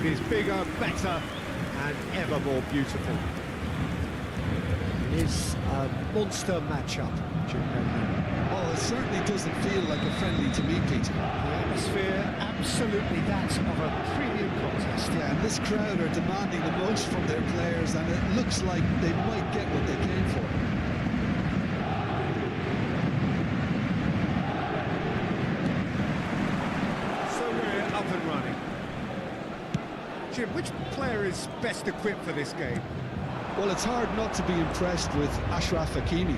is bigger, better, and ever more beautiful. It is a monster matchup, Germain. Oh, it certainly doesn't feel like a friendly to me, Peter. The atmosphere, absolutely that of a premium contest. Yeah, and this crowd are demanding the most from their players, and it looks like they might get what they came for. So we're up and running. Jim, which player is best equipped for this game? Well, it's hard not to be impressed with Achraf Hakimi,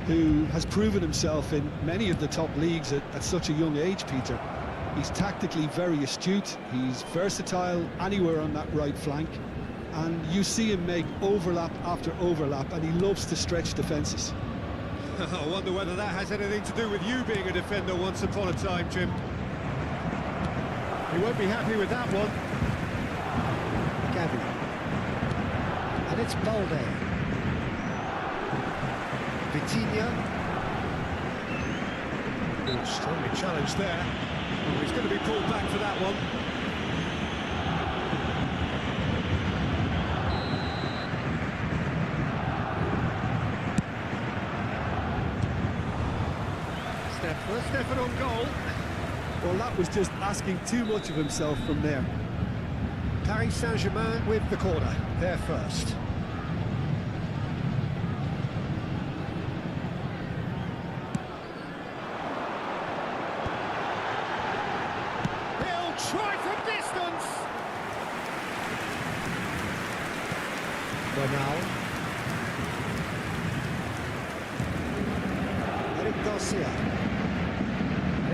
who has proven himself in many of the top leagues at such a young age, Peter. He's tactically very astute, he's versatile anywhere on that right flank, and you see him make overlap after overlap, and he loves to stretch defences. I wonder whether that has anything to do with you being a defender once upon a time, Jim. He won't be happy with that one. Gavi. And it's Balde. Vitinha. Strongly challenged there. Oh, he's going to be pulled back for that one. Stefan on goal. Well, that was just asking too much of himself from there. Paris Saint-Germain with the corner. They're first. Try from distance. Yamal. Eric Garcia.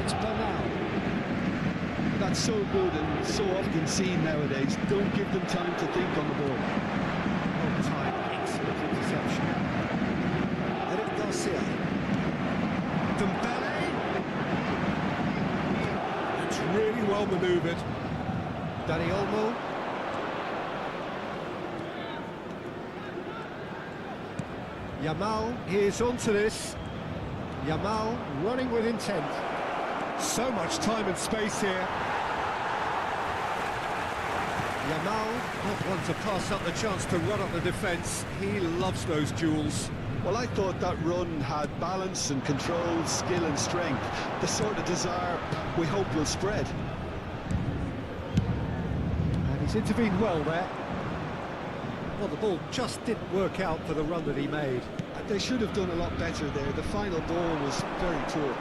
It's Bernal. That's so good and so often seen nowadays. Don't give them time to think on the ball. On time, excellent interception. Eric Garcia. Dembele. It's really well manoeuvred. Dani Olmo. Yamal is onto this. Yamal running with intent. So much time and space here. Yamal, not one to pass up the chance to run up the defence. He loves those duels. Well, I thought that run had balance and control, skill and strength. The sort of desire we hope will spread. And he's intervened well there. Well, the ball just didn't work out for the run that he made. They should have done a lot better there. The final ball was very poor.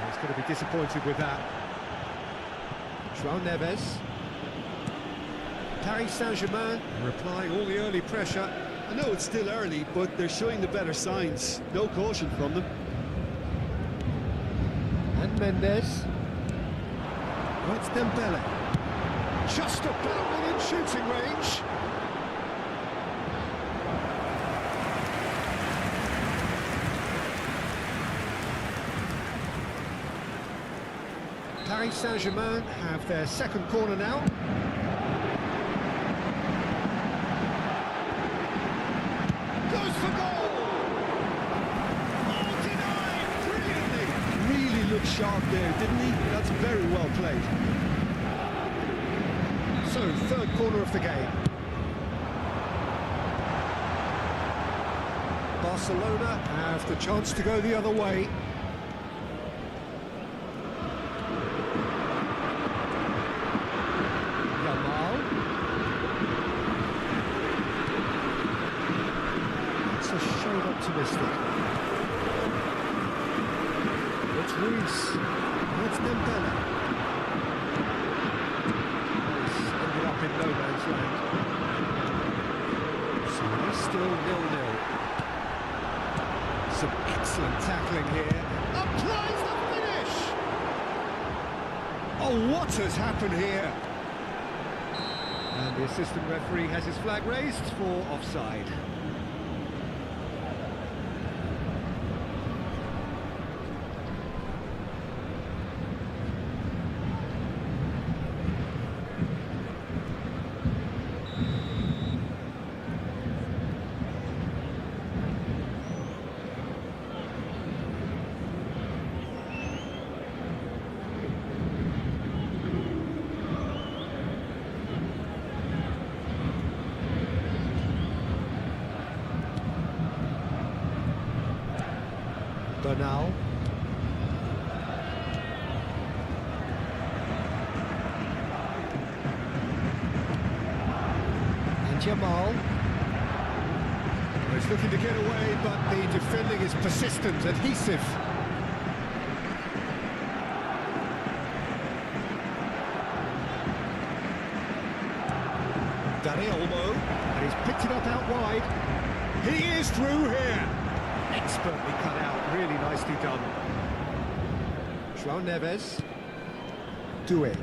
He's going to be disappointed with that. João Neves. Paris Saint-Germain replying all the early pressure. I know it's still early, but they're showing the better signs. No caution from them. And Mendes. Oh, it's Dembele. Just about within shooting range. Paris Saint-Germain have their second corner now. Goes for goal! Oh, denied brilliantly! Really looked sharp there, didn't he? That's very well played. So, third corner of the game. Barcelona have the chance to go the other way. Optimistic. It's Ruiz. It's Dembele. He's ended up in no man's land. So it's still 0-0. Some excellent tackling here. Applies the finish! Oh, what has happened here? And the assistant referee has his flag raised for offside. Bernal. And Yamal. He's looking to get away, but the defending is persistent, adhesive. Olmo, and he's picked it up out wide. He is through here. Expertly cut out, really nicely done. João Neves. Doué.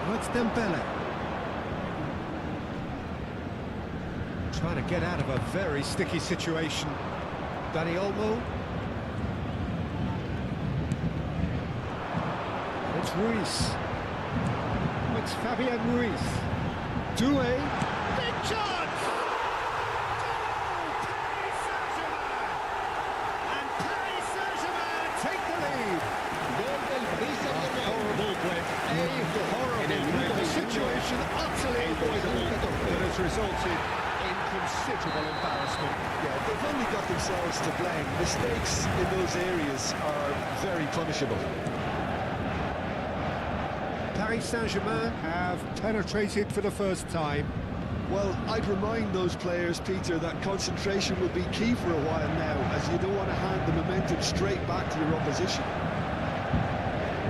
Oh, it's Dembele. Trying to get out of a very sticky situation. Dani Olmo. And it's Ruiz. Oh, it's Fabian Ruiz. Doué, big chance! Paris Saint-Germain! And Paris Saint-Germain take the lead! A horrible blip, a horrible blip, a situation utterly avoidable that has resulted in considerable embarrassment. Yeah, they've only got themselves to blame. Mistakes in those areas are very punishable. Paris Saint-Germain have penetrated for the first time. Well, I'd remind those players, Peter, that concentration will be key for a while now, as you don't want to hand the momentum straight back to your opposition.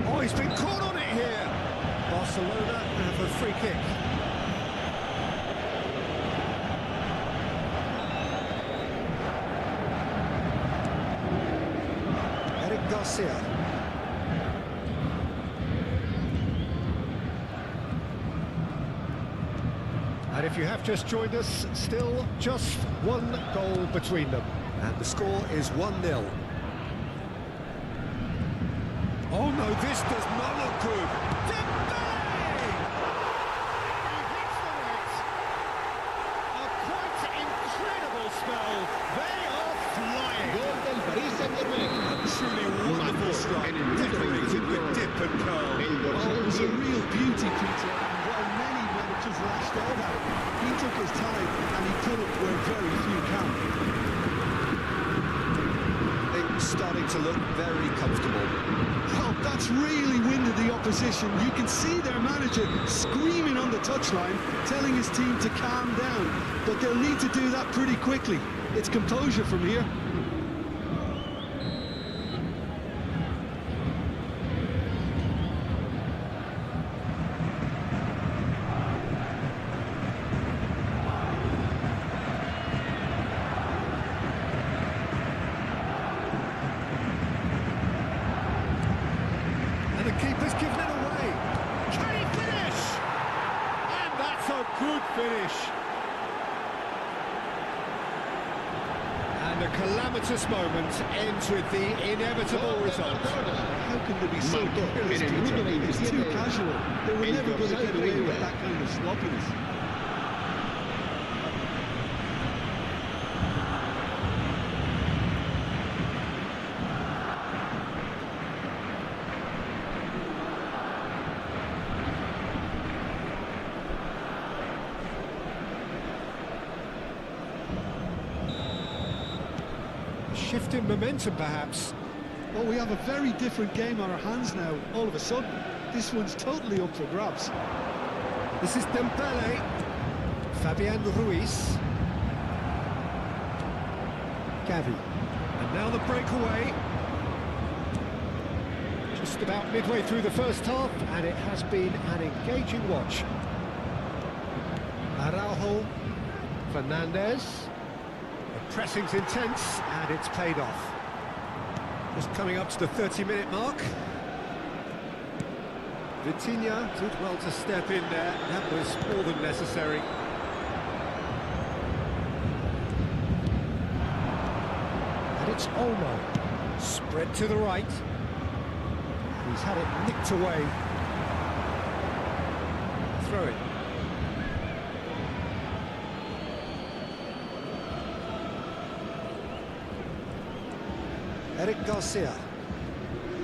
Oh, he's been caught on it here. Barcelona have a free kick. Eric Garcia. And if you have just joined us, still just one goal between them. And the score is 1-0. Oh no, this does not look good. Dembele! He hits the net. A quite incredible spell. They are flying. A truly wonderful strike, decorated with dip and curl. Oh, it was a real beauty, Peter. Just lashed out at it. He took his time and he put it where very few can. It's starting to look very comfortable. Oh, that's really winded the opposition. You can see their manager screaming on the touchline, telling his team to calm down. But they'll need to do that pretty quickly. It's composure from here. And the keeper's given it away. Can he finish? And that's a good finish. And a calamitous moment ends with the inevitable result. How can they be so careless, Peter? It's too casual. They were never going to get away with that kind of sloppiness. Shift in momentum, perhaps. Well, we have a very different game on our hands now, all of a sudden. This one's totally up for grabs. This is Dembele. Fabian Ruiz. Gavi. And now the breakaway. Just about midway through the first half, and it has been an engaging watch. Araujo. Fernandes. The pressing's intense, and it's paid off. Just coming up to the 30-minute mark. Vitinha did well to step in there. That was more than necessary. And it's Olmo. Spread to the right. He's had it nicked away. Throw it. Eric Garcia.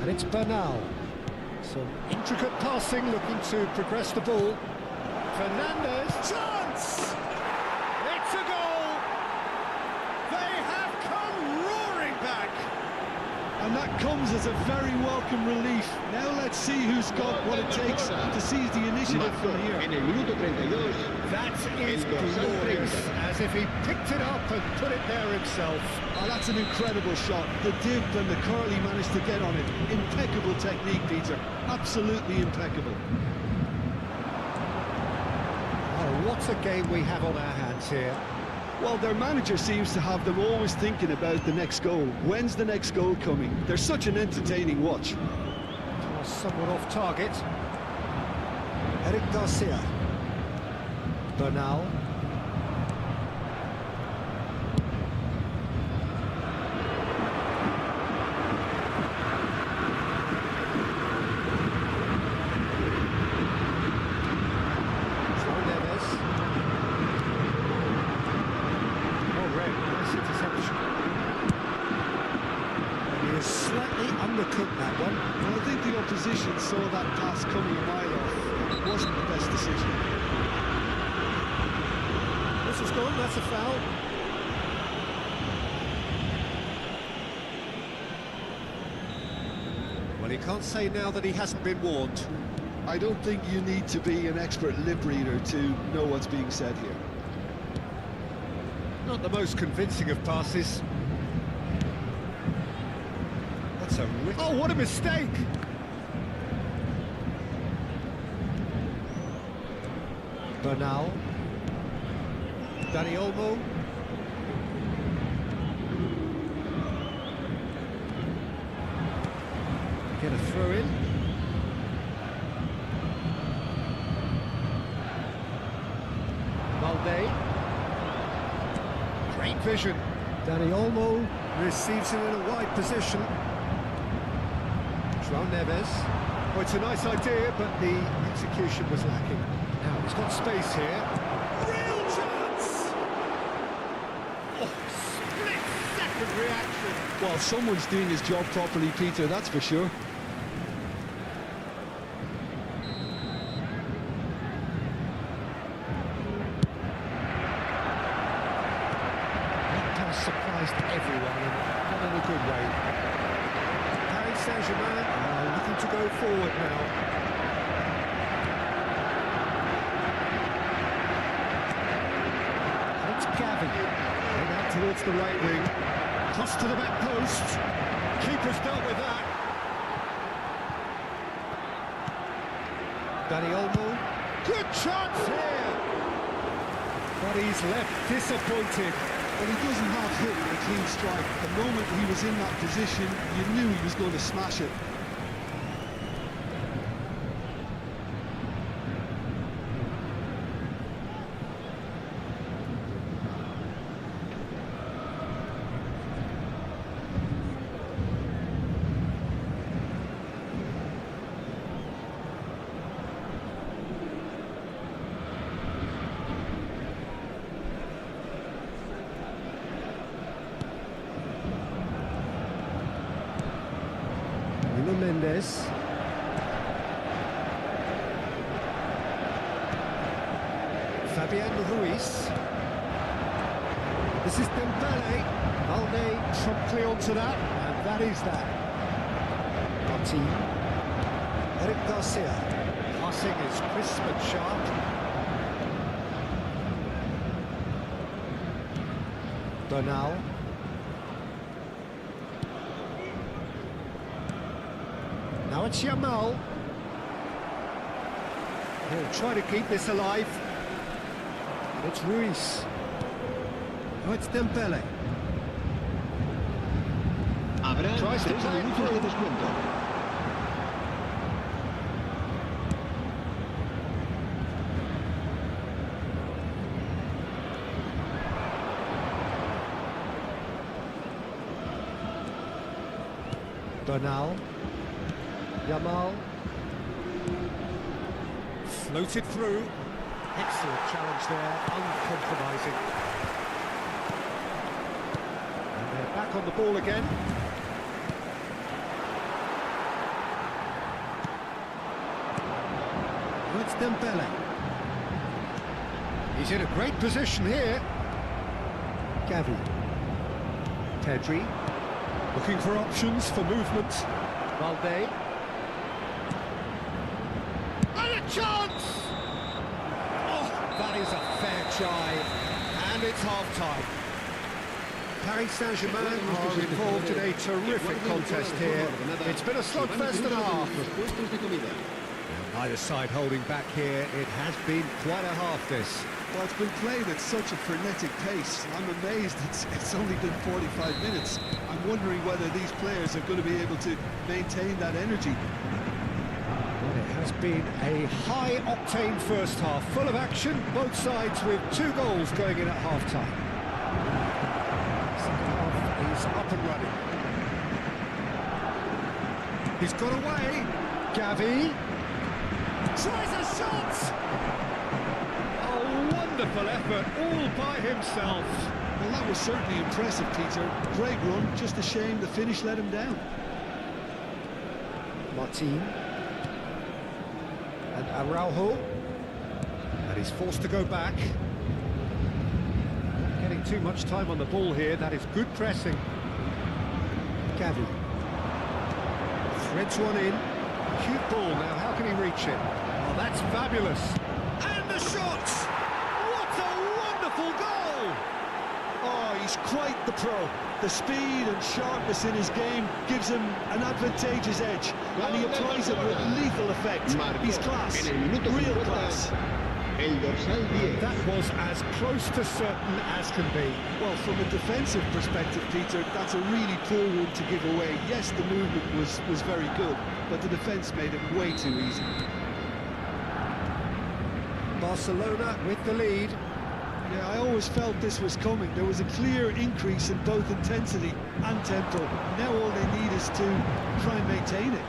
And it's Bernal. Some intricate passing, looking to progress the ball. Fernandes. Chance! It's a goal! They have come roaring back! comes as a very welcome relief. Now let's see who's got what it takes to seize the initiative from here. En el minuto 32. That is glorious, as if he picked it up and put it there himself. Oh, that's an incredible shot. The dip and the curl he managed to get on it. Impeccable technique, Peter. Absolutely impeccable. Oh, what a game we have on our hands here. Well, their manager seems to have them always thinking about the next goal. When's the next goal coming? They're such an entertaining watch. Oh, someone off target. Eric Garcia. Bernal. Slightly undercooked that one. Well, I think the opposition saw that pass coming a mile off. It wasn't the best decision. This is gone, that's a foul. Well, he can't say now that he hasn't been warned. I don't think you need to be an expert lip reader to know what's being said here. Not the most convincing of passes. Oh, what a mistake! Bernal. Dani Olmo. Get a throw in. Valde. Great vision. Dani Olmo receives it in a wide position. João Neves. Oh, it's a nice idea, but the execution was lacking. Now, he's got space here. Real chance! Oh, split-second reaction. Well, someone's doing his job properly, Peter, that's for sure. That pass surprised everyone, and not in a good way. Germain, looking to go forward now. It's Gavi. And out towards the right wing. Cross to the back post. Keeper's dealt with that. Dani Olmo. Good chance here. But he's left disappointed. Well, he doesn't have hit a clean strike. The moment he was in that position, you knew he was going to smash it. Mendes. Fabian Ruiz. This is Dembele. Valde promptly onto that, and that is that. Martin. Eric Garcia. Passing is crisp and sharp. Bernal. Now it's Yamal. He'll try to keep this alive. And it's Ruiz. Now it's Dembele. Tries to play it through. Bernal. Yamal. Floated through. Excellent challenge there, uncompromising. And they're back on the ball again. Now it's Dembele. He's in a great position here. Gavi. Pedri. Looking for options for movement. Valde. And a chance! Oh, that is a fair try. And it's half-time. Paris Saint-Germain are involved in a terrific contest here. It's been a slugfest and a half. Neither side holding back here. It has been quite a half, this. Well, it's been played at such a frenetic pace. I'm amazed it's only been 45 minutes. I'm wondering whether these players are going to be able to maintain that energy. Well, it has been a high-octane first half, full of action, both sides with 2 goals going in at half-time. Second half is up and running. He's got away. Gavi tries a shot. Wonderful effort, all by himself. Well, that was certainly impressive, Peter. Great run, just a shame the finish let him down. Martin. And Araujo. And he's forced to go back. Not getting too much time on the ball here, that is good pressing. Gavi. Threads one in. Cute ball now, how can he reach it? Oh, that's fabulous. And the shot! Goal! Oh, he's quite the pro. The speed and sharpness in his game gives him an advantageous edge, and he applies it with lethal effect. He's class, real class. That was as close to certain as can be. Well, from a defensive perspective, Peter, that's a really poor one to give away. Yes, the movement was very good, but the defence made it way too easy. Barcelona with the lead. Yeah, I always felt this was coming. There was a clear increase in both intensity and tempo. Now all they need is to try and maintain it.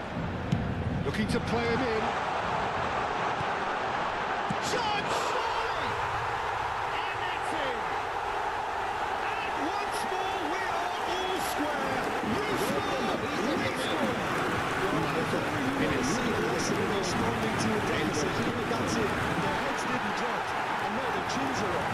Looking to play it in. Shot! Surely! And it's in! And once more we are all square. You score! We score! Responding to a deficit. That's it. Their heads didn't drop. And now their chins are up.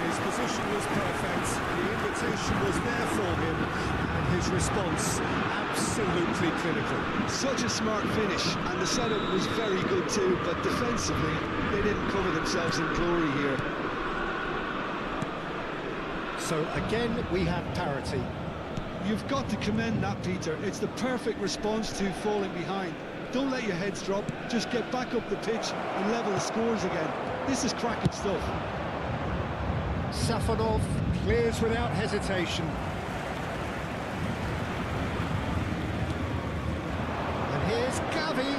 His position was perfect, the invitation was there for him, and his response absolutely clinical. Such a smart finish, and the setup was very good too, but defensively, they didn't cover themselves in glory here. So again, we have parity. You've got to commend that, Peter. It's the perfect response to falling behind. Don't let your heads drop, just get back up the pitch and level the scores again. This is cracking stuff. Safonov clears without hesitation. And here's Gavi.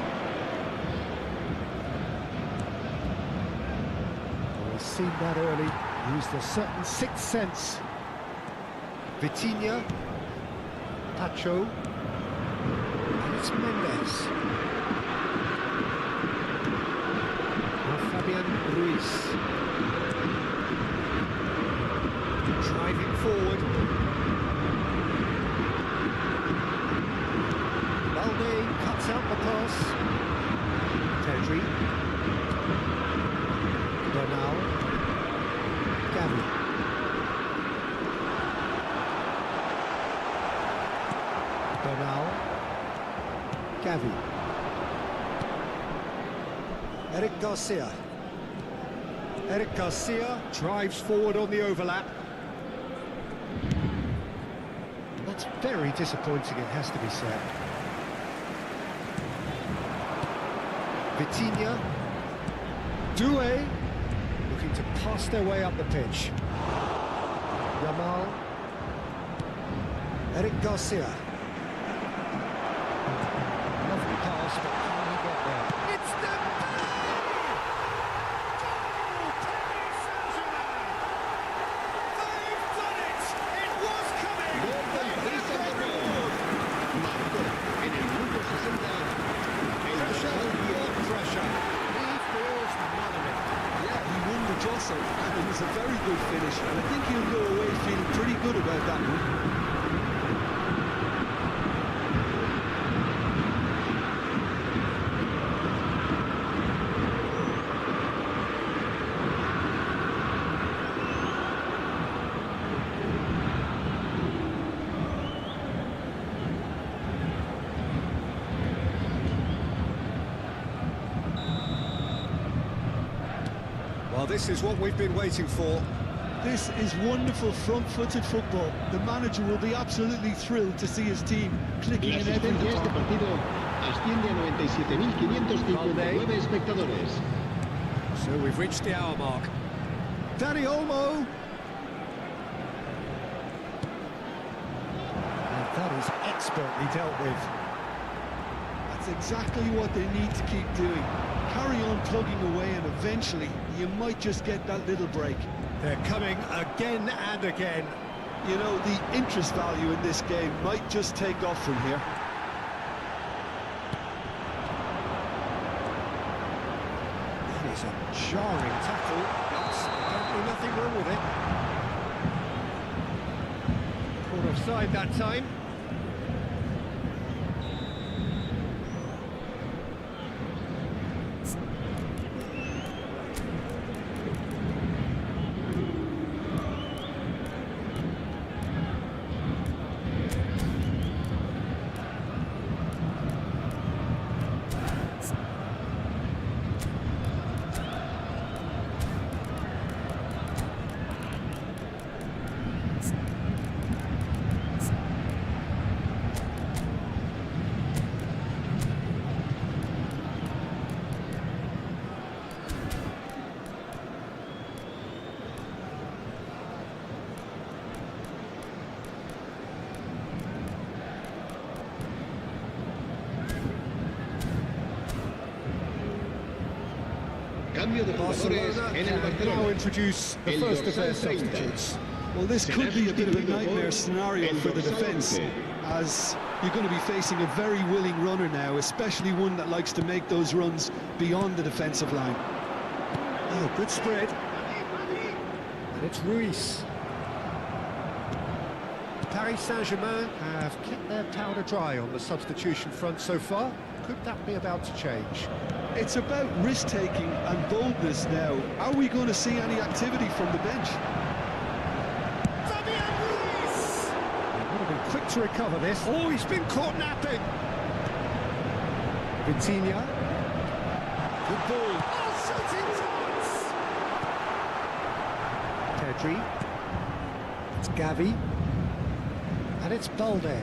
We've seen that early. Used a certain sixth sense. Vitinha. Pacho. And it's Mendes. Now Fabian Ruiz. Driving forward. Valde cuts out the pass. Pedri. Bernal. Gavi. Bernal. Gavi. Eric Garcia. Eric Garcia drives forward on the overlap. That's very disappointing, it has to be said. Vitinha. Doué. Looking to pass their way up the pitch. Yamal. Eric Garcia. Lovely pass, but can he get there? It's Dembele! Goal! Paris Saint-Germain! They've done it! It was coming! They have their reward! Pressure, more pressure. He feels none of it. Yeah, he won the jostle, and it was a very good finish, and I think he'll go away feeling pretty good about that one. Well, this is what we've been waiting for. This is wonderful front-footed football. The manager will be absolutely thrilled to see his team clicking La in every asistencia a este department. partido asciende a 97.559 espectadores. So we've reached the hour mark. Dani Olmo. And that is expertly dealt with. That's exactly what they need to keep doing. Carry on plugging away and eventually you might just get that little break. They're coming again and again. You know, the interest value in this game might just take off from here. That is a jarring tackle, but apparently nothing wrong with it. Caught offside that time. Cambio de jugadores Barcelona en el can now Barcelona. introduce the El first of their dorsal 30. substitutes. Well, this could be a bit of a nightmare El scenario for the dorsal defence, 11. as you're going to be facing a very willing runner now, especially one that likes to make those runs beyond the defensive line. Oh, good spread. And it's Ruiz. Paris Saint-Germain have kept their powder dry on the substitution front so far. Could that be about to change? It's about risk-taking and boldness now. Are we going to see any activity from the bench? He would have been quick to recover this. Oh, he's been caught napping. Vitinha. Good ball. Oh, shooting chance. Pedri. It's Gavi. And it's Balde.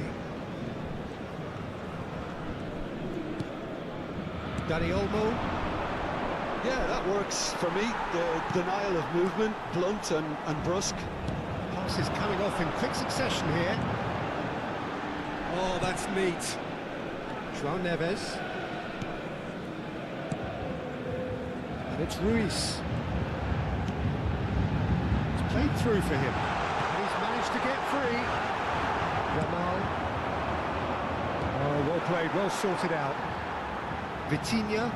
Dani Olmo. Yeah, that works for me. The denial of movement, blunt and brusque. Pass is coming off in quick succession here. Oh, that's neat. João Neves. And it's Ruiz. It's played through for him. And he's managed to get free. Yamal. Oh, well played, well sorted out. Vitinha.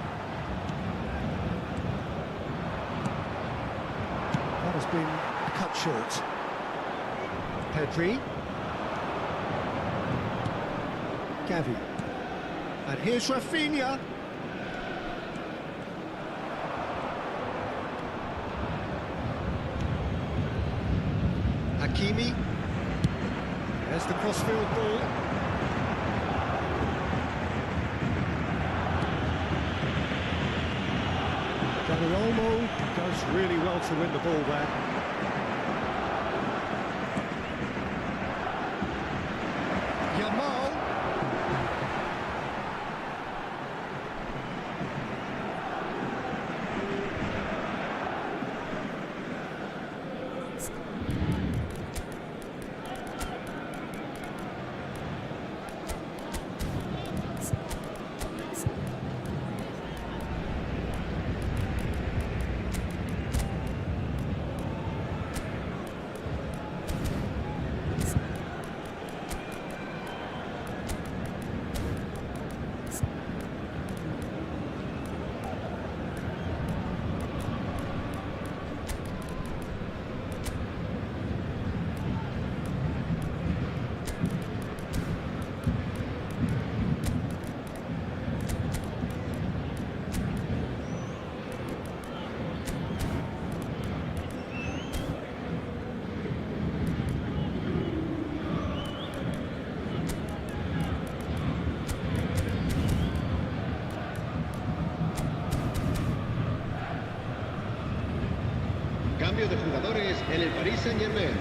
That has been cut short. Pedri. Gavi. And here's Rafinha. Hakimi. There's the crossfield ball. Dani Olmo does really well to win the ball there. Yamal. Cambio de jugadores en el Paris Saint-Germain.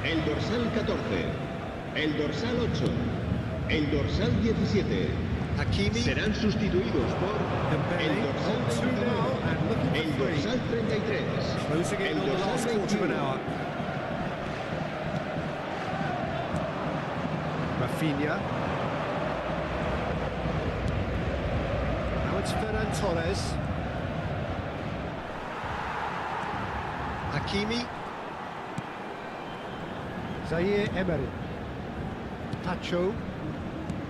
El dorsal 14, el dorsal 8, el dorsal 17. Hakimi. Serán sustituidos por el dorsal 29, el dorsal 33, Closing in el on the last dorsal quarter of an 21. hour. Rafinha. Now it's Ferran Torres. Hakimi. Zaire Emery. Pacho.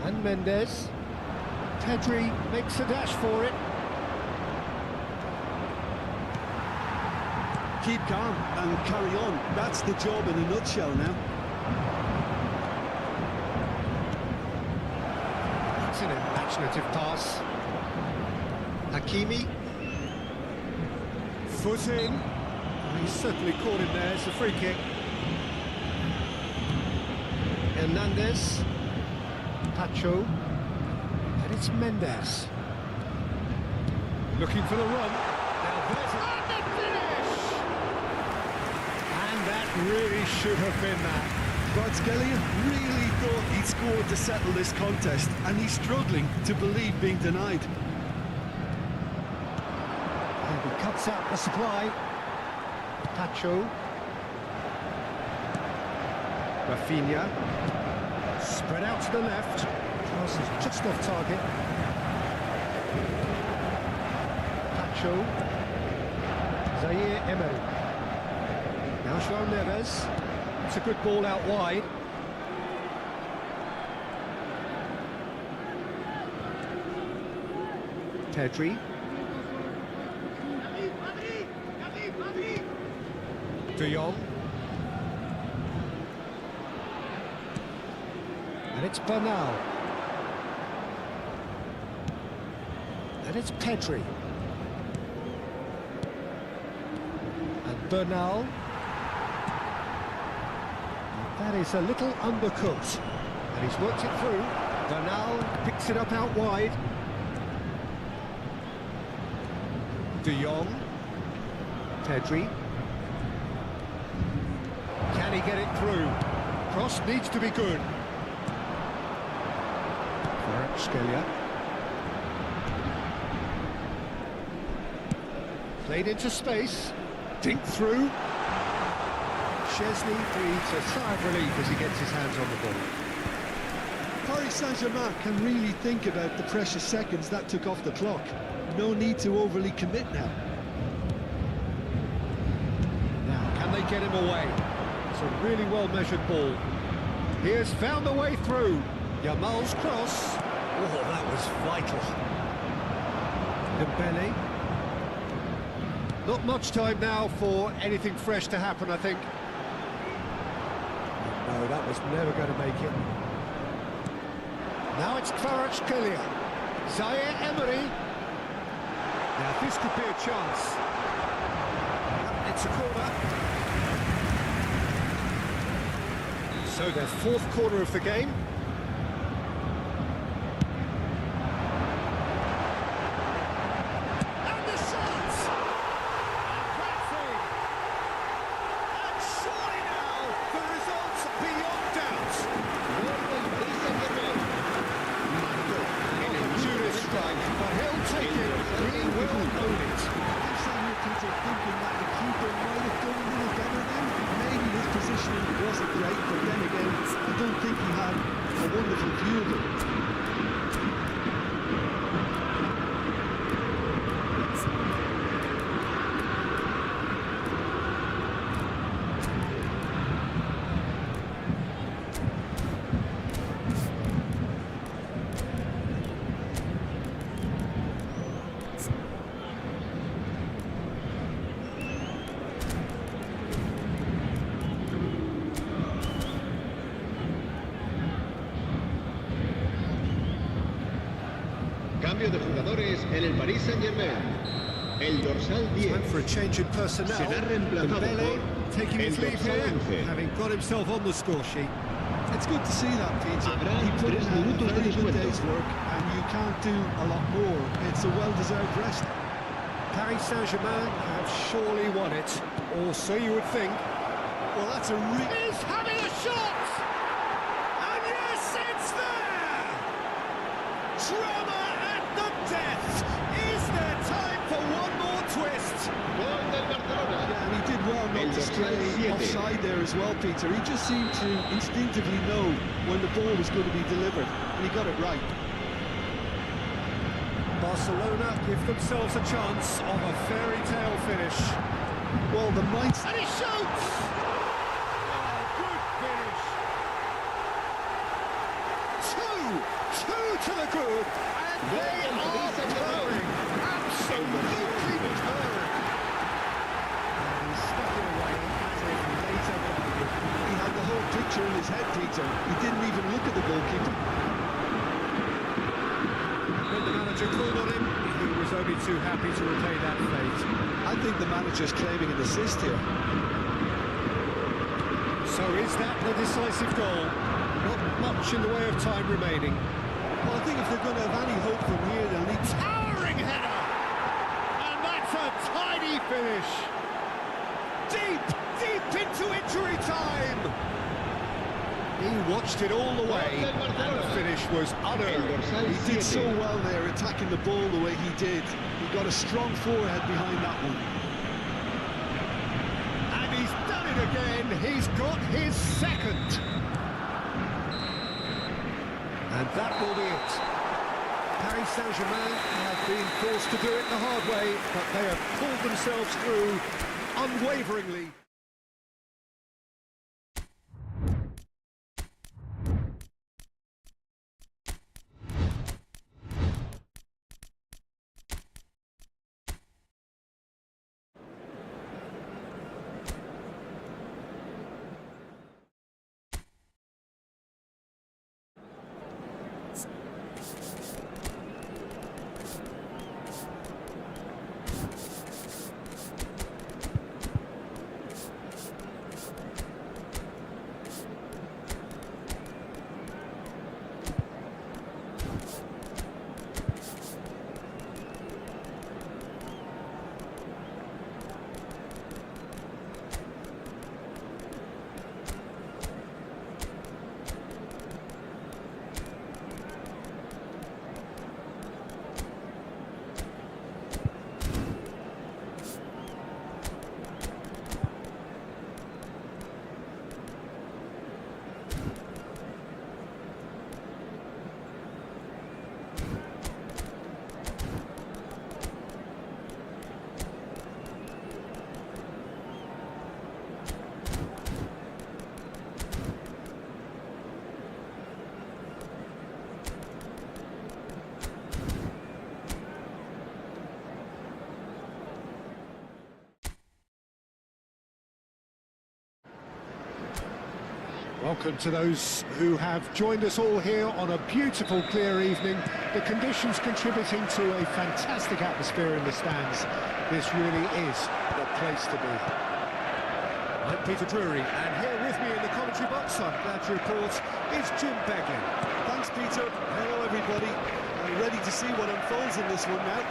And Mendes. Pedri makes a dash for it. Keep calm and carry on. That's the job in a nutshell now. It's an imaginative pass. Hakimi. Foot in. He's certainly caught him there. It's a free kick. Hernandez. Pacho. And it's Mendes. Looking for the run. Now there's a... And the finish! And that really should have been that. Kvaratskhelia really thought he'd scored to settle this contest, and he's struggling to believe being denied. And he cuts out the supply. Pacho. Rafinha. Spread out to the left. Pass is just off target. Pacho. Zaire Emery. Now João Neves. It's a good ball out wide. Pedri. De Jong. And it's Bernal. And it's Pedri. And Bernal. That is a little undercooked. And he's worked it through. Bernal picks it up out wide. De Jong. Pedri. Can he get it through? Cross needs to be good. Kvaratskhelia. Played into space. Dink through. Chesney breathes a sigh of relief as he gets his hands on the ball. Paris Saint-Germain can really think about the precious seconds that took off the clock. No need to overly commit now. Now, can they get him away? It's a really well-measured ball. He has found the way through. Yamal's cross. Oh, that was vital. Dembele. Not much time now for anything fresh to happen, I think. No, that was never going to make it. Now it's Kvaratskhelia. Zaire Emery. Now this could be a chance. It's a corner. So their fourth corner of the game. And the shot! Impressive! And surely now the results beyond doubt. Judas strike, but he'll take it. He will own it. Kids are thinking that the keeper might have done a little better then. Maybe his positioning wasn't great, but then again, I don't think he had a wonderful view of it. Cambio de jugadores en el Paris Saint-Germain. El dorsal 10 Time for a change in personnel. será reemplazado Dembele por taking el his leave dorsal here, 11. having got himself on the score sheet. It's good to see that, Peter. Habrá He put in 3 a minutos de very good descuento. day's work, and you can't do a lot more. It's a well-deserved rest. Paris Saint-Germain have surely won it. Or so you would think. Well, that's a He's having a shot! And yes, it's there! Drama at the death! Is there time for one more twist? Gol del Barcelona. Yeah, and he did well not to stray offside there as well, Peter. He just seemed to instinctively know when the ball was going to be delivered, and he got it right. Barcelona give themselves a chance of a fairy tale finish. Well, the mindset... And he shoots! Oh, good finish. Two to the good, and they are purring. Absolutely purring. And he's stuck it away as if later value. He had the whole picture in his head, Peter. He didn't even look at the goalkeeper. When the manager called on him, he was only too happy to repay that fate. I think the manager's claiming an assist here. So is that the decisive goal? Not much in the way of time remaining. Well, I think if they're going to have any hope from here, they'll need... Towering header! And that's a tidy finish! Deep into injury time! He watched it all the way, and the finish was unearned. He did so well there, attacking the ball the way he did. He got a strong forehead behind that one. And he's done it again. He's got his second. And that will be it. Paris Saint-Germain have been forced to do it the hard way, but they have pulled themselves through unwaveringly. Welcome to those who have joined us all here on a beautiful, clear evening. The conditions contributing to a fantastic atmosphere in the stands. This really is the place to be. I'm Peter Drury, and here with me in the commentary box, I'm glad to report, is Jim Beglin. Thanks, Peter. Hello, everybody. I'm ready to see what unfolds in this one now.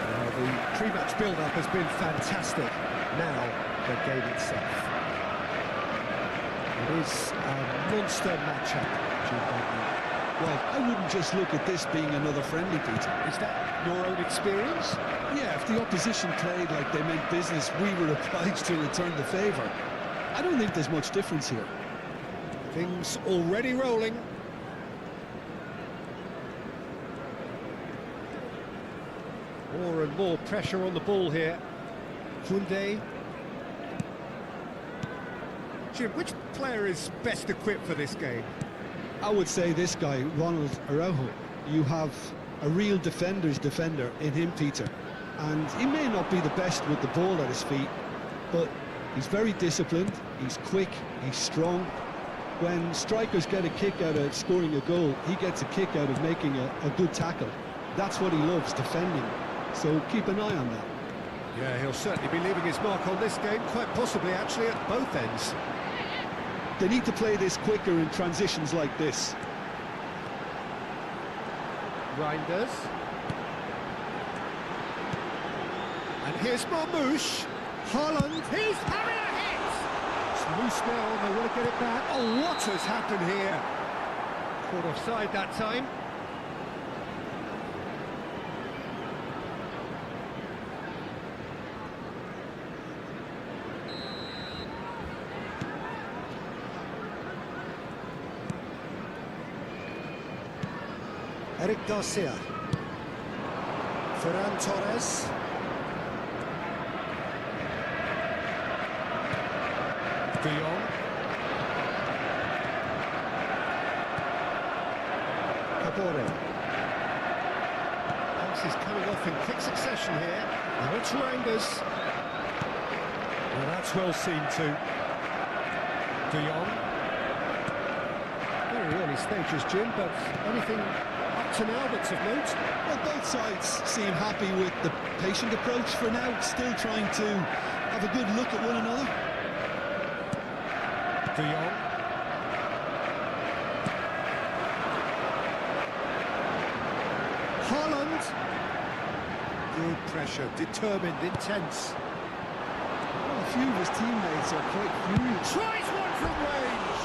Well, the pre-match build-up has been fantastic. Now, the game itself. It is a monster matchup, Jim Beglin. Well, I wouldn't just look at this being another friendly, Peter. Is that your own experience? Yeah, if the opposition played like they meant business, we were obliged to return the favour. I don't think there's much difference here. Things already rolling. More and more pressure on the ball here. Koundé. Jim, which player is best equipped for this game? I would say this guy, Ronald Araujo. You have a real defender's defender in him, Peter. And he may not be the best with the ball at his feet, but he's very disciplined, he's quick, he's strong. When strikers get a kick out of scoring a goal, he gets a kick out of making a good tackle. That's what he loves, defending. So keep an eye on that. Yeah, he'll certainly be leaving his mark on this game, quite possibly actually at both ends. They need to play this quicker in transitions like this. Reinders. And Here's Marmouche. Haaland. He's having a hit. It's loose now, and they want to get it back. Oh, what has happened here? Caught offside that time. Eric Garcia. Ferran Torres. De Jong. Cabore. Passes coming off in quick succession here. Now it's Reinders. Well, that's well seen too. De Jong. Very early stages, Jim, but anything up to now that's of note? Well, both sides seem happy with the patient approach for now, still trying to have a good look at one another. De Jong. Haaland. Good pressure, determined, intense. Well, a few of his teammates are quite furious. Tries one from range.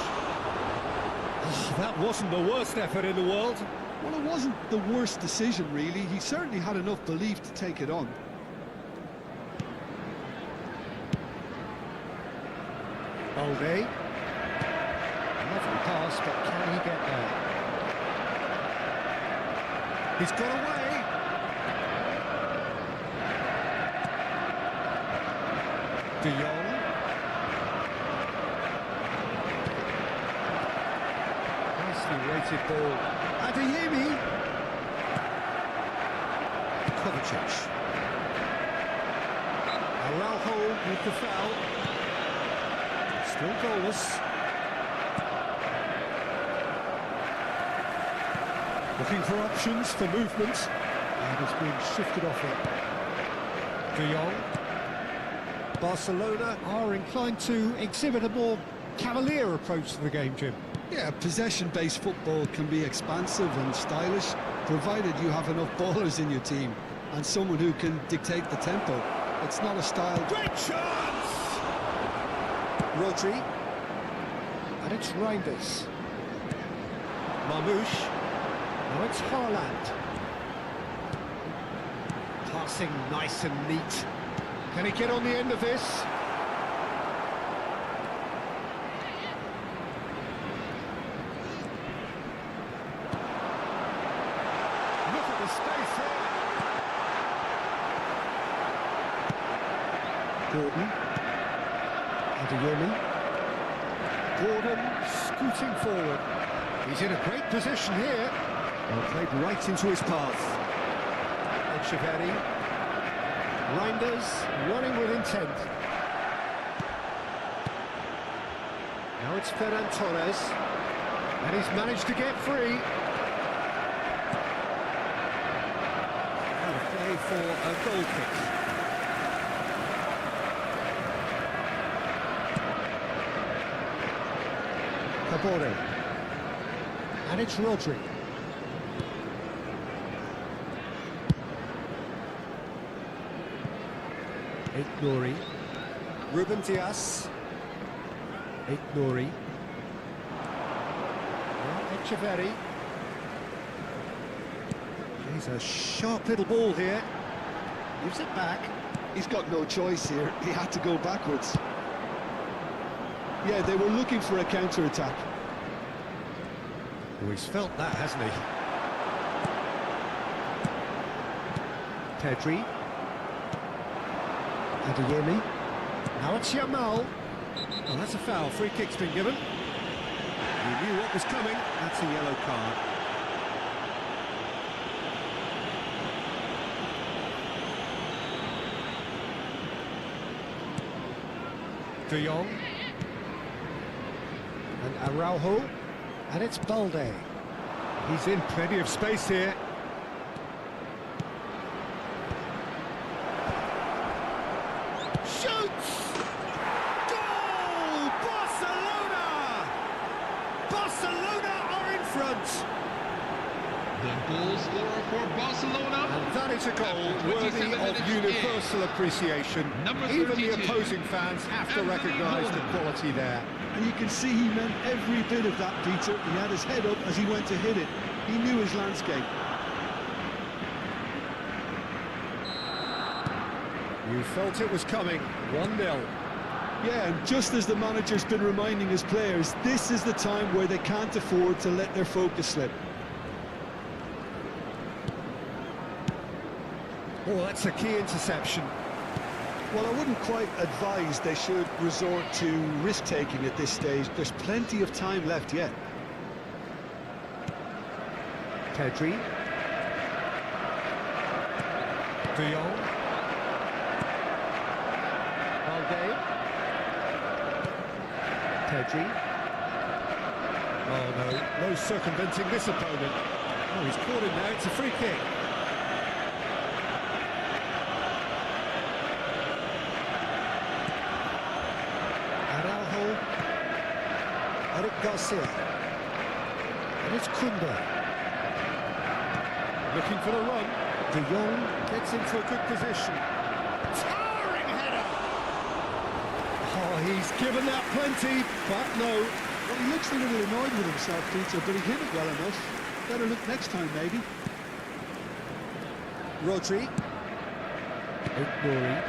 Oh, that wasn't the worst effort in the world. Well, it wasn't the worst decision, really. He certainly had enough belief to take it on. Balde. Lovely pass, but can he get there? He's got away. De Jong. Nicely weighted ball. Adeyemi. Kovacic. Araujo with the foul. Still goalless. Looking for options for movement. And it's being shifted off it. De Jong. Barcelona are inclined to exhibit a more cavalier approach to the game, Jim. Yeah, possession-based football can be expansive and stylish, provided you have enough ballers in your team and someone who can dictate the tempo. It's not a style... Great chance! Rodri. And it's Reinders. Marmouche. Now it's Haaland. Passing nice and neat. Can he get on the end of this? Look at the space here. Gordon. Adeyemi. Gordon scooting forward. He's in a great position here. Well, played right into his path. Echeverri. Reinders running with intent. Now it's Ferran Torres. And he's managed to get free. And a play for a goal kick. Cabore. And it's Rodri. Nouri. Ruben Dias. Nouri. Echeverri. He's a sharp little ball here. Gives it back. He's got no choice here. He had to go backwards. Yeah, they were looking for a counter-attack. Oh, he's felt that, hasn't he? Pedri. Adeyemi. Now it's Yamal. Oh, that's a foul. Free kick's been given. He knew what was coming. That's a yellow card. De Jong. And Araujo. And it's Balde. He's in plenty of space here. Shoots! Goal! Barcelona! Barcelona are in front. The goal scorer for Barcelona. And That is a goal worthy of universal appreciation. Even the opposing fans have to recognise the quality there. And you can see he meant every bit of that, Peter. He had his head up as he went to hit it. He knew his landscape. You felt it was coming. 1-0. Yeah, and just as the manager's been reminding his players, this is the time where they can't afford to let their focus slip. Oh, that's a key interception. Well, I wouldn't quite advise they should resort to risk-taking at this stage. There's plenty of time left yet. Pedri. De Jong. Valde. Pedri. Oh no, no circumventing this opponent. Oh, he's caught him now, it's a free kick. Eric Garcia. And it's Kunde. Looking for the run. De Jong gets into a good position. Towering header! Oh, he's given that plenty, but no. Well, he looks a little annoyed with himself, Peter, but he hit it well enough. Better look next time, maybe. Rodri. Ignoring.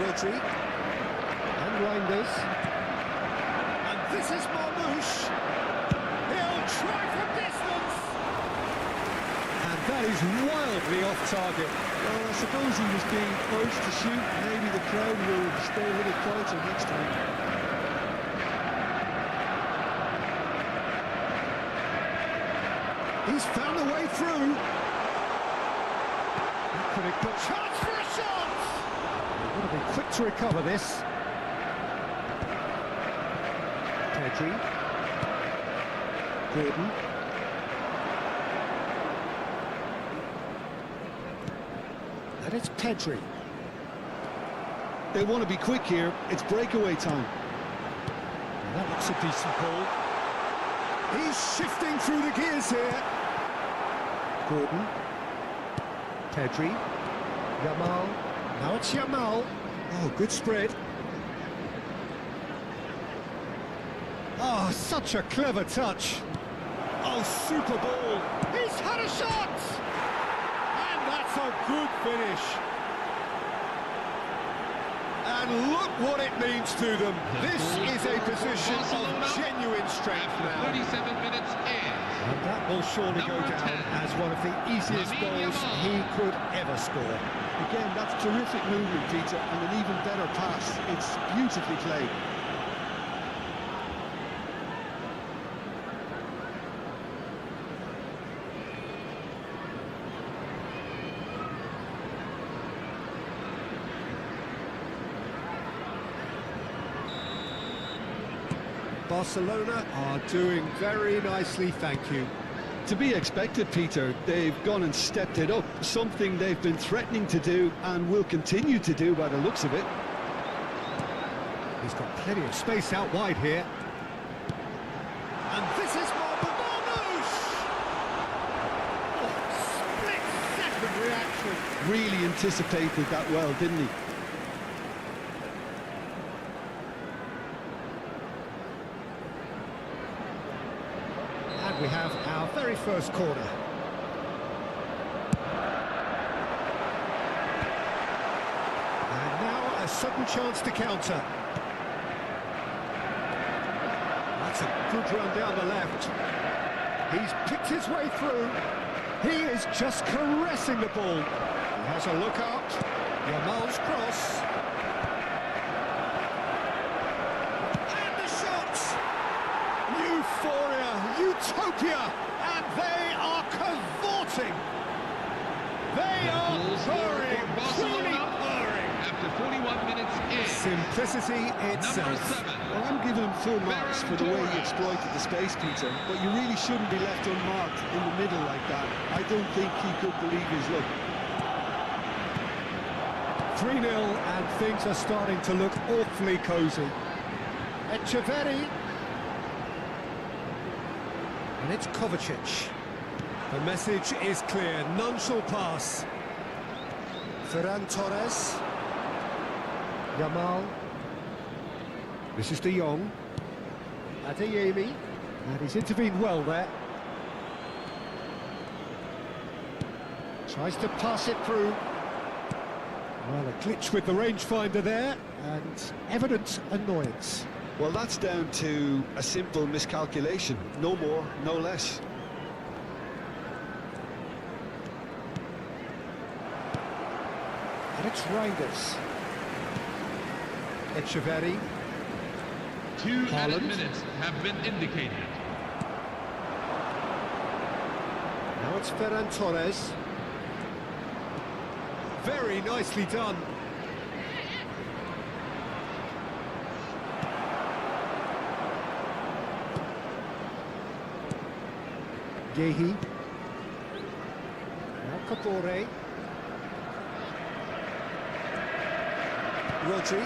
Rodri. And Reinders. And this is Marmouche. He'll try from distance. And that is wildly off target. Well, I suppose he was being urged to shoot. Maybe the crowd will stay a little quieter next time. He's found a way through. Could it put chance for a shot? Got to be quick to recover this. Pedri. Gordon. And it's Pedri. They want to be quick here. It's breakaway time. And that looks a decent ball. He's shifting through the gears here. Gordon. Pedri. Yamal. Now it's Yamal. Oh, good spread. Oh, such a clever touch. Oh, super ball. He's had a shot! And that's a good finish. And look what it means to them. This is a position of genuine strength now. 37 minutes in. And that will surely go Number down 10. as one of the easiest Lamine goals Yamal. he could ever score. Again, that's terrific movement, Peter, and an even better pass. It's beautifully played. Barcelona are doing very nicely, thank you. To be expected, Peter. They've gone and stepped it up, something they've been threatening to do and will continue to do by the looks of it. He's got plenty of space out wide here. And this is Marmouche! Oh, split-second reaction. Really anticipated that well, didn't he? And we have our very first corner. And now a sudden chance to counter. That's a good run down the left. He's picked his way through. He is just caressing the ball. He has a look up. Yamal's cross. And the shot! Euphoria, utopia, and they are cavorting. They are purring, truly purring. After 41 minutes in. Simplicity Number itself. 7. Well, I'm giving him full marks for the way he exploited the space, Peter, but you really shouldn't be left unmarked in the middle like that. I don't think he could believe his luck. 3-0, and things are starting to look awfully cosy. Echeverri. And it's Kovacic. The message is clear, none shall pass. Ferran Torres. Yamal. This is De Jong. Adeyemi. And he's intervened well there. Tries to pass it through. Well, a glitch with the rangefinder there, and evident annoyance. Well, that's down to a simple miscalculation. No more, no less. And it's Reinders. Echeverri. 2 added Haaland. minutes have been indicated. Now it's Ferran Torres. Very nicely done. Gehi. Now Kapore. Rodri.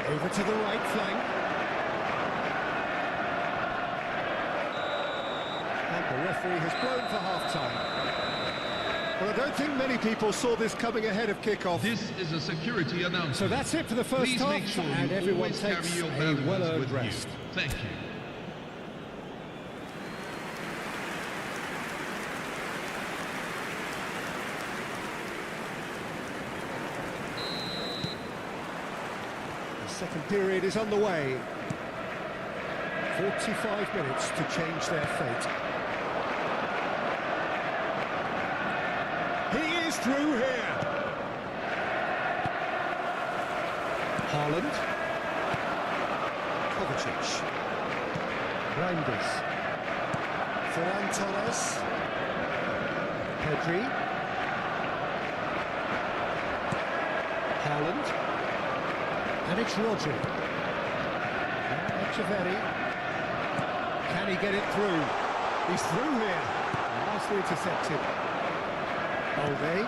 Over to the right flank. And the referee has blown for half-time. Well, I don't think many people saw this coming ahead of kick-off. This is a security announcement. So that's it for the first Please half, make sure and you everyone always carry takes your a valuables well-earned with rest. you. Thank you. The second period is underway. 45 minutes to change their fate. He is through here. Haaland. Kovacic. Reinders. Ferran Torres. Pedri. Haaland. And it's Rodri. Echeverri. Can he get it through? He's through here. Nicely intercepted. Balde.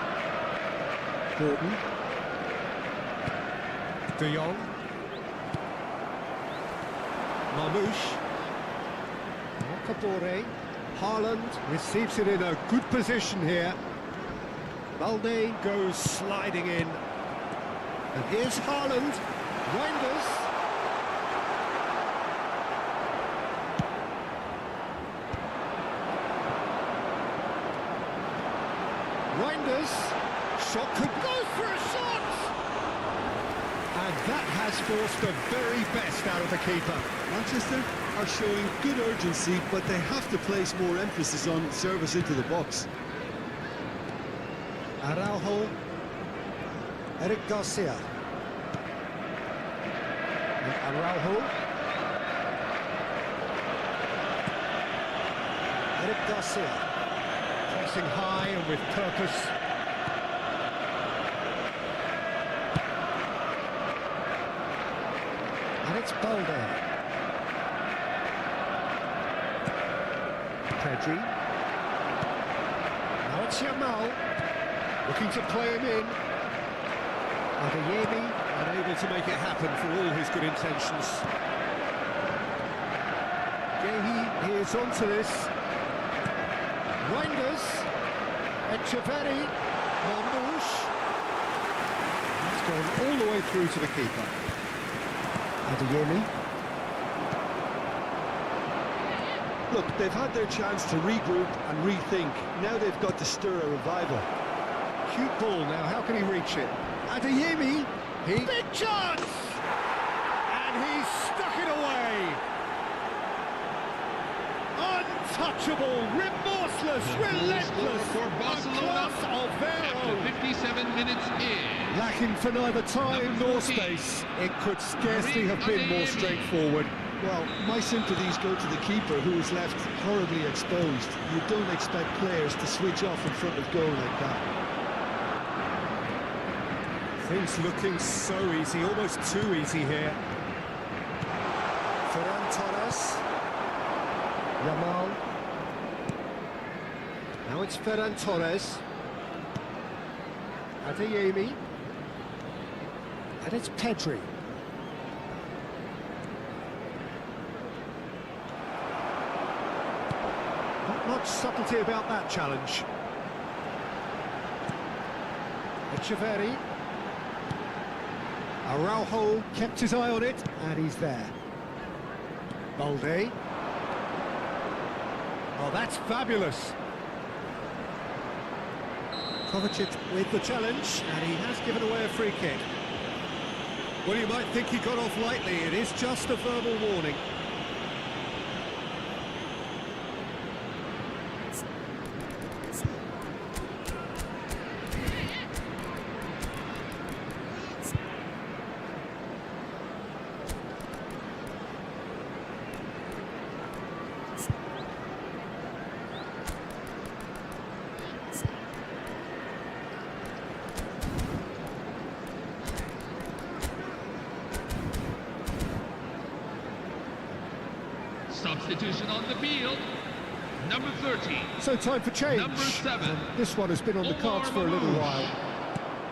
Gordon. De Jong. Marmouche. Kabore. Haaland receives it in a good position here. Balde goes sliding in. And here's Haaland. Reinders. Reinders. Shot could go for a shot! And that has forced the very best out of the keeper. Manchester are showing good urgency, but they have to place more emphasis on service into the box. Araujo. Eric Garcia. And Araujo. Eric Garcia. Pressing high and with purpose. And it's Balde. Pedri. Now it's Yamal. Looking to play him in. Adeyemi unable to make it happen for all his good intentions. Gehi is onto this. Reinders. Echeverri. Marmouche. He's gone all the way through to the keeper. Adeyemi. Look, they've had their chance to regroup and rethink. Now they've got to stir a revival. Cute ball now, how can he reach it? Adeyemi, big chance! And he's stuck it away! Untouchable, remorseless, relentless, For a Barcelona, class of their after own. 57 minutes in. Lacking for neither time Number nor 14. space. It could scarcely have been more straightforward. Well, my sympathies go to the keeper, who is left horribly exposed. You don't expect players to switch off in front of goal like that. Things looking so easy, almost too easy here. Ferran Torres. Yamal. Now it's Ferran Torres. Adeyemi. And it's Pedri. Not much subtlety about that challenge. Echeverri. Araujo kept his eye on it, and he's there. Balde. Oh, that's fabulous. Kovacic with the challenge, and he has given away a free kick. Well, you might think he got off lightly. It is just a verbal warning. Substitution on the field. Number 30. So time for change. Number 7. And this one has been on the cards for a little while.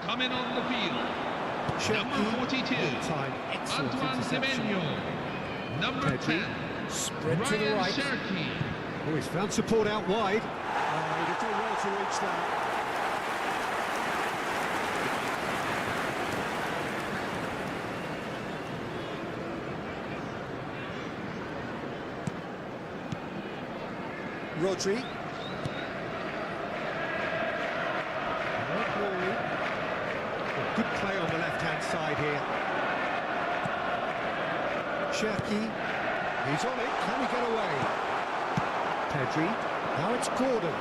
Coming on the field. Number 42. Time. Excellent Antoine interception. Number Pedri. 10. Spread to the Ryan right. Cherky. Oh, he's found support out wide. He did well to reach that. Rodri. Good play on the left-hand side here. Cherky. He's on it. Can he get away? Pedri. Now it's Gordon.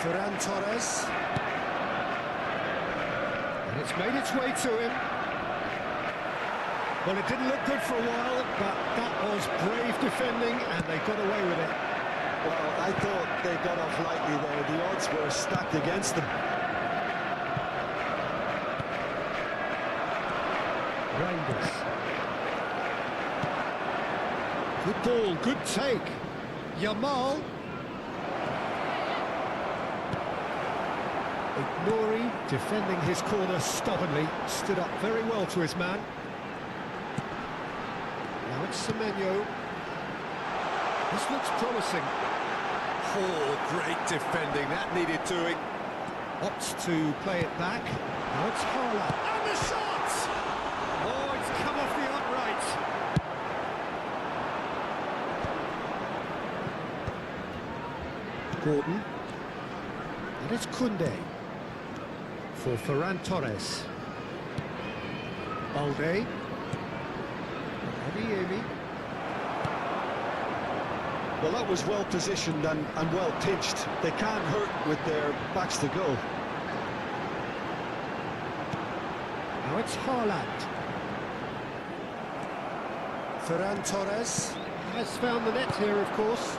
Ferran Torres. And it's made its way to him. Well, it didn't look good for a while, but that was brave defending, and they got away with it. Well, I thought they got off lightly there. The odds were stacked against them. Reinders. Good ball, good take. Yamal. Ignori, defending his corner stubbornly, stood up very well to his man. Now it's Semenyo. This looks promising. Oh, great defending, that needed doing. Opts to play it back. Now it's Haaland. And the shot! Oh, it's come off the upright. Gordon. And it's Koundé. For Ferran Torres. Balde. Adeyemi. Well, that was well positioned and well pitched. They can't hurt with their backs to goal. Now it's Haaland. Ferran Torres has found the net here, of course.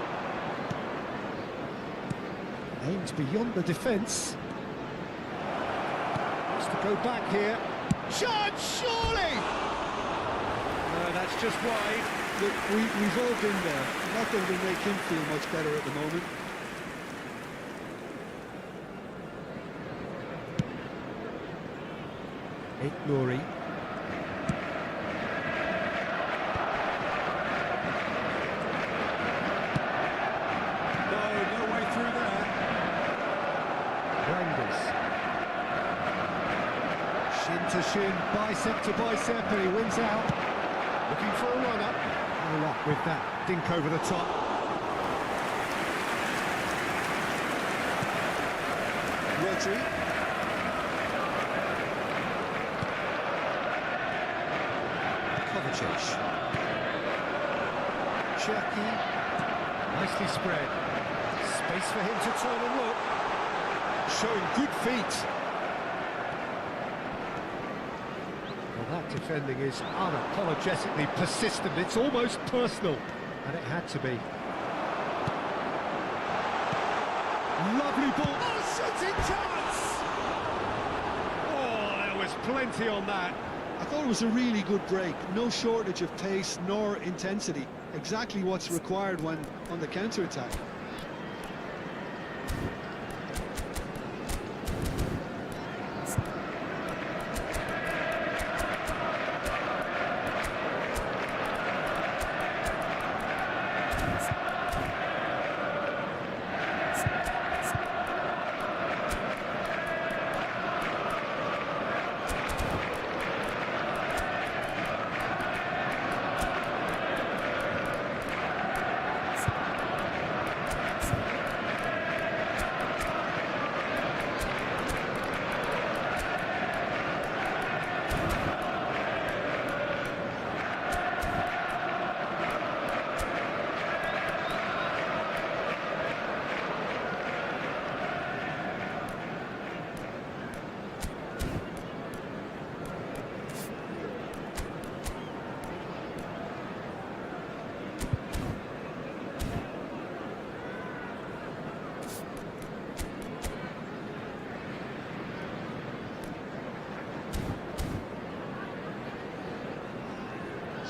Aims beyond the defence. Wants to go back here. Shot, surely! No, that's just wide. Look, we've all been there. Nothing will make him feel much better at the moment. Ignori. No way through there. Rangers. Shin to shin, bicep to bicep, and he wins out. Looking for a run-up. No luck with that. Dink over the top. Rodri. Kovacic. Cherky. Nicely spread. Space for him to turn and look. Showing good feet. Well, that defending is unapologetically persistent. It's almost personal. And it had to be. Lovely ball. Oh, shooting chance! Oh, there was plenty on that. I thought it was a really good break. No shortage of pace nor intensity. Exactly what's required when on the counter-attack.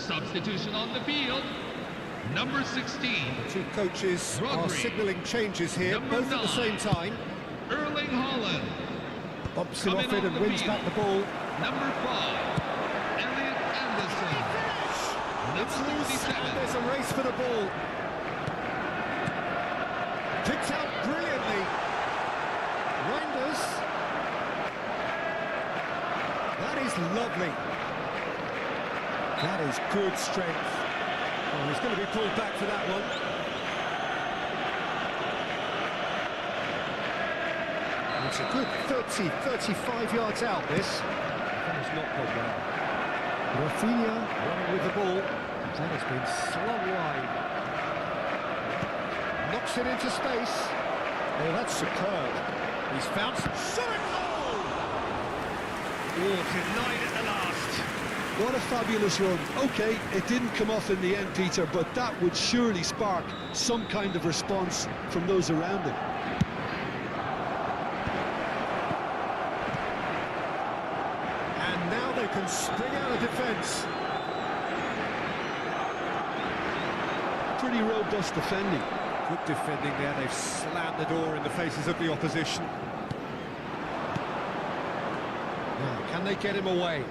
Substitution on the field. Number 16. Two coaches are Rodri. signalling changes here, Number both at the same 9. time. Erling Haaland. Bumps him Coming off it on and the wins field. back the ball. Number 5. Elliot Anderson. It's Number loose 67. and there's a race for the ball. Picked out brilliantly. Reinders. That is lovely. That is good strength. Oh, he's going to be pulled back for that one. It's a good 30, 35 yards out, this. That has not gone well. Rafinha running with the ball. That has been slung wide. Knocks it into space. Oh, that's superb. He's found some shot at goal! Oh, denied at the last. What a fabulous run. OK, it didn't come off in the end, Peter, but that would surely spark some kind of response from those around him. And now they can spring out of defence. Pretty robust defending. Good defending there. They've slammed the door in the faces of the opposition. Now, can they get him away?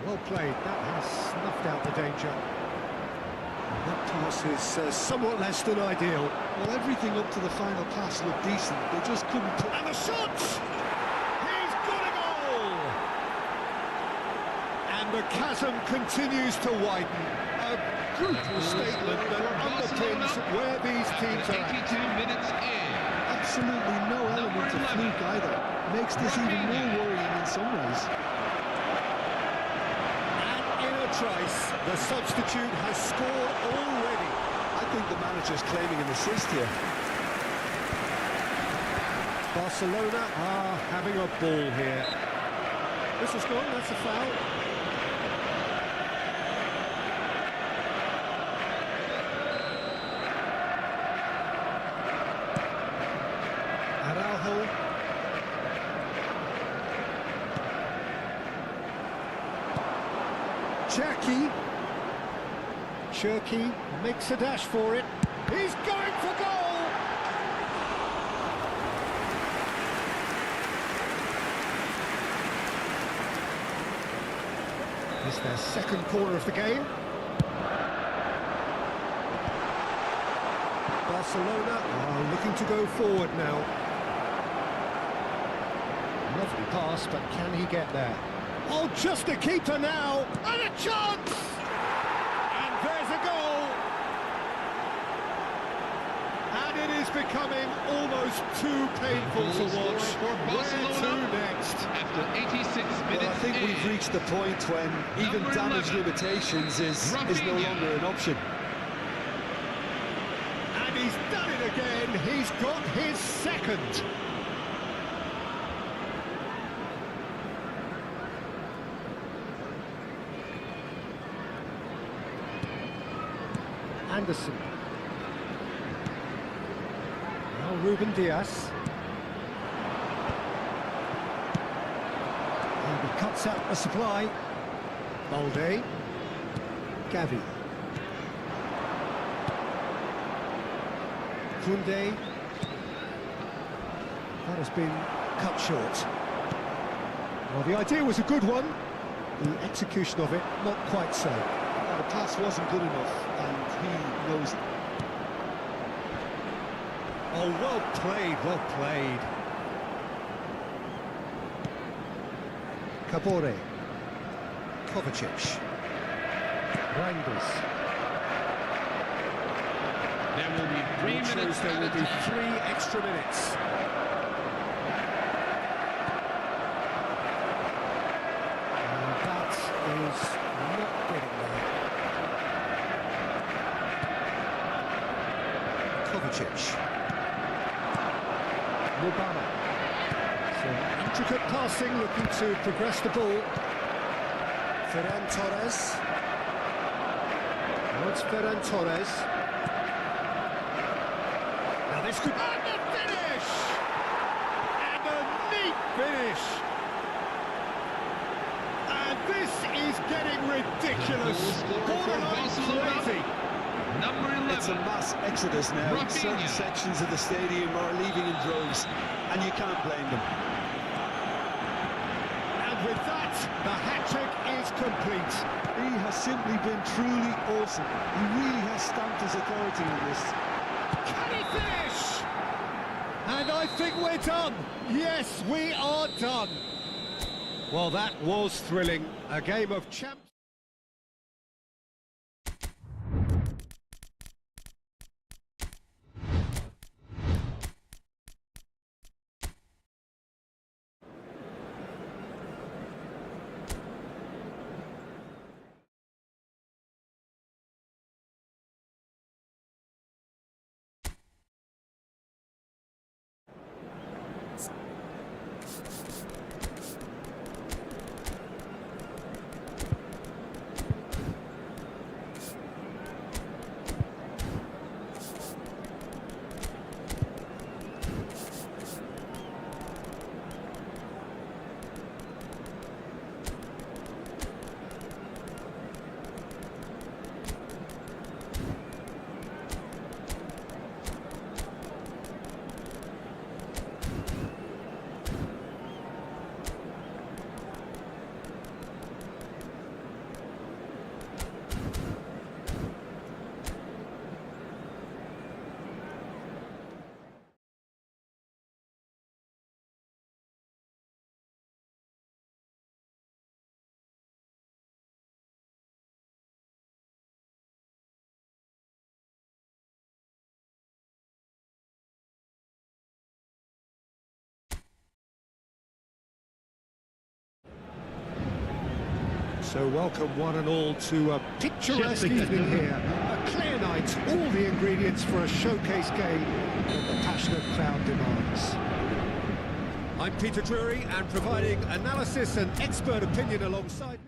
Well played. That has snuffed out the danger. And that pass is somewhat less than ideal. Well, everything up to the final pass looked decent. They just couldn't put... And the shot! He's got a goal! And the chasm continues to widen. A brutal statement that underpins where these teams are at. 82 minutes in. Absolutely no element of fluke either. Makes this even more worrying in some ways. And in a trice, the substitute has scored already. I think the manager's claiming an assist here. Barcelona are having a ball here. This is gone, that's a foul. Araujo. Cherky makes a dash for it. He's going for goal! It's their second corner of the game. Barcelona are looking to go forward now. Lovely pass, but can he get there? Oh, just a keeper now! And a chance! And there's a goal! And it is becoming almost too painful to watch. Where to next? After 86 minutes. Well, I think we've reached the point when even Number damage 11. limitations is no Rafinha. longer an option. And he's done it again. He's got his second. Anderson. Now Ruben Diaz. And he cuts out the supply. Balde. Gavi. Koundé. That has been cut short. Well, the idea was a good one. The execution of it, not quite so. Well, the pass wasn't good enough, and he knows. Oh, well played, well played. Kabore. Kovacic. Reinders. There will be 3 Which minutes. shows there will be 3 extra minutes. And that is not getting there. Kovacic. Mubama. Some intricate passing, looking to progress the ball. Ferran Torres. Now it's Ferran Torres. Now this could... And the finish! And a neat finish! And this is getting ridiculous. Borderline Barcelona. crazy. Number 11. It's a mass exodus now. Rafinha. Certain sections of the stadium are leaving in droves, and you can't blame them. And with that, the hat-trick is complete. He has simply been truly awesome. He really has stamped his authority on this. Can he finish? And I think we're done. Yes, we are done. Well, that was thrilling. A game of champs. So welcome one and all to a picturesque evening here. A clear night, all the ingredients for a showcase game that the passionate crowd demands. I'm Peter Drury, and providing analysis and expert opinion alongside me.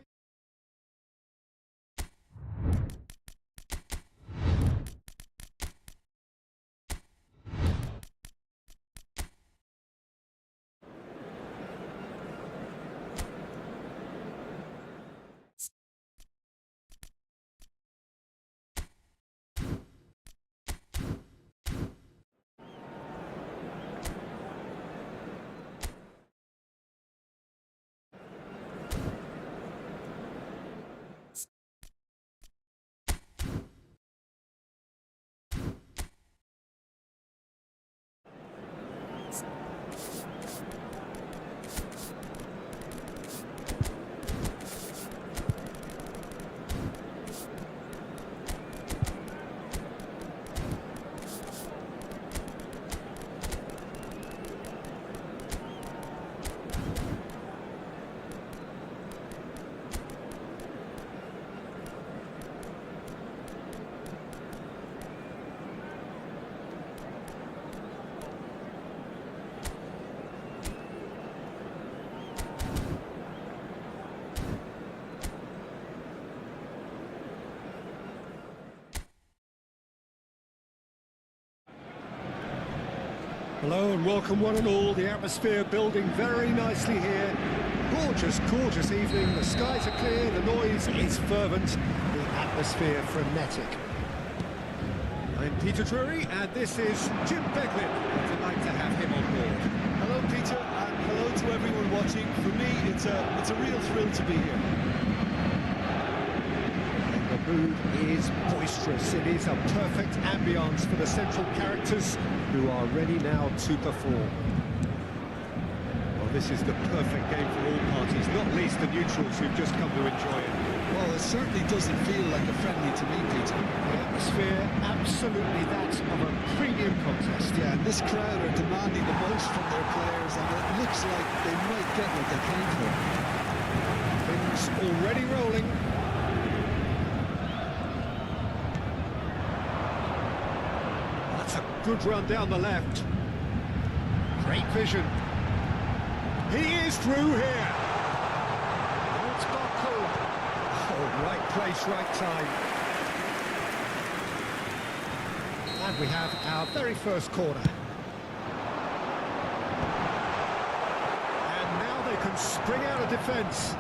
Hello and welcome one and all. The atmosphere building very nicely here. Gorgeous, gorgeous evening. The skies are clear, the noise is fervent, the atmosphere frenetic. I'm Peter Drury, and this is Jim Beglin. Delighted to have him on board. Hello, Peter, and hello to everyone watching. For me, it's a real thrill to be here. The mood is boisterous. It is a perfect ambience for the central characters who are ready now to perform. Well, this is the perfect game for all parties, not least the neutrals who've just come to enjoy it. Well, it certainly doesn't feel like a friendly to me, Peter. The atmosphere, absolutely that of a premium contest. Yeah, and this crowd are demanding the most from their players, and it looks like they might get what they came for. Things already rolling. Good run down the left. Great vision. He is through here. It's Baku. Oh, right place, right time. And we have our very first corner. And now they can spring out of defence.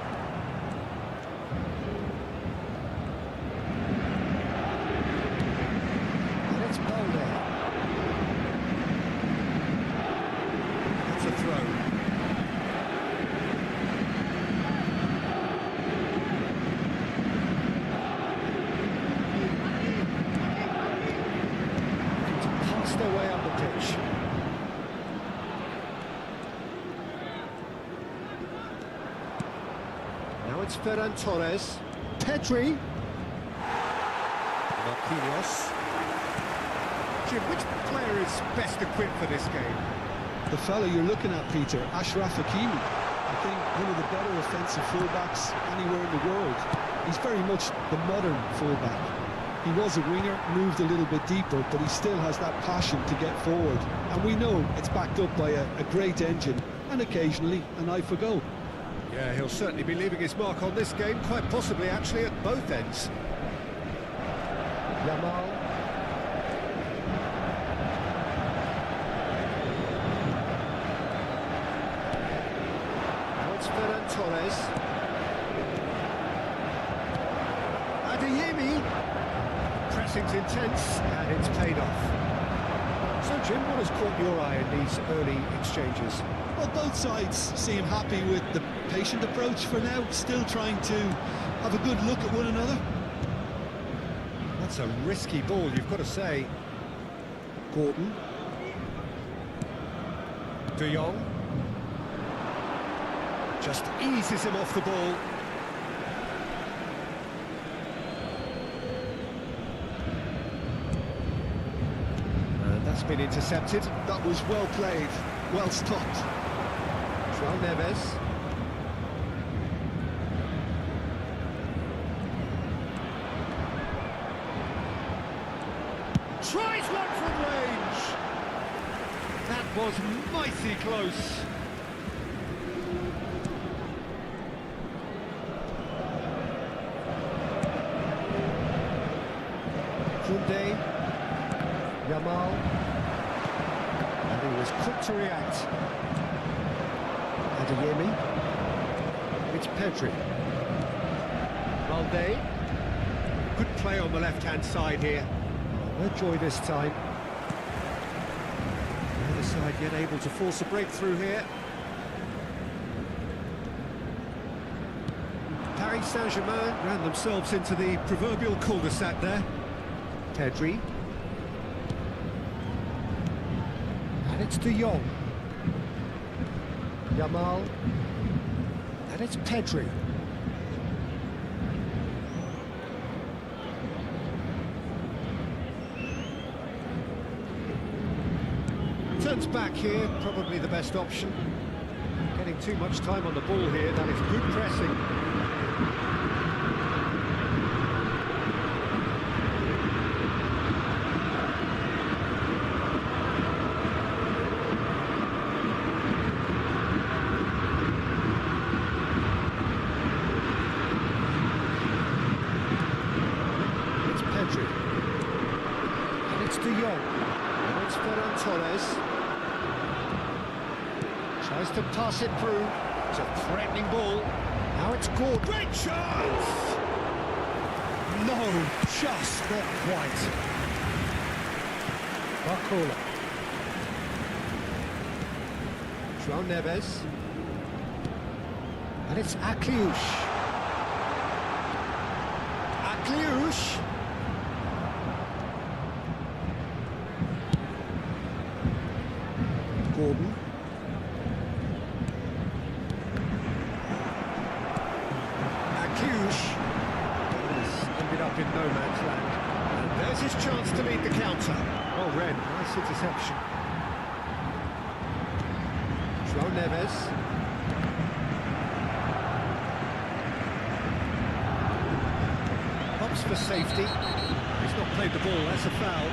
Now it's Ferran Torres. Pedri. Marquinhos. Jim, which player is best equipped for this game? The fella you're looking at, Peter, Achraf Hakimi. I think one of the better offensive fullbacks anywhere in the world. He's very much the modern fullback. He was a winger, moved a little bit deeper, but he still has that passion to get forward. And we know it's backed up by a great engine, and occasionally an eye for goal. Yeah, he'll certainly be leaving his mark on this game, quite possibly actually at both ends. Yamal. Now it's Ferran Torres. Pressing's intense, and it's paid off. So, Jim, what has caught your eye in these early exchanges? Well, both sides seem happy with the patient approach for now, still trying to have a good look at one another. That's a risky ball, you've got to say. Gordon. De Jong. Just eases him off the ball. That's been intercepted. That was well played, well stopped. João Neves. Tries one from range. That was mighty close. Koundé. Yamal. And he was quick to react. Adeyemi. It's Pedri. Valde. Good play on the left-hand side here. No joy this time. The other side yet able to force a breakthrough here. Paris Saint-Germain ran themselves into the proverbial cul-de-sac there. Pedri. And it's De Jong. Yamal. And it's Pedri. Turns back here, probably the best option. Getting too much time on the ball here, that is good pressing. De Jong, and it's Ferran Torres. Tries to pass it through. It's a threatening ball. Now it's Gordon. Great chance! No, just not quite. Barcola. João Neves. And it's Akliouche. Akliouche. Gordon. Akliouche. This ended up in no man's land. And there's his chance to lead the counter. Well read, nice interception. João Neves. Hops for safety. He's not played the ball, that's a foul.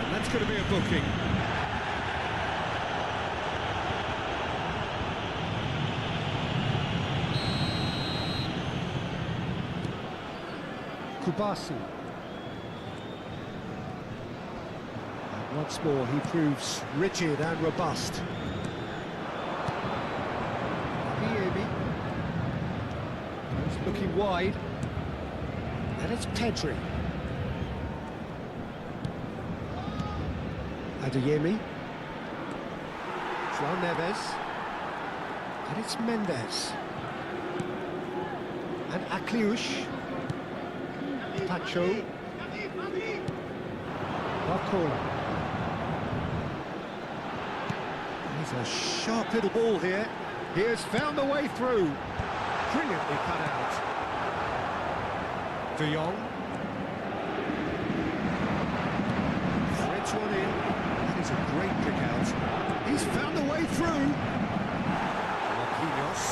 And that's going to be a booking. Kubasi. And once more he proves rigid and robust. He's looking wide. And it's Pedri. Adeyemi. João Neves. And it's Mendes. And Akliouche. Pacho. Barcola. He's a sharp little ball here. He has found the way through. Brilliantly cut out. De Jong. Threads one in. That is a great pick out. He's found a way through. Marquinhos.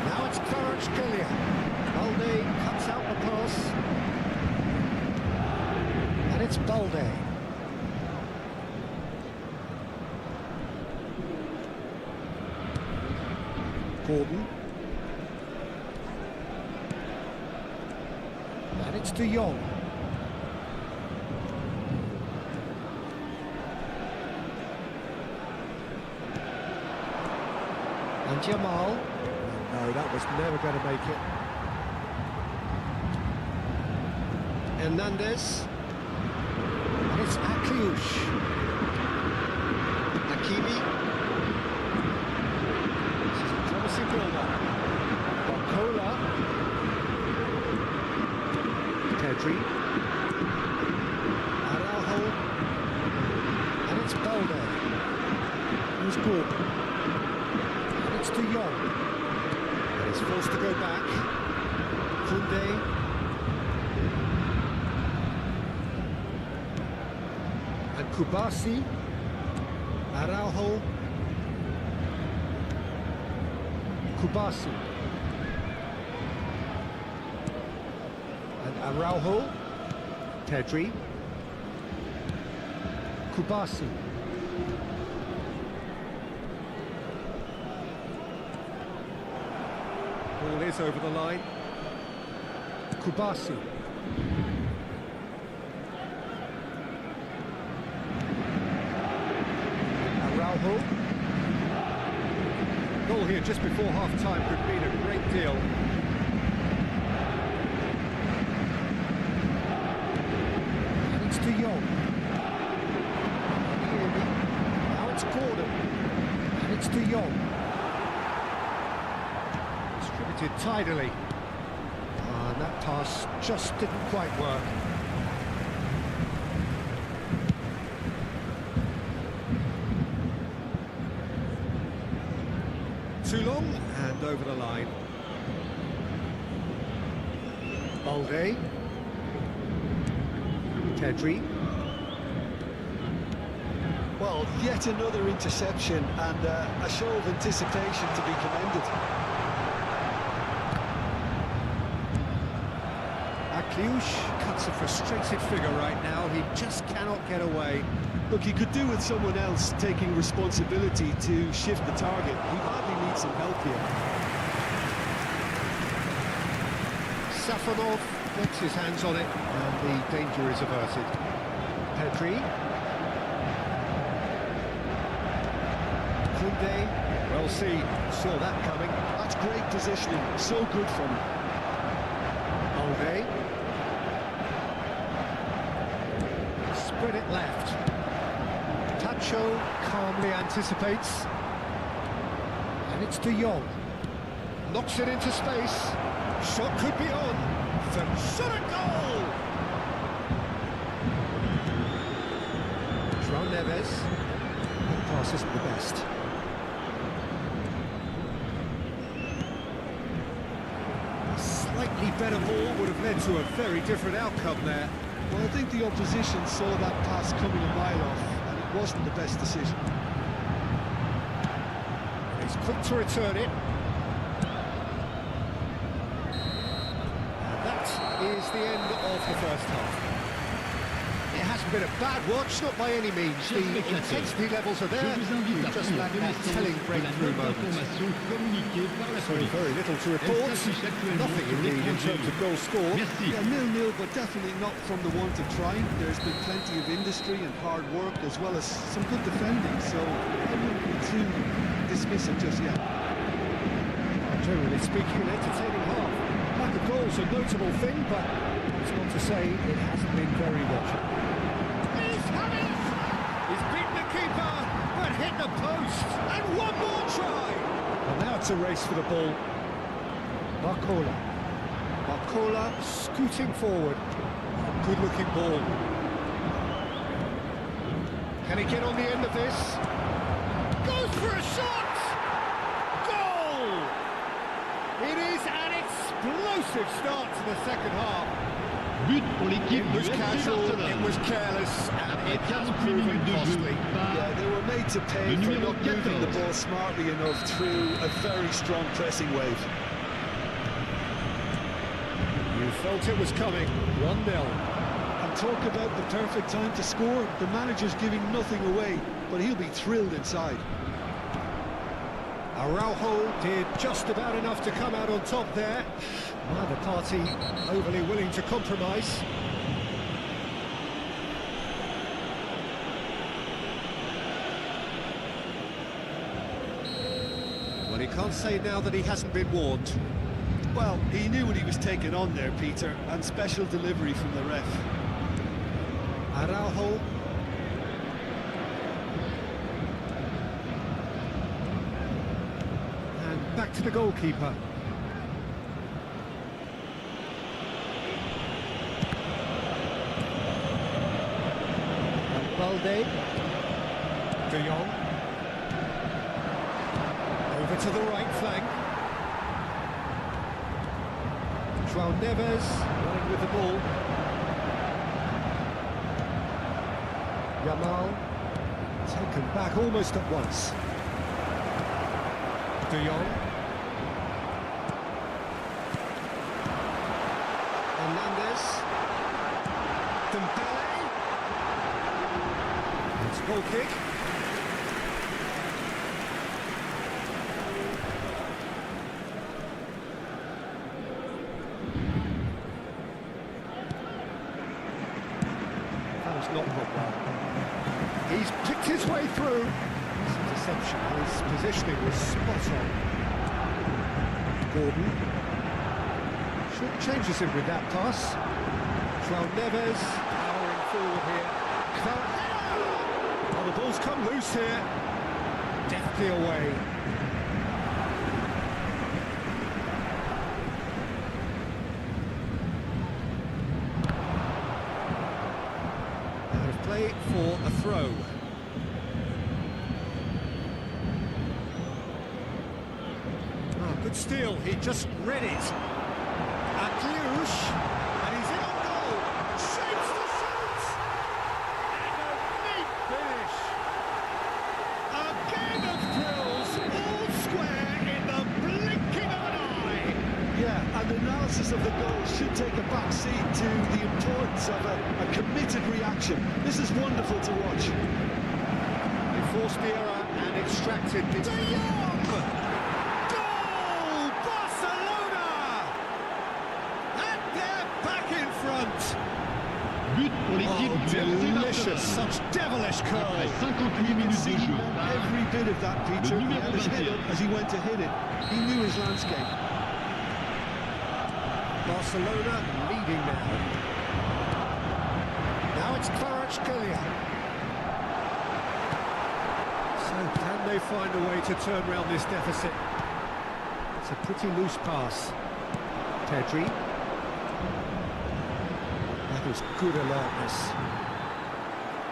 Now it's Kvaratskhelia. Balde cuts out the pass. And it's Balde. Gordon. And it's De Jong. And Yamal. No, that was never going to make it. Hernandez. And it's Akliouche. Hakimi. Promising build-up. Barcola. Pedri. Araujo. And it's Balde. Who's Gordon? And it's De Jong. And he's forced to go back. Koundé. And Kubasi. Araujo. Kubasi. And Araujo. Pedri. Kubasi. Ball is over the line. Kubasi. Araujo. Goal here just before half-time could mean a great deal. And it's De Jong. Now it's Gordon. And it's De Jong. Distributed tidily. And that pass just didn't quite work. Too long, and over the line. Balde. Pedri. Well, yet another interception and a show of anticipation to be commended. Akliouche cuts a frustrated figure right now. He just cannot get away. Look, he could do with someone else taking responsibility to shift the target. He badly needs some help here. Safonov gets his hands on it, and the danger is averted. Pedri. Koundé. Well, saw that coming. That's great positioning, so good from him. Balde. Spread it left. Tacho calmly anticipates. And it's De Jong. Knocks it into space. Shot could be on. Shot a goal! João Neves. That pass isn't the best. A slightly better ball would have led to a very different outcome there. Well, I think the opposition saw that pass coming a mile off, and it wasn't the best decision. He's quick to return it. And that is the end of the first half. It hasn't been a bad watch, not by any means. The intensity levels are there. You just lack that telling breakthrough moment. So very little to report. Nothing indeed in terms of goals scored. Yeah, 0-0, but definitely not from the want of trying. There's been plenty of industry and hard work, as well as some good defending, so I wouldn't be too dismissive just yet. Generally speaking, an entertaining half. Lack of goals a notable thing, but it's not to say it hasn't been very watchable. He's beaten the keeper, but hit the post. And one more try. And now it's a race for the ball. Barcola scooting forward. Good looking ball. Can he get on the end of this? Goes for a shot! explosive start to the second half. But pour It l'équipe du was FC casual, it Barcelone. was careless, and it has 48 proven minutes de jeu costly. Yeah, par they were made to pay Le for numéro not moving the 14. ball smartly enough through a very strong pressing wave. You felt it was coming. 1-0. And talk about the perfect time to score. The manager's giving nothing away, but he'll be thrilled inside. Araujo did just about enough to come out on top there. Neither party overly willing to compromise. Well, he can't say now that he hasn't been warned. Well, he knew what he was taking on there, Peter, and special delivery from the ref. Araujo. And back to the goalkeeper. Balde. De Jong. Over to the right flank. João Neves running with the ball. Yamal taken back almost at once. De Jong. Hernandez. Dembele. It's goal kick. That was not put well. He's picked his way through. His interception, his positioning was spot on. Gordon. Changes him with that pass. João Neves powering forward here. Oh, the ball's come loose here. Deftly away. Out of play for a throw. Oh, good steal. He just read it. Atliouche, and he's in on goal. Shapes the shoot. And a neat finish. A game of thrills, all square in the blinking of an eye. Yeah, and analysis of the goal should take a back seat to the importance of a committed reaction. This is wonderful to watch. He forced the error and extracted the... De Jong! Goal! Barcelona! And they're back in front. but pour l'équipe Oh, du FC delicious, Barcelone. such devilish Après curl. 58 minutes de jeu par Every bit of that, Peter. Le He numéro had his head 21. up as he went to hit it. He knew his landscape. Barcelona leading now. Now it's Kvaratskhelia. So can they find a way to turn around this deficit? It's a pretty loose pass. Pedri. That was good alertness.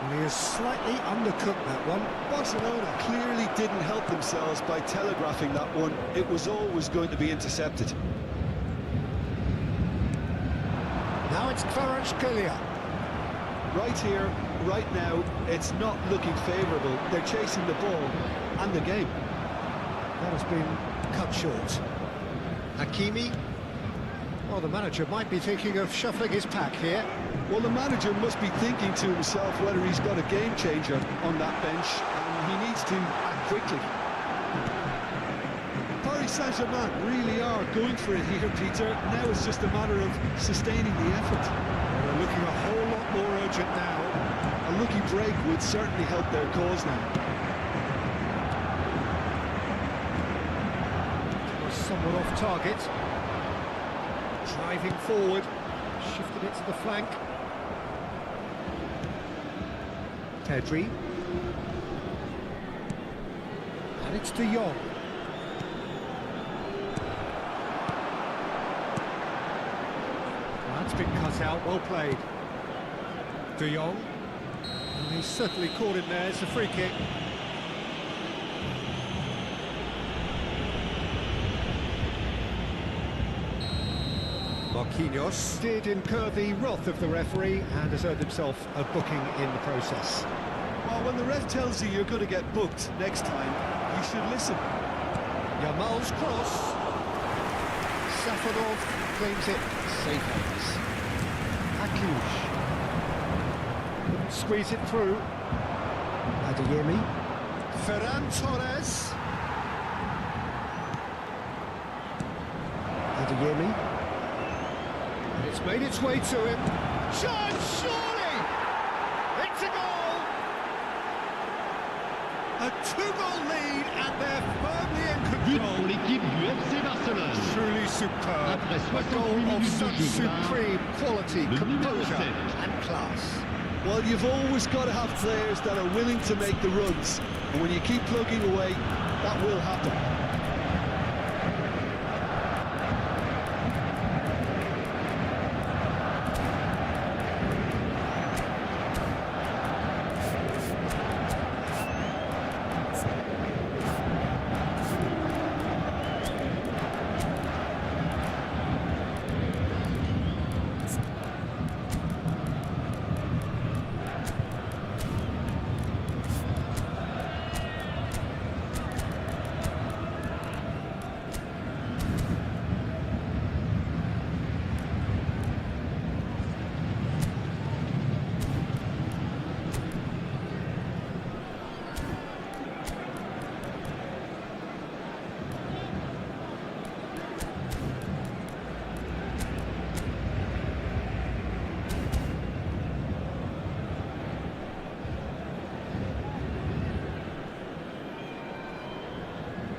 And he has slightly undercooked that one. Barcelona clearly didn't help themselves by telegraphing that one. It was always going to be intercepted. Now it's Kvaratskhelia. Right here, right now, it's not looking favourable. They're chasing the ball and the game. That has been cut short. Hakimi. Well, the manager might be thinking of shuffling his pack here. Well, the manager must be thinking to himself whether he's got a game changer on that bench, and he needs to act quickly. Paris Saint-Germain really are going for it here, Peter. Now it's just a matter of sustaining the effort. They're looking a whole lot more urgent now. A lucky break would certainly help their cause now. Was somewhat off target. Driving forward, shifted it to the flank. Pedri. And it's De Jong. That's been cut out, well played. De Jong. And he's certainly caught him there, it's a free kick. Marquinhos did incur the wrath of the referee and has earned himself a booking in the process. Well, when the ref tells you you're going to get booked next time, you should listen. Yamal's cross. Safonov claims it safe hands. Couldn't squeeze it through. Adeyemi. Ferran Torres. Adeyemi. And it's made its way to him. Shot, surely! It's a goal! A two-goal lead and they're firmly in But pour control. l'équipe du FC Barcelone. Truly superb. Après A 68 goal of minutes de such jeu par supreme quality, le numéro composure 7. and class. Well, you've always got to have players that are willing to make the runs. And when you keep plugging away, that will happen.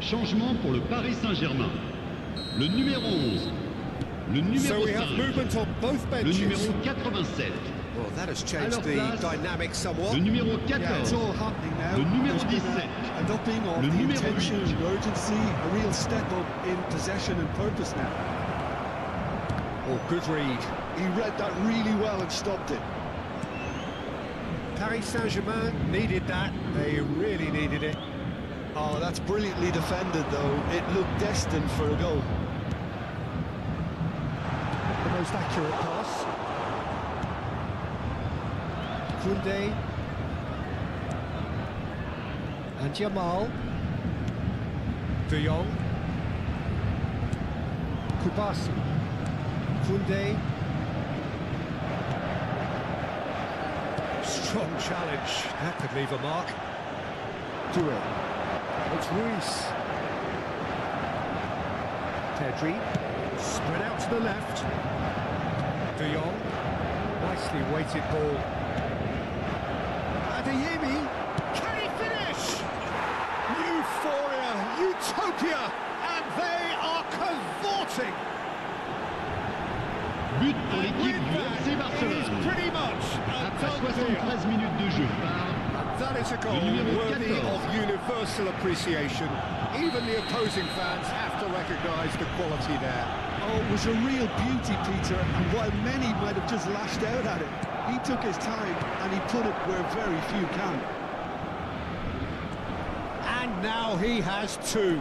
Changement pour le Paris Saint-Germain. Le numéro 11. Le So numéro we have 5. movement on both Le benches. numéro 87. Well, that has changed Alors the place, dynamic somewhat. Le numéro Yeah, it's 14. all happening now. Le numéro There's been 17. an upping of Le the numéro intention 8. and urgency, a real step up in possession and purpose now. Oh, good read. He read that really well and stopped it. Paris Saint-Germain needed that. They really needed it. Oh, that's brilliantly defended, though. It looked destined for a goal. The most accurate pass. Koundé. And Yamal. De Jong. Kubasi. Koundé. Strong challenge. That could leave a mark. Doué. It's Ruiz. Pedri. Spread out to the left. De Jong. Nicely weighted ball. Adeyemi. Can he finish? Euphoria, utopia, and they are cavorting. But pour And l'équipe with du that, FC it is Barcelone. pretty much a Après done deal. 73 minutes de jeu par That is a goal numéro worthy 14. of universal appreciation. Even the opposing fans have to recognise the quality there. Oh, it was a real beauty, Peter, and while many might have just lashed out at it, he took his time and he put it where very few can. And now he has two.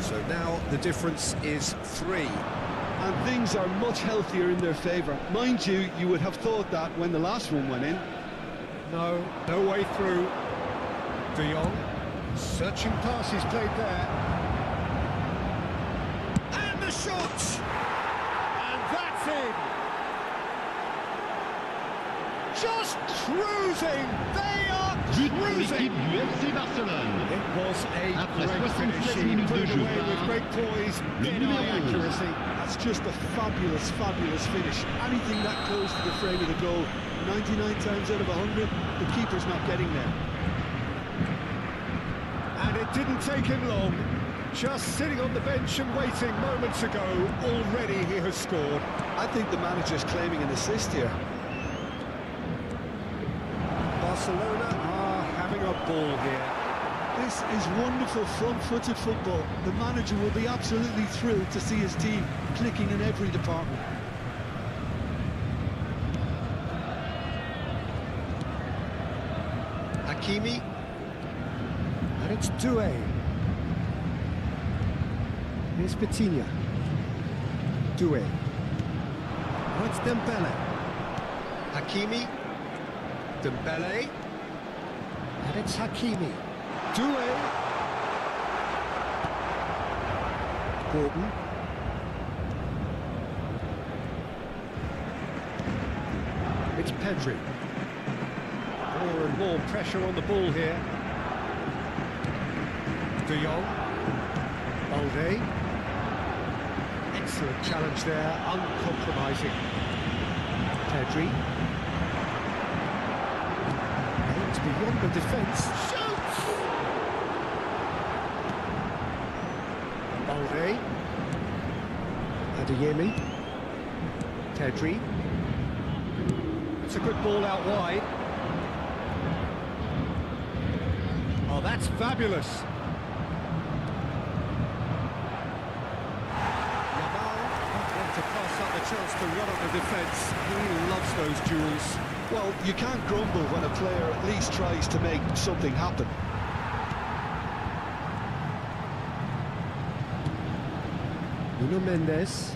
So now the difference is 3. And things are much healthier in their favour. Mind you, you would have thought that when the last one went in. No way through. De Jong, searching passes played there. And the shot! And that's in! Just cruising! They are but pour cruising! l'équipe du FC Barcelone. It was a Après great 76 finish. He minutes put de it jeu away with par great poise, le dead-eye numéro 11. accuracy. That's just a fabulous, fabulous finish. Anything that close to the frame of the goal, 99 times out of 100, the keeper's not getting there. And it didn't take him long. Just sitting on the bench and waiting moments ago, already he has scored. I think the manager's claiming an assist here. Barcelona are having a ball here. This is wonderful front-footed football. The manager will be absolutely thrilled to see his team clicking in every department. Hakimi. And it's Doué. Here's Petinia. Doué. Oh, it's Dembele. Hakimi. Dembele. And it's Hakimi. Doué. Gordon. It's Pedri. More and more pressure on the ball here. De Jong. Balde. Excellent challenge there, uncompromising. Pedri. It's beyond the defence. Shoots! Balde. Adeyemi. Pedri. It's a good ball out wide. Oh, that's fabulous. Yamal not going to pass up the chance to run on the defence. He loves those duels. Well, you can't grumble when a player at least tries to make something happen. Nuno Mendes.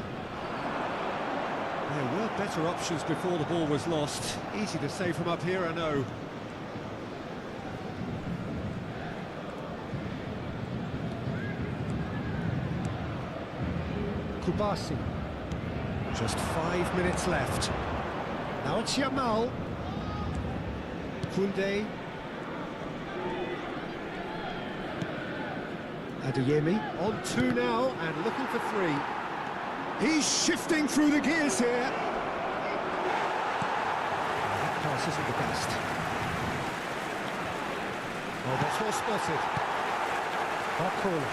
There were better options before the ball was lost. Easy to say from up here, I know. Kubasi. Just 5 minutes left. Now it's Yamal. Koundé. Adeyemi. On 2 now and looking for 3. He's shifting through the gears here. That pass isn't the best. Oh, that's well spotted. Hot corner.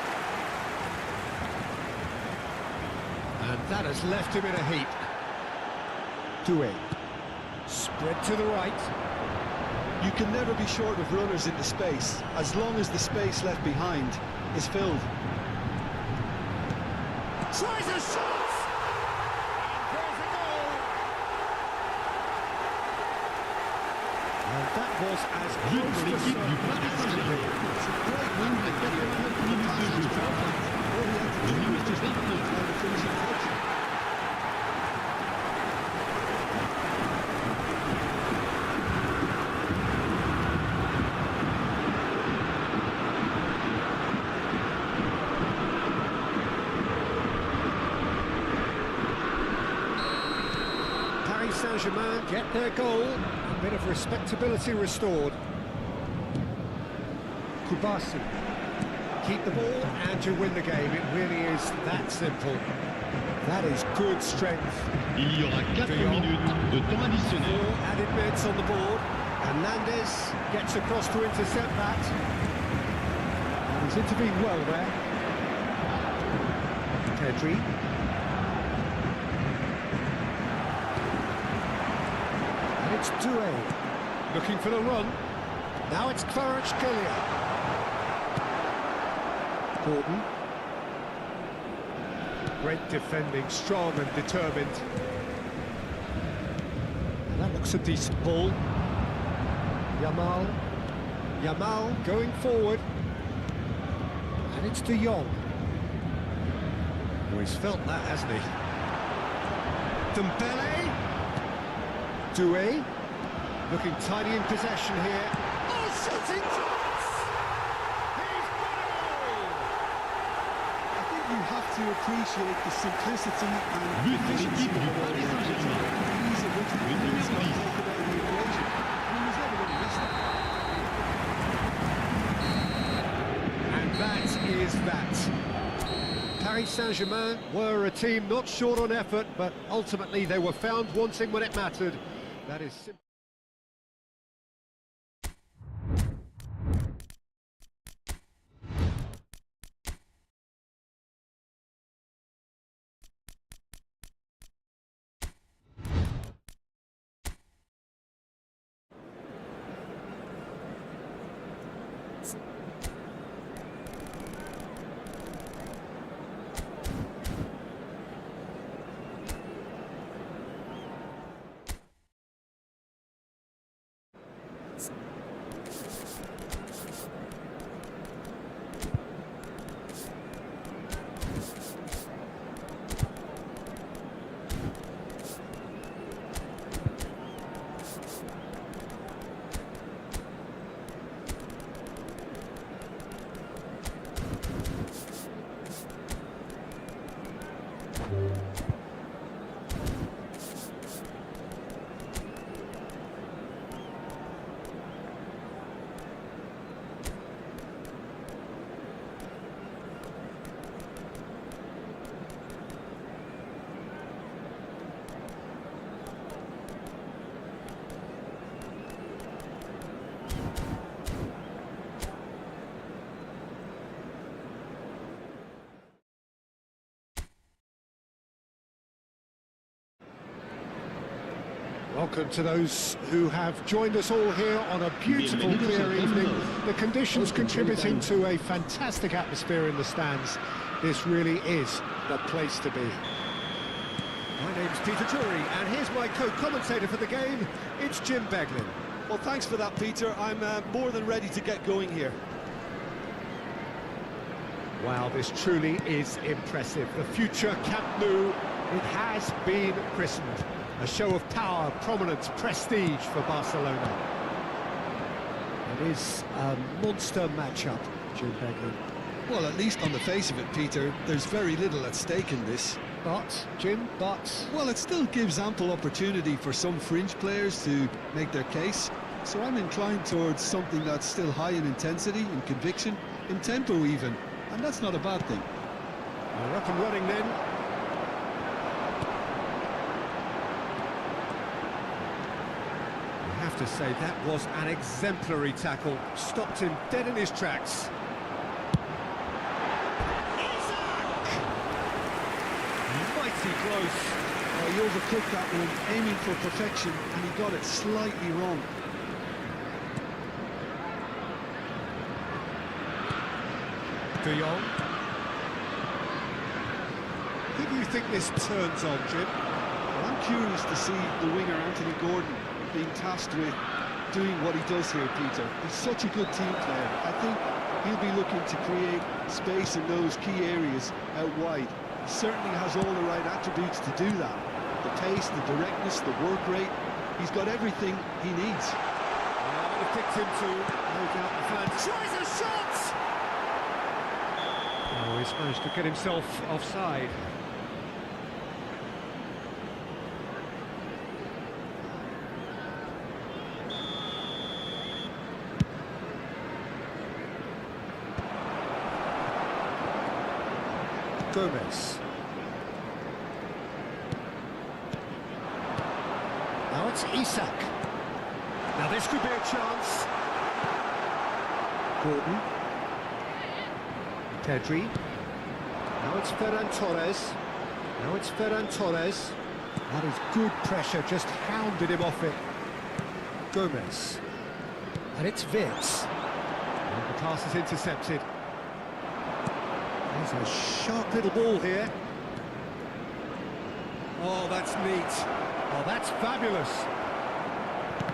And that has left him in a heap. Doué. Spread to the right. You can never be short of runners in the space, as long as the space left behind is filled. Tries a shot! And that was as But close pour to l'équipe du Paris Saint-Germain. À 89 minutes de jeu. Le numéro 29. Paris Saint-Germain get their goal. A bit of respectability restored. Kubasi. Keep the ball and you win the game. It really is that simple. That is good strength. Il y aura 4 minutes de temps additionnel. 4 added minutes on the board. Hernandez gets across to intercept that. And he's intervened well there. Pedri. And it's Doué. Looking for the run. Now it's Kvaratskhelia. Gordon. Great defending, strong and determined. And that looks a decent ball. Yamal. Yamal going forward. And it's De Jong. Oh, he's felt that, hasn't he? Dembele. Doué. Looking tidy in possession here. Oh, shooting chance! He's got it all! I think you have to appreciate the simplicity and But pour efficiency l'équipe of du the Paris Saint-Germain. ease at which Le he numéro takes 10. out of the equation. He was never going to miss that. And that is that. Paris Saint-Germain were a team not short on effort, but ultimately they were found wanting when it mattered. That is simple. Welcome to those who have joined us all here on a beautiful, clear evening. The conditions contributing to a fantastic atmosphere in the stands. This really is the place to be. My name's Peter Drury, and here's my co-commentator for the game. It's Jim Beglin. Well, thanks for that, Peter. I'm more than ready to get going here. Wow, this truly is impressive. The future Camp Nou, it has been christened. A show of power, prominence, prestige for Barcelona. It is a monster matchup, Jim Beglin. Well, at least on the face of it, Peter, there's very little at stake in this. But, Jim, but... Well, it still gives ample opportunity for some fringe players to make their case. So I'm inclined towards something that's still high in intensity, in conviction, in tempo even. And that's not a bad thing. We're up and running then. I have to say, that was an exemplary tackle. Stopped him dead in his tracks. Mighty close. Oh, he overcooked that one, aiming for perfection, and he got it slightly wrong. De Jong. Who do you think this turns on, Jim? Well, I'm curious to see the winger Anthony Gordon being tasked with doing what he does here, Peter. He's such a good team player. I think he'll be looking to create space in those key areas out wide. He certainly has all the right attributes to do that. The pace, the directness, the work rate. He's got everything he needs. It picked him to no doubt the fans. Tries a shot! Oh, he's managed to get himself offside. Gomez. Now it's Isak. Now this could be a chance. Gordon. Pedri. Now it's Ferran Torres. Now it's Ferran Torres. That is good pressure, just hounded him off it. Gomez. And it's Vitz. And the pass is intercepted. There's a sharp little ball here. Oh, that's neat. Oh, that's fabulous.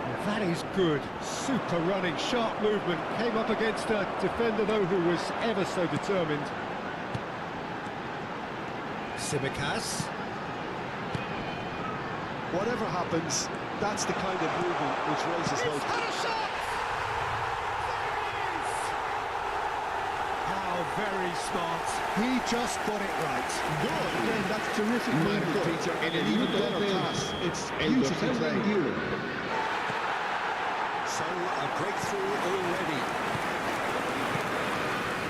Well, that is good. Super running, sharp movement. Came up against a defender, though, who was ever so determined. Simicas. Whatever happens, that's the kind of movement which raises hope. Had a shot! How very smart. He just got it right. Good. Again, that's terrific movement, Peter. And an even better pass. It's beautifully played. So, a breakthrough already.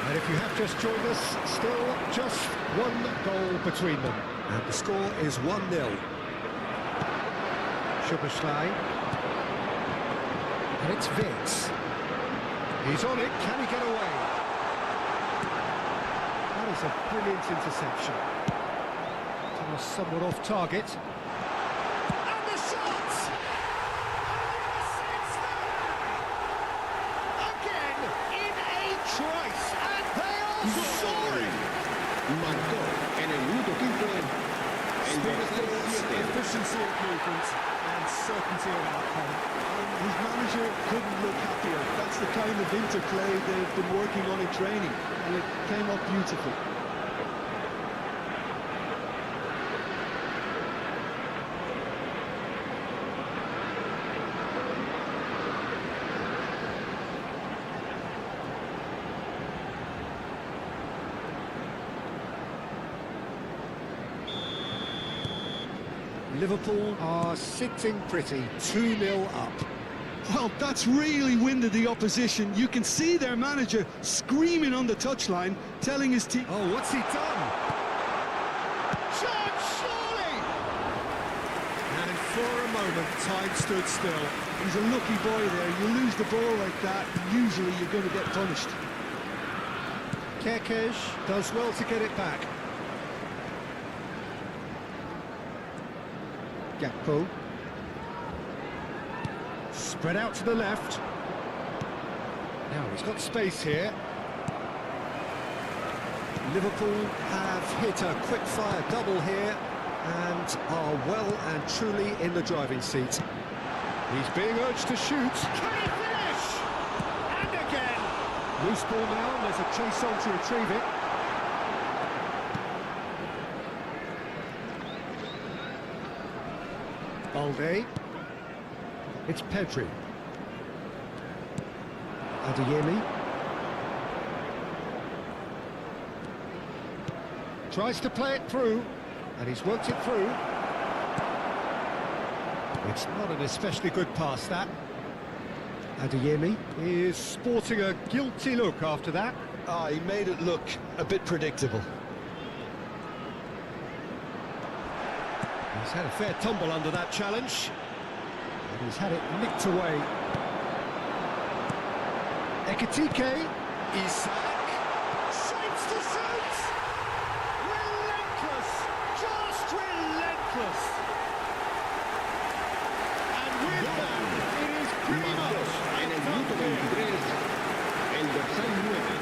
And if you have just joined us, still just one goal between them. And the score is 1-0. Szoboszlai. And it's Vitz. He's on it, can he get away? That is a brilliant interception. It was somewhat off target. And the shot! Again, in a trice, and they are soaring! Marcó en el minuto 15 el dorsal 7. Efficiency of movement and certainty of outcome. His manager couldn't look happier. That's the kind of interplay they've been working on in training, and it came up beautifully. Liverpool are sitting pretty, 2-0 up. Well, that's really winded the opposition. You can see their manager screaming on the touchline, telling his team... Oh, what's he done? Chance, surely! And for a moment, time stood still. He's a lucky boy there. You lose the ball like that, usually you're going to get punished. Kerkez does well to get it back. Gakpo. Spread out to the left. Now he's got space here. Liverpool have hit a quick-fire double here and are well and truly in the driving seat. He's being urged to shoot. Can he finish? And again! Loose ball now, and there's a chase on to retrieve it. Balde. It's Pedri. Adeyemi. Tries to play it through, and he's worked it through. It's not an especially good pass, that. Adeyemi is sporting a guilty look after that. He made it look a bit predictable. He's had a fair tumble under that challenge. And he's had it nicked away. Ekitike. Isak. Shapes to shoot! Relentless! Just relentless! And with that, it is pretty much En el minuto 23, el dorsal 9.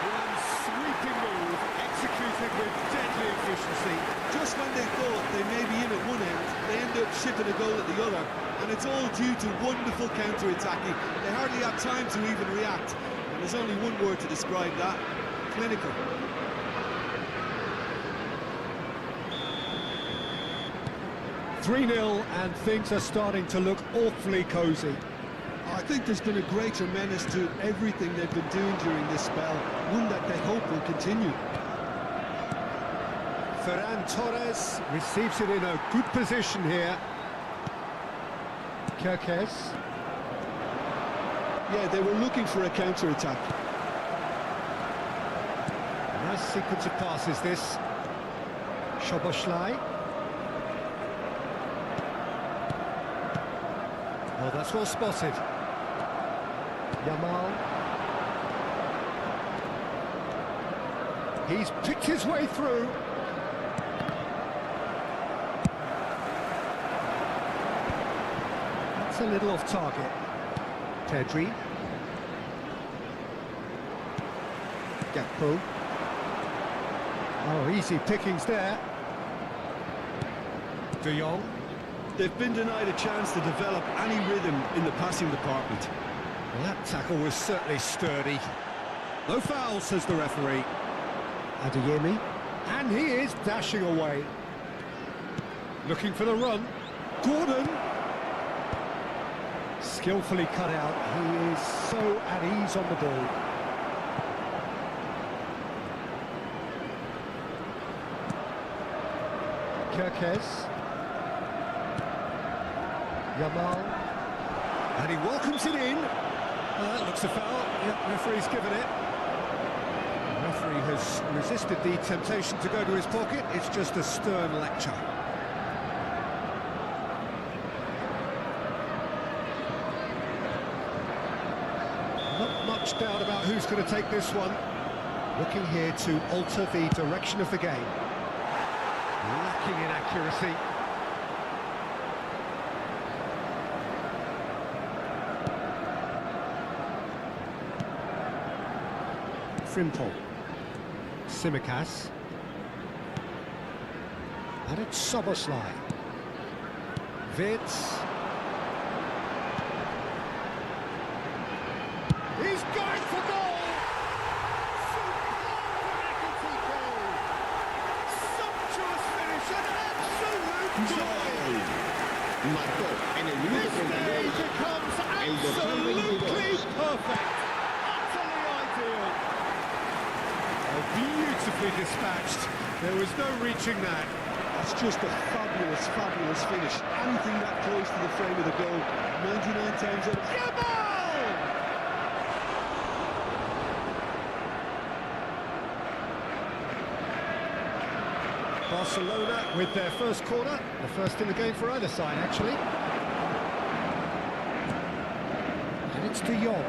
one sweeping move executed with deadly efficiency. Just when they thought they may be in at one end, they end up shipping a goal at the other, and it's all due to wonderful counter-attacking. They hardly have time to even react, and there's only one word to describe that: clinical. (3-0) and things are starting to look awfully cosy. I think there's been a greater menace to everything they've been doing during this spell, one that they hope will continue. Ferran Torres receives it in a good position here. Kerkez. Yeah, they were looking for a counter-attack. Nice sequence of passes, this. Szoboszlai. Oh, that's well spotted. Yamal. He's picked his way through. That's a little off target. Pedri. Gakpo. Oh, easy pickings there. De Jong. They've been denied a chance to develop any rhythm in the passing department. Well, that tackle was certainly sturdy. No foul, says the referee. Adeyemi. And he is dashing away. Looking for the run. Gordon. Skillfully cut out. He is so at ease on the ball. Kerkez. Yamal. And he welcomes it in. That looks a foul. Yep, referee's given it. The referee has resisted the temptation to go to his pocket. It's just a stern lecture. Not much doubt about who's going to take this one. Looking here to alter the direction of the game. Lacking in accuracy. Frimpong. Tsimikas. And it's Szoboszlai. Wits. He's going for goal! Superb from Ekitike! Sumptuous finish, an absolute joy! Marcó en el minuto This day 32. becomes El dorsal absolutely 22. perfect! Utterly ideal! Oh, beautifully dispatched. There was no reaching that. That's just a fabulous, fabulous finish. Anything that close to the frame of the goal, 99 times out of... Yamal! Barcelona with their first corner, the first in the game for either side, actually. And it's De Jong.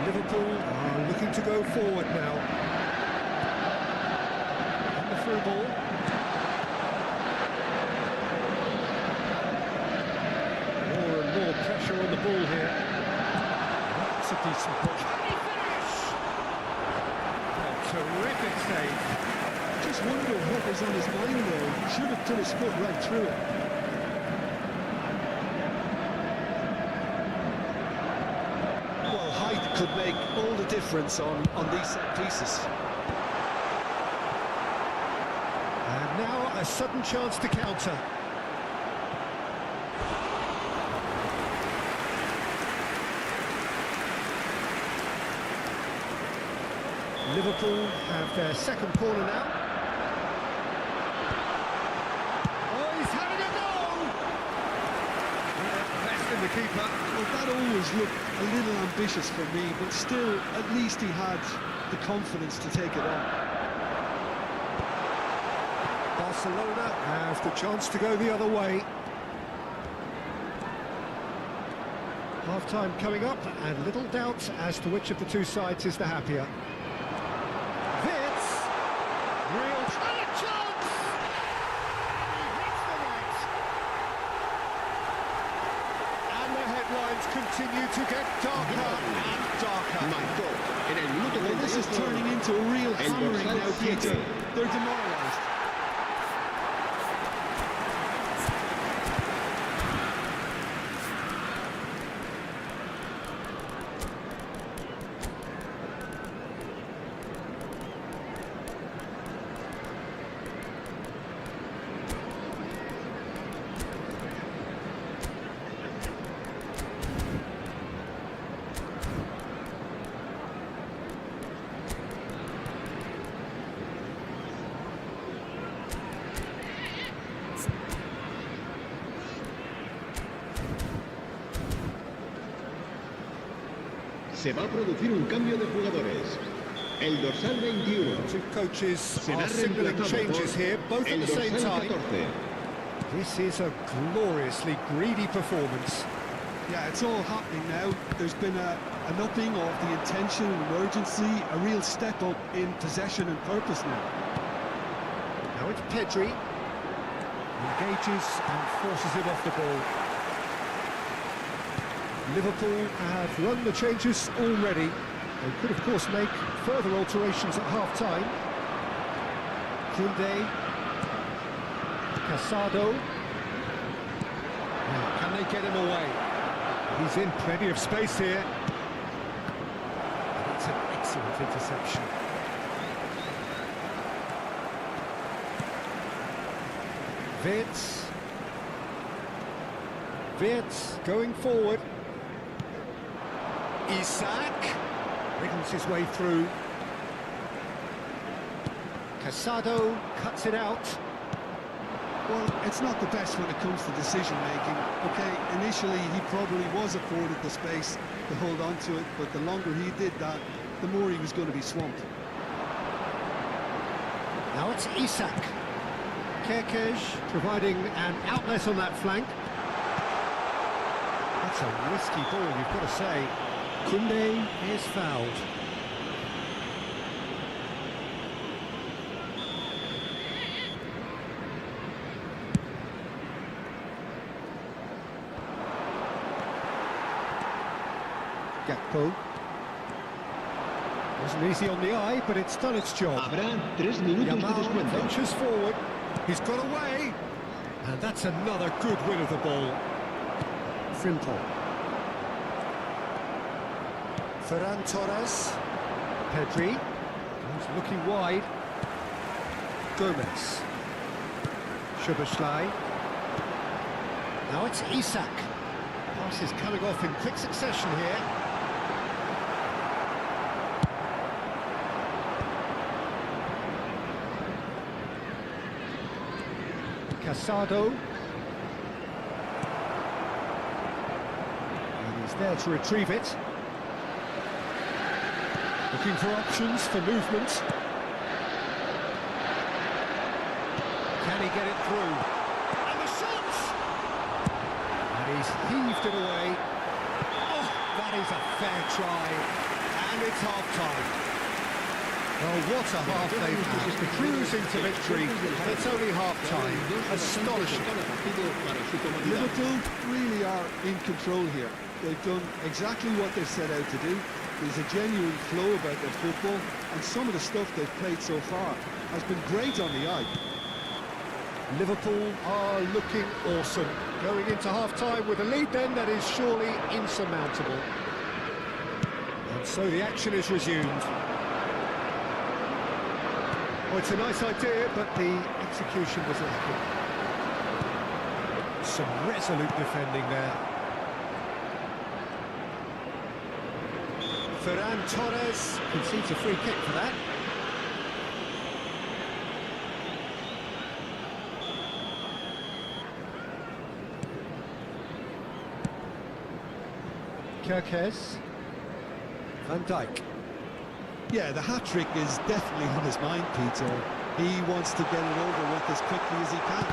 Liverpool are looking to go forward now. And the through ball. ball here. That's a decent ball. Can he finish? Oh, terrific save. Just wonder what was on his mind there. He should have put his foot right through it. Well, height could make all the difference on these set pieces. And now a sudden chance to counter. Liverpool have their second corner now. Oh, he's having a go! Best in the keeper. Well, that always looked a little ambitious for me, but still, at least he had the confidence to take it on. Barcelona have the chance to go the other way. Half-time coming up, and little doubt as to which of the two sides is the happier. Real chance! He hits the net. And the headlines continue to get darker and darker. Marcó en el minuto Well, this is 38. turning into a real El hammering dorsal now, Peter. 7. They're demoralised. Se va a producir un cambio de jugadores. El dorsal 21 Two coaches será are signaling reemplazado changes por here, both at el the same dorsal time. 14. This is a gloriously greedy performance. Yeah, it's all happening now. There's been an upping of the intention and urgency, a real step up in possession and purpose now. Now it's Pedri. Engages and forces him off the ball. Liverpool have run the changes already. They could, of course, make further alterations at half-time. Koundé. Casado. Now, can they get him away? He's in plenty of space here. It's an excellent interception. Wirtz going forward. Isak wriggles his way through. Casado cuts it out. Well, it's not the best when it comes to decision-making. Okay, initially he probably was afforded the space to hold on to it, but the longer he did that, the more he was going to be swamped. Now it's Isak. Kerkez providing an outlet on that flank. That's a risky ball, you've got to say. Koundé is fouled. Gakpo. Wasn't easy on the eye, but it's done its job. Habrá 3 minutos de Yamal descuento. ventures forward. He's got away. And that's another good win of the ball. Frimpong. Ferran Torres. Pedri. He's looking wide. Gomez. Szoboszlai. Now it's Isak. Pass is coming off in quick succession here. Casado. And he's there to retrieve it. Looking for options for movement. Can he get it through? And the shot! And he's heaved it away. Oh, that is a fair try. And it's half-time. Well, what a half they've had. Cruising to victory, and it's only half-time. Astonishing. Liverpool really are in control here. They've done exactly what they've set out to do. There's a genuine flow about their football, and some of the stuff they've played so far has been great on the eye. Liverpool are looking awesome. Going into half-time with a lead then that is surely insurmountable. And so the action is resumed. Oh, it's a nice idea, but the execution was lacking. Some resolute defending there. Ferran Torres concedes a free kick for that. Kerkez. Van Dijk. Yeah, the hat-trick is definitely on his mind, Peter. He wants to get it over with as quickly as he can.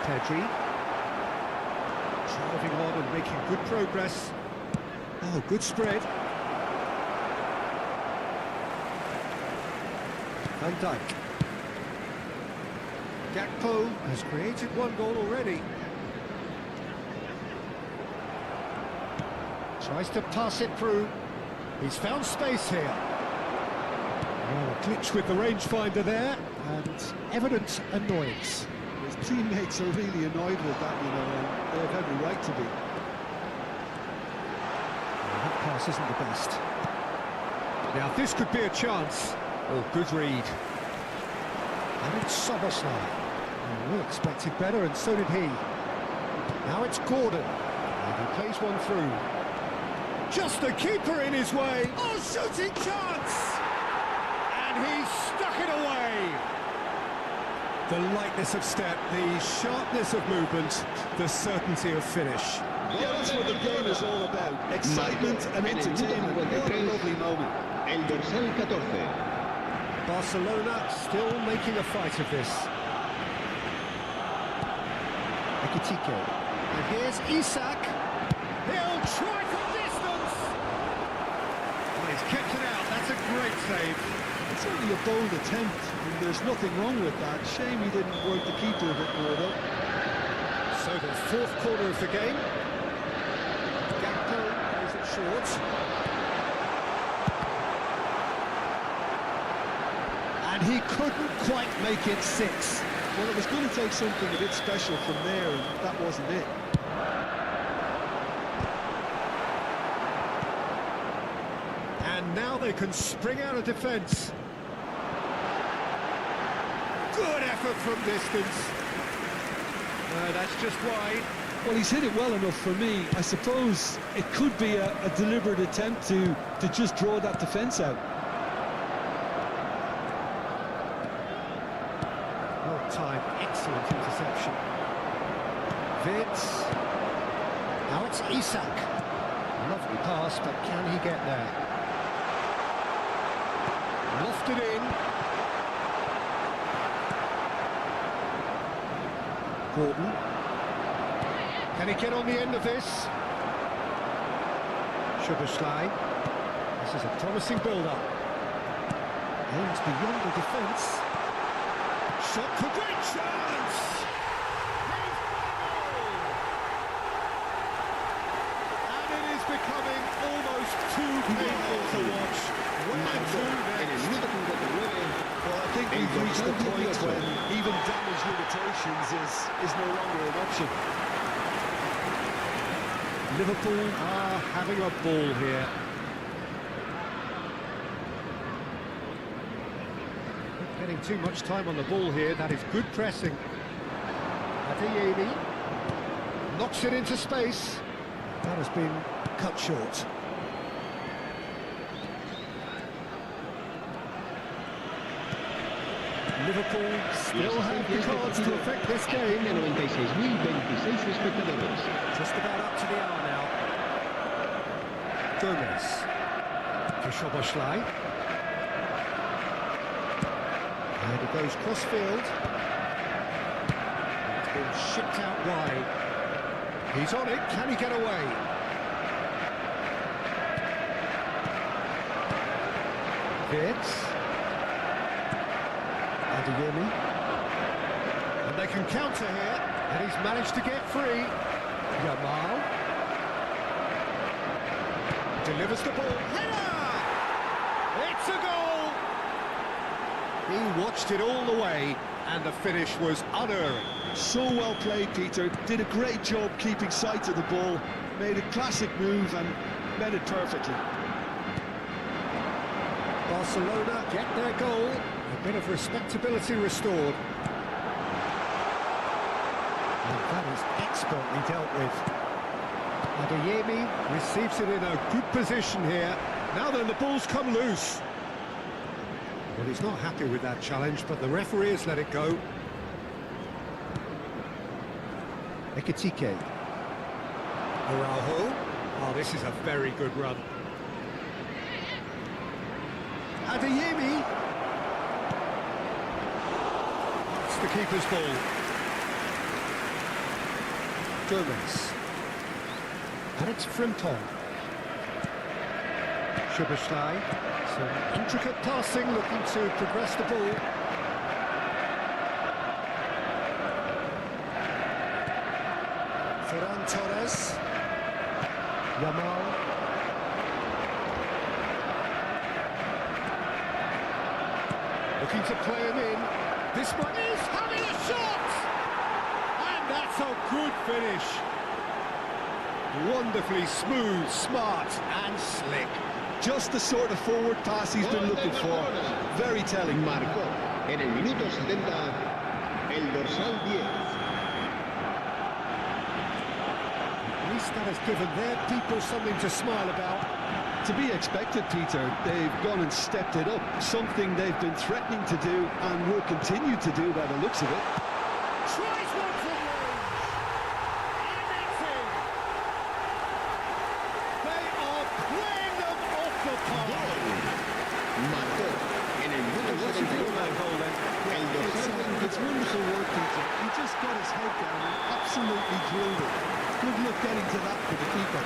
Pedri. Driving on and making good progress. Oh, good spread. Van Dijk. Gakpo has created one goal already. Tries to pass it through. He's found space here. Oh, a glitch with the rangefinder there, and evident annoyance. His teammates are really annoyed with that, you know, and they have every right to be. Well, that pass isn't the best. Now, this could be a chance. Oh, good read. And it's Soboslai. Oh, we expected better, and so did he. Now it's Gordon. And he plays one through. Just the keeper in his way. Oh, shooting chance! And he stuck it away. The lightness of step, the sharpness of movement, the certainty of finish. Yeah, that's what the game is all about. Excitement and entertainment. What a lovely moment. El dorsal 14. Barcelona still making a fight of this. Ekitike. And here's Isak. He'll try from distance. And he's kept it out. That's a great save. It's only a bold attempt, and there's nothing wrong with that. Shame he didn't work the keeper a bit more, though. So the fourth quarter of the game. Gakpo plays it short. And he couldn't quite make it 6. Well, it was going to take something a bit special from there, and that wasn't it. And now they can spring out of defence. Good effort from distance. That's just wide. Well, he's hit it well enough for me. I suppose it could be a deliberate attempt to just draw that defence out. Well timed, excellent interception. Vitz. Now it's Isak. Lovely pass, but can he get there? Lofted in. Gordon. Can he get on the end of this? Szoboszlai. This is a promising build-up. Aims beyond the defence. Shot for great chance! And it is becoming almost too painful to watch. Where to next? Well, I think we've reached the point when even damage limitations is no longer an option. Liverpool are having a ball here. Not getting too much time on the ball here. That is good pressing. Adeyemi knocks it into space. That has been cut short. Liverpool still have the cards to affect this game. 96.026 espectadores. Just about up to the hour now. Gomez. To Szoboszlai. And it goes cross-field. It's been shipped out wide. He's on it. Can he get away? Vitz. Adeyemi. And they can counter here. And he's managed to get free. Yamal. Delivers the ball. Header! It's a goal! He watched it all the way, and the finish was unerring. So well played, Peter. Did a great job keeping sight of the ball, made a classic move and met it perfectly. Barcelona get their goal. A bit of respectability restored. And that is expertly dealt with. Adeyemi receives it in a good position here. Now then, the ball's come loose. Well, he's not happy with that challenge, but the referee has let it go. Ekitike. Araujo. Oh, this is a very good run. Adeyemi. It's the keeper's ball. Gomez. And it's Frinton. Szoboszlai. Some intricate passing, looking to progress the ball. Ferran Torres. Yamal. Looking to play him in. This one is having a shot! And that's a good finish. Wonderfully smooth, smart and slick. Just the sort of forward pass he's been looking for. Very telling. Marcó en el minuto 70 el dorsal 10. At least that has given their people something to smile about. To be expected, Peter. They've gone and stepped it up. Something they've been threatening to do and will continue to do by the looks of it. Tries one from range. And it's in. They are playing them off the park. Marcó en el minuto 71 el dorsal It's wonderful work, Peter. He just got his head down and absolutely drilled it. Good luck getting to that for the keeper.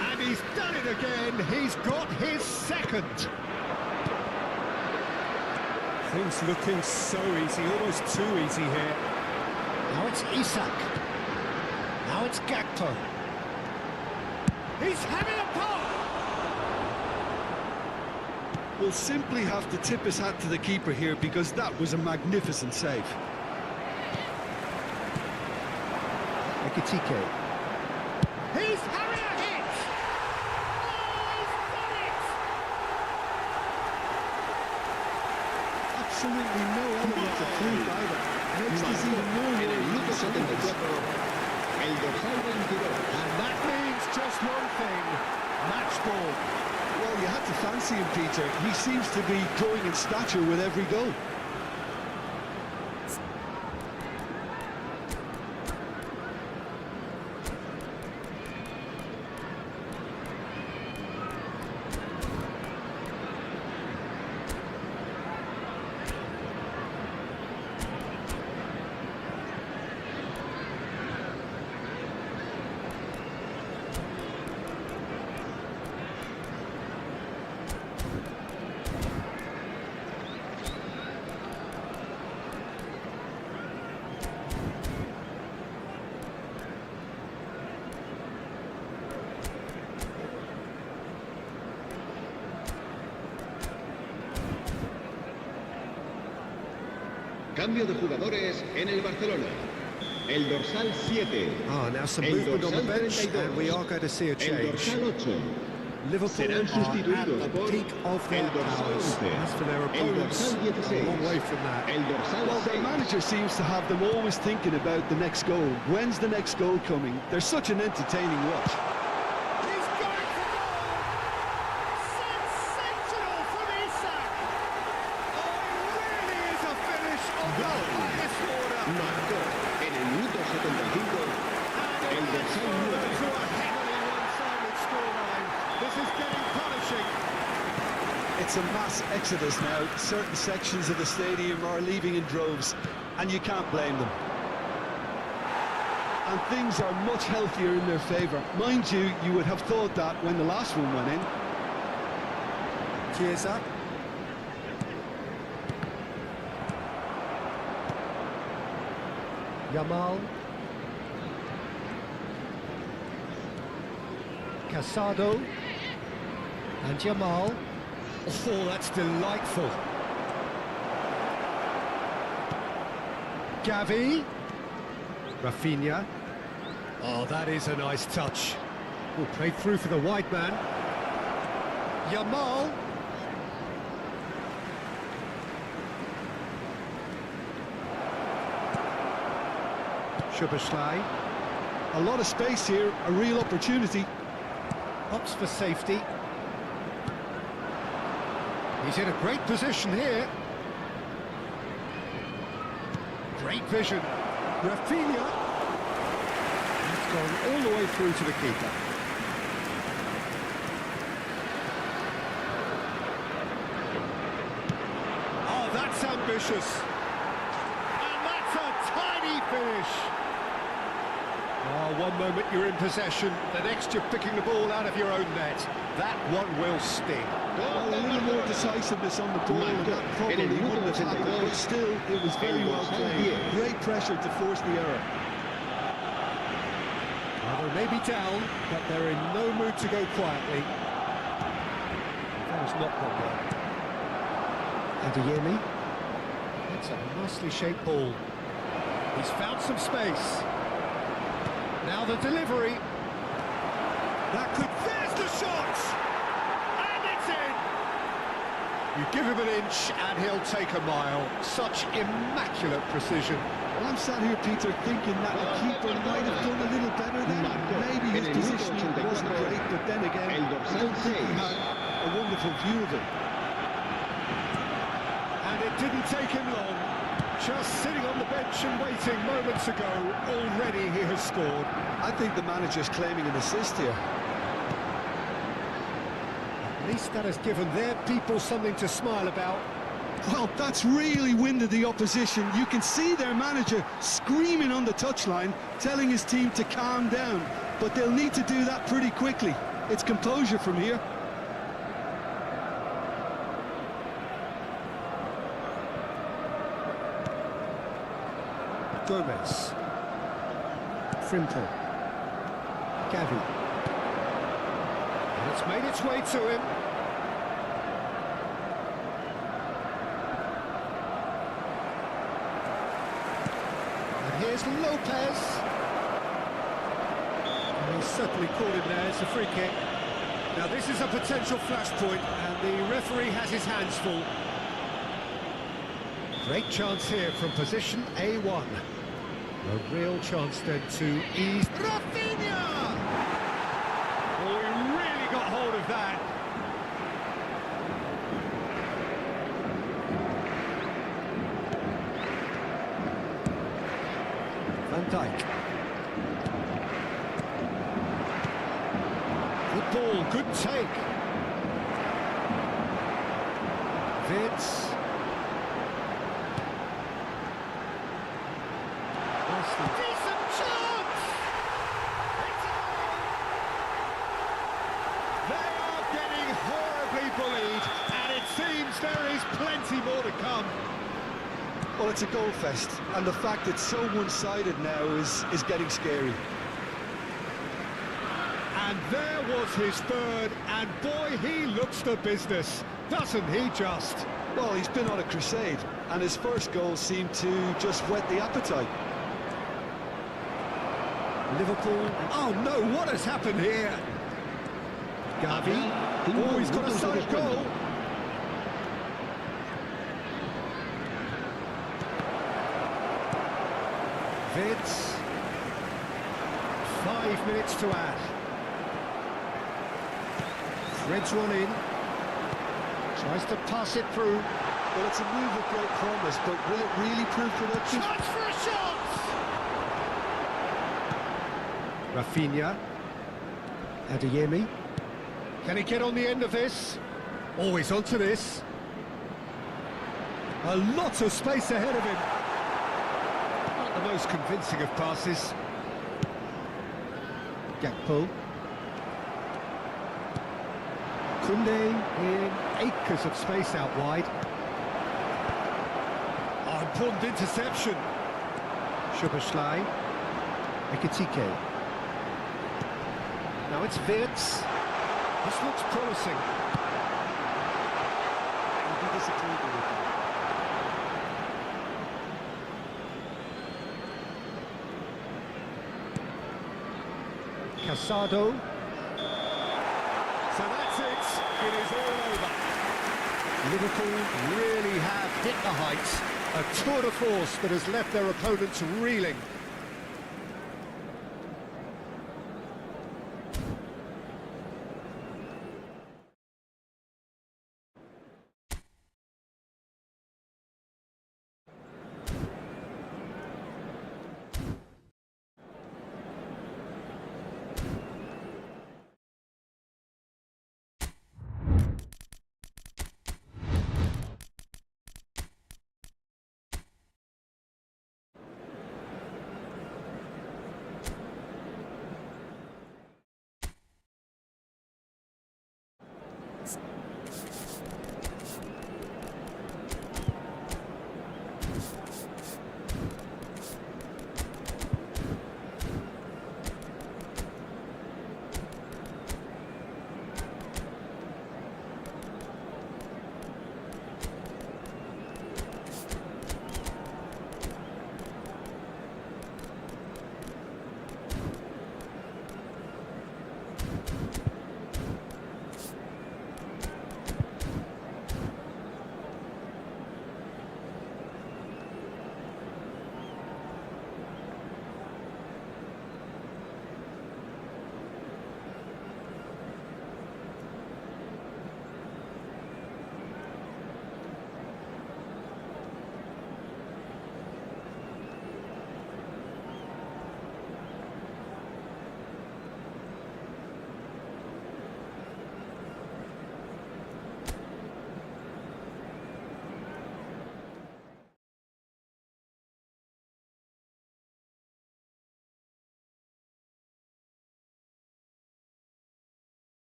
And he's done it again. He's got his second. Things looking so easy, almost too easy here. Now it's Isak. Now it's Gakpo. He's having a pop. We'll simply have to tip his hat to the keeper here because that was a magnificent save. Ekitike. He's having a hit! Oh, he's done it! Absolutely no element of fluke either. Makes this even more en el worrying. minuto 74 el dorsal 22. And that means just one thing, match ball. Well, you had to fancy him, Peter. He seems to be growing in stature with every goal. Cambio de jugadores en el Barcelona. El dorsal 7. Now some El movement on the dorsal bench, 32. and we are going to see a El change. dorsal 8. Liverpool Serán are at sustituidos the por peak of their el dorsal powers. 11. As for their El opponents, dorsal 16. a long way from that. El dorsal Well, their 6. manager seems to have them always thinking about the next goal. When's the next goal coming? They're such an entertaining watch. He's going for goal! Sensational from Isak! Oh, it really is a finish of the highest order! Marcó en el minuto 75 el dorsal 9. To a heavily one-sided scoreline. This is getting punishing. It's a mass exodus now. Certain sections of the stadium are leaving in droves, and you can't blame them. And things are much healthier in their favour. Mind you, you would have thought that when the last one went in. Chiesa. Yamal. Casado. And Yamal. Oh, that's delightful. Gavi. Rafinha. Oh, that is a nice touch. Oh, played through for the wide man. Yamal. Szoboszlai. A lot of space here, a real opportunity. Opts for safety. He's in a great position here. Great vision. Rafinha. He's gone all the way through to the keeper. Oh, that's ambitious. And that's a tiny finish. Oh, one moment you're in possession, the next you're picking the ball out of your own net. That one will sting. Well, a little more decisiveness on the ball, and that probably wouldn't have happened, but still, it was very well played. Great pressure to force the error. Well, they may be down, but they're in no mood to go quietly. That was not one there. Adeyemi. That's a nicely shaped ball. He's found some space. Now the delivery. That could... There's the shot! And it's in! You give him an inch and he'll take a mile. Such immaculate precision. Well, I'm sat here, Peter, thinking that the keeper might have done a little better then. Maybe his positioning wasn't great, but then again, I don't think he had a wonderful view of it. And it didn't take him long. Just sitting on the bench and waiting moments ago, already he has scored. I think the manager's claiming an assist here. At least that has given their people something to smile about. Well, that's really winded the opposition. You can see their manager screaming on the touchline, telling his team to calm down. But they'll need to do that pretty quickly. It's composure from here. Gomez. Frimpong. Gavi. And it's made its way to him. And here's Lopez. And he's certainly caught him there. It's a free kick. Now this is a potential flashpoint, and the referee has his hands full. Great chance here from position A1. A real chance then to ease... Rafinha! Oh, he really got hold of that. Van Dijk. Good ball, good take. Vitz. Decent chance! It's a goal! They are getting horribly bullied, and it seems there is plenty more to come. Well, it's a goal fest, and the fact it's so one-sided now is getting scary. And there was his third, and boy, he looks the business, doesn't he just? Well, he's been on a crusade, and his first goal seemed to just whet the appetite. Liverpool. Oh no, what has happened here? Gavi. Oh, he's got a side goal. Vitz. 5 minutes to add. Threads one in. Tries to pass it through. Well, it's a move with great promise, but will it really prove productive? Chance for a shot! Rafinha. Adeyemi. Can he get on the end of this? Oh, he's onto this. A lot of space ahead of him. Not the most convincing of passes. Gakpo. Koundé in acres of space out wide. Oh, important interception. Szoboszlai. Ekitike. Now it's Wirtz. This looks promising. He'll be disappointed with that. Casado. So that's it. It is all over. Liverpool really have hit the heights. A tour de force that has left their opponents reeling.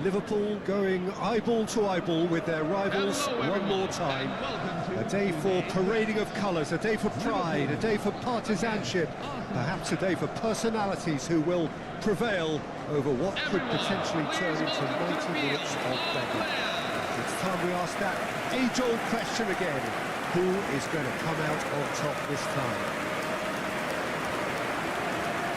Liverpool going eyeball to eyeball with their rivals one more time. A day for parading of colours, a day for pride, a day for partisanship, perhaps a day for personalities who will prevail over what could potentially turn into 90 minutes of begging. It's time we ask that age-old question again. Who is going to come out on top this time?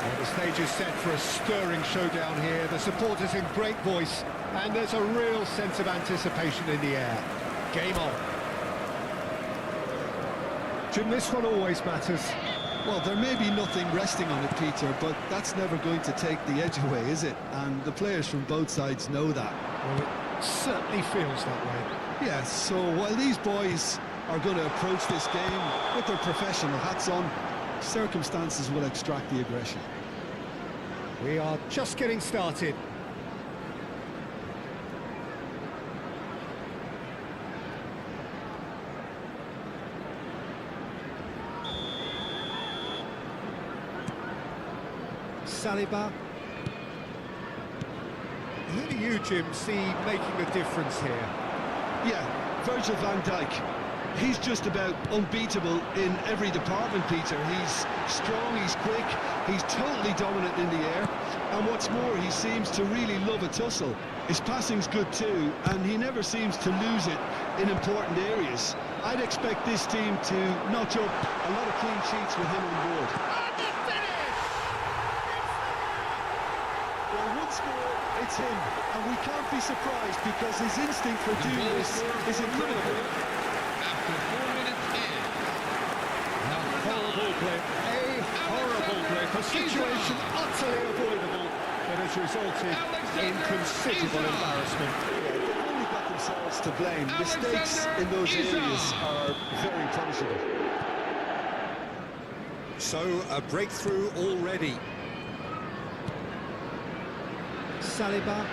Well, the stage is set for a stirring showdown here. The supporters in great voice, and there's a real sense of anticipation in the air. Game on. Jim, this one always matters. Well, there may be nothing resting on it, Peter, but that's never going to take the edge away, is it? And the players from both sides know that. Well, it certainly feels that way. Yes, so while these boys are going to approach this game with their professional hats on, circumstances will extract the aggression. We are just getting started. Saliba. Who do you, Jim, see making a difference here? Yeah, Virgil van Dijk. He's just about unbeatable in every department, Peter. He's strong, he's quick, he's totally dominant in the air, and what's more, he seems to really love a tussle. His passing's good too, and he never seems to lose it in important areas. I'd expect this team to notch up a lot of clean sheets with him on board. Well, once more, it's him, and we can't be surprised because his instinct for doing this is incredible. After 4 minutes in. Horrible blip, a horrible blip, a situation utterly avoidable that has resulted in considerable embarrassment. They've only got themselves to blame. Mistakes in those areas are very punishable. So, a breakthrough already. Saliba.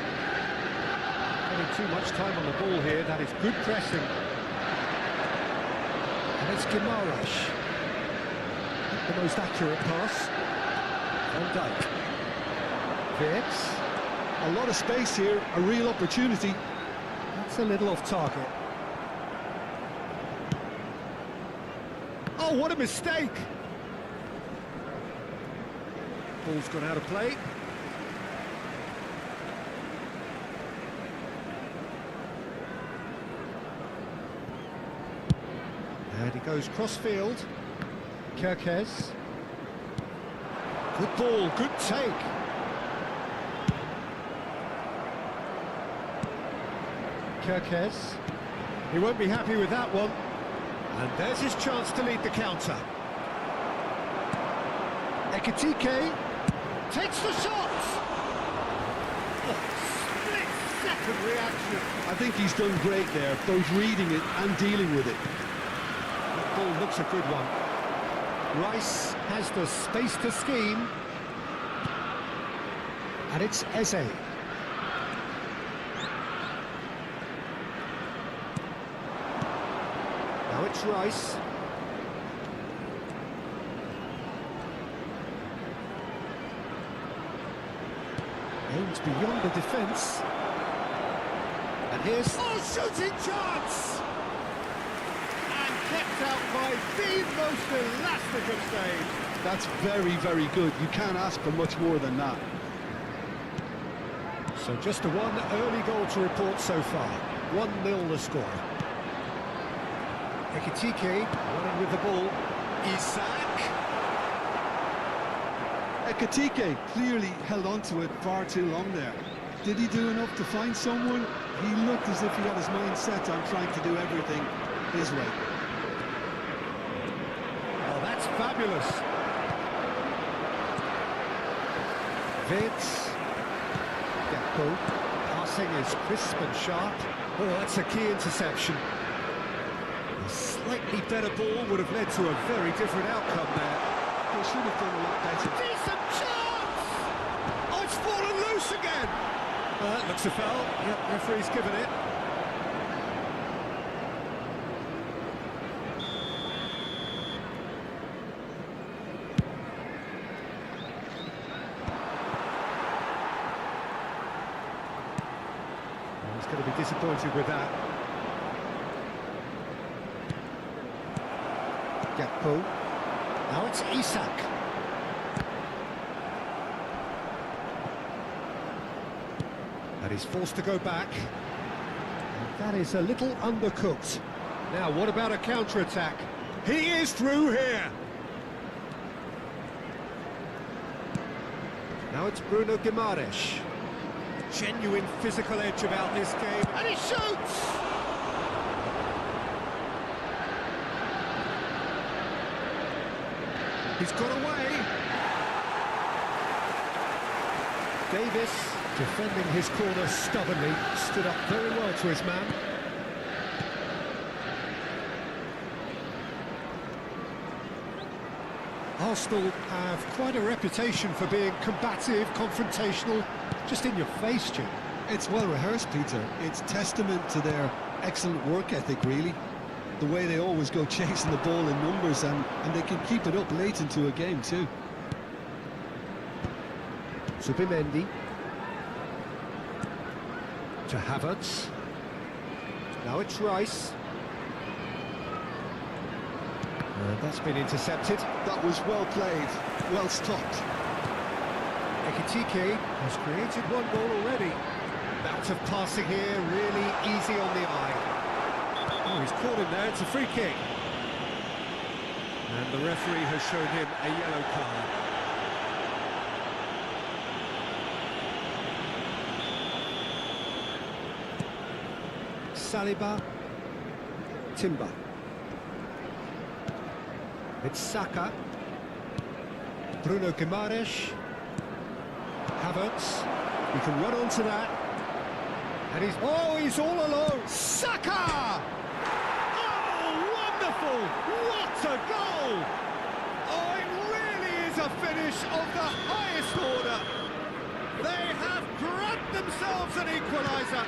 Having too much time on the ball here, that is good pressing. And it's Germain. The most accurate pass. Van Dijk. Wirtz. A lot of space here, a real opportunity. That's a little off target. Oh, what a mistake! Ball's gone out of play. And he goes cross-field. Kerkez. Good ball, good take. Kerkez. He won't be happy with that one. And there's his chance to lead the counter. Ekitike takes the shot! Oh, split-second reaction. I think he's done great there, both reading it and dealing with it. That ball looks a good one. Rice has the space to scheme. And it's Eze. Now it's Rice. Aims beyond the defence. And here's... Oh, shooting chance! And kept out by the most elastic of saves. That's very, very good. You can't ask for much more than that. So just a one early goal to report so far. 1-0 the score. Ekitike running with the ball. Isak. Ekitike clearly held on to it far too long there. Did he do enough to find someone? He looked as if he had his mind set on trying to do everything his way. Oh, that's fabulous. Vince. Gakpo. Passing is crisp and sharp. Oh, that's a key interception. A slightly better ball would have led to a very different outcome there. They should have done a lot better. Decent chance! Oh, it's fallen loose again! That looks a foul. Yep, referee's given it. He's going to be disappointed with that. Gakpo. Now it's Isak. And he's forced to go back. And that is a little undercooked. Now, what about a counter-attack? He is through here! Now it's Bruno Guimaraes. Genuine physical edge about this game. And he shoots! He's got away. Davis, defending his corner stubbornly, stood up very well to his man. Arsenal have quite a reputation for being combative, confrontational, just in your face, Jim. It's well rehearsed, Peter. It's testament to their excellent work ethic, really. The way they always go chasing the ball in numbers, and they can keep it up late into a game too. Zubimendi. To Havertz. Now it's Rice. That's been intercepted. That was well played, well stopped. Ekitike has created one goal already. Bout of passing here, really easy on the eye. Oh, he's caught him there, it's a free kick. And the referee has shown him a yellow card. Saliba. Timber. It's Saka. Bruno Guimaraes. Havertz. He can run onto that. And he's all alone. Saka! Oh, wonderful! What a goal! Oh, it really is a finish of the highest order. They have grabbed themselves an equaliser.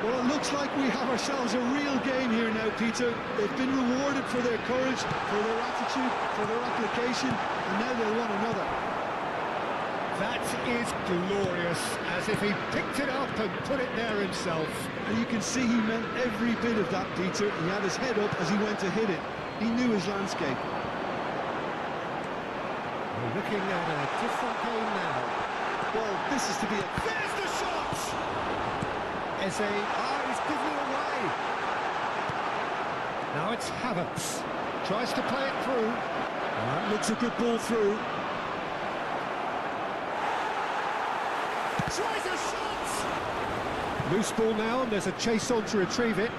Well, it looks like we have ourselves a real game here now, Peter. They've been rewarded for their courage, for their attitude, for their application, and now they want another. That is glorious, as if he picked it up and put it there himself. And you can see he meant every bit of that, Peter. He had his head up as he went to hit it. He knew his landscape. We're looking at a different game now. Well, this is to be a... There's the shot! Eze, he's given it away. Now it's Havertz. Tries to play it through. That looks a good ball through. Tries a shot! Loose ball now, and there's a chase on to retrieve it.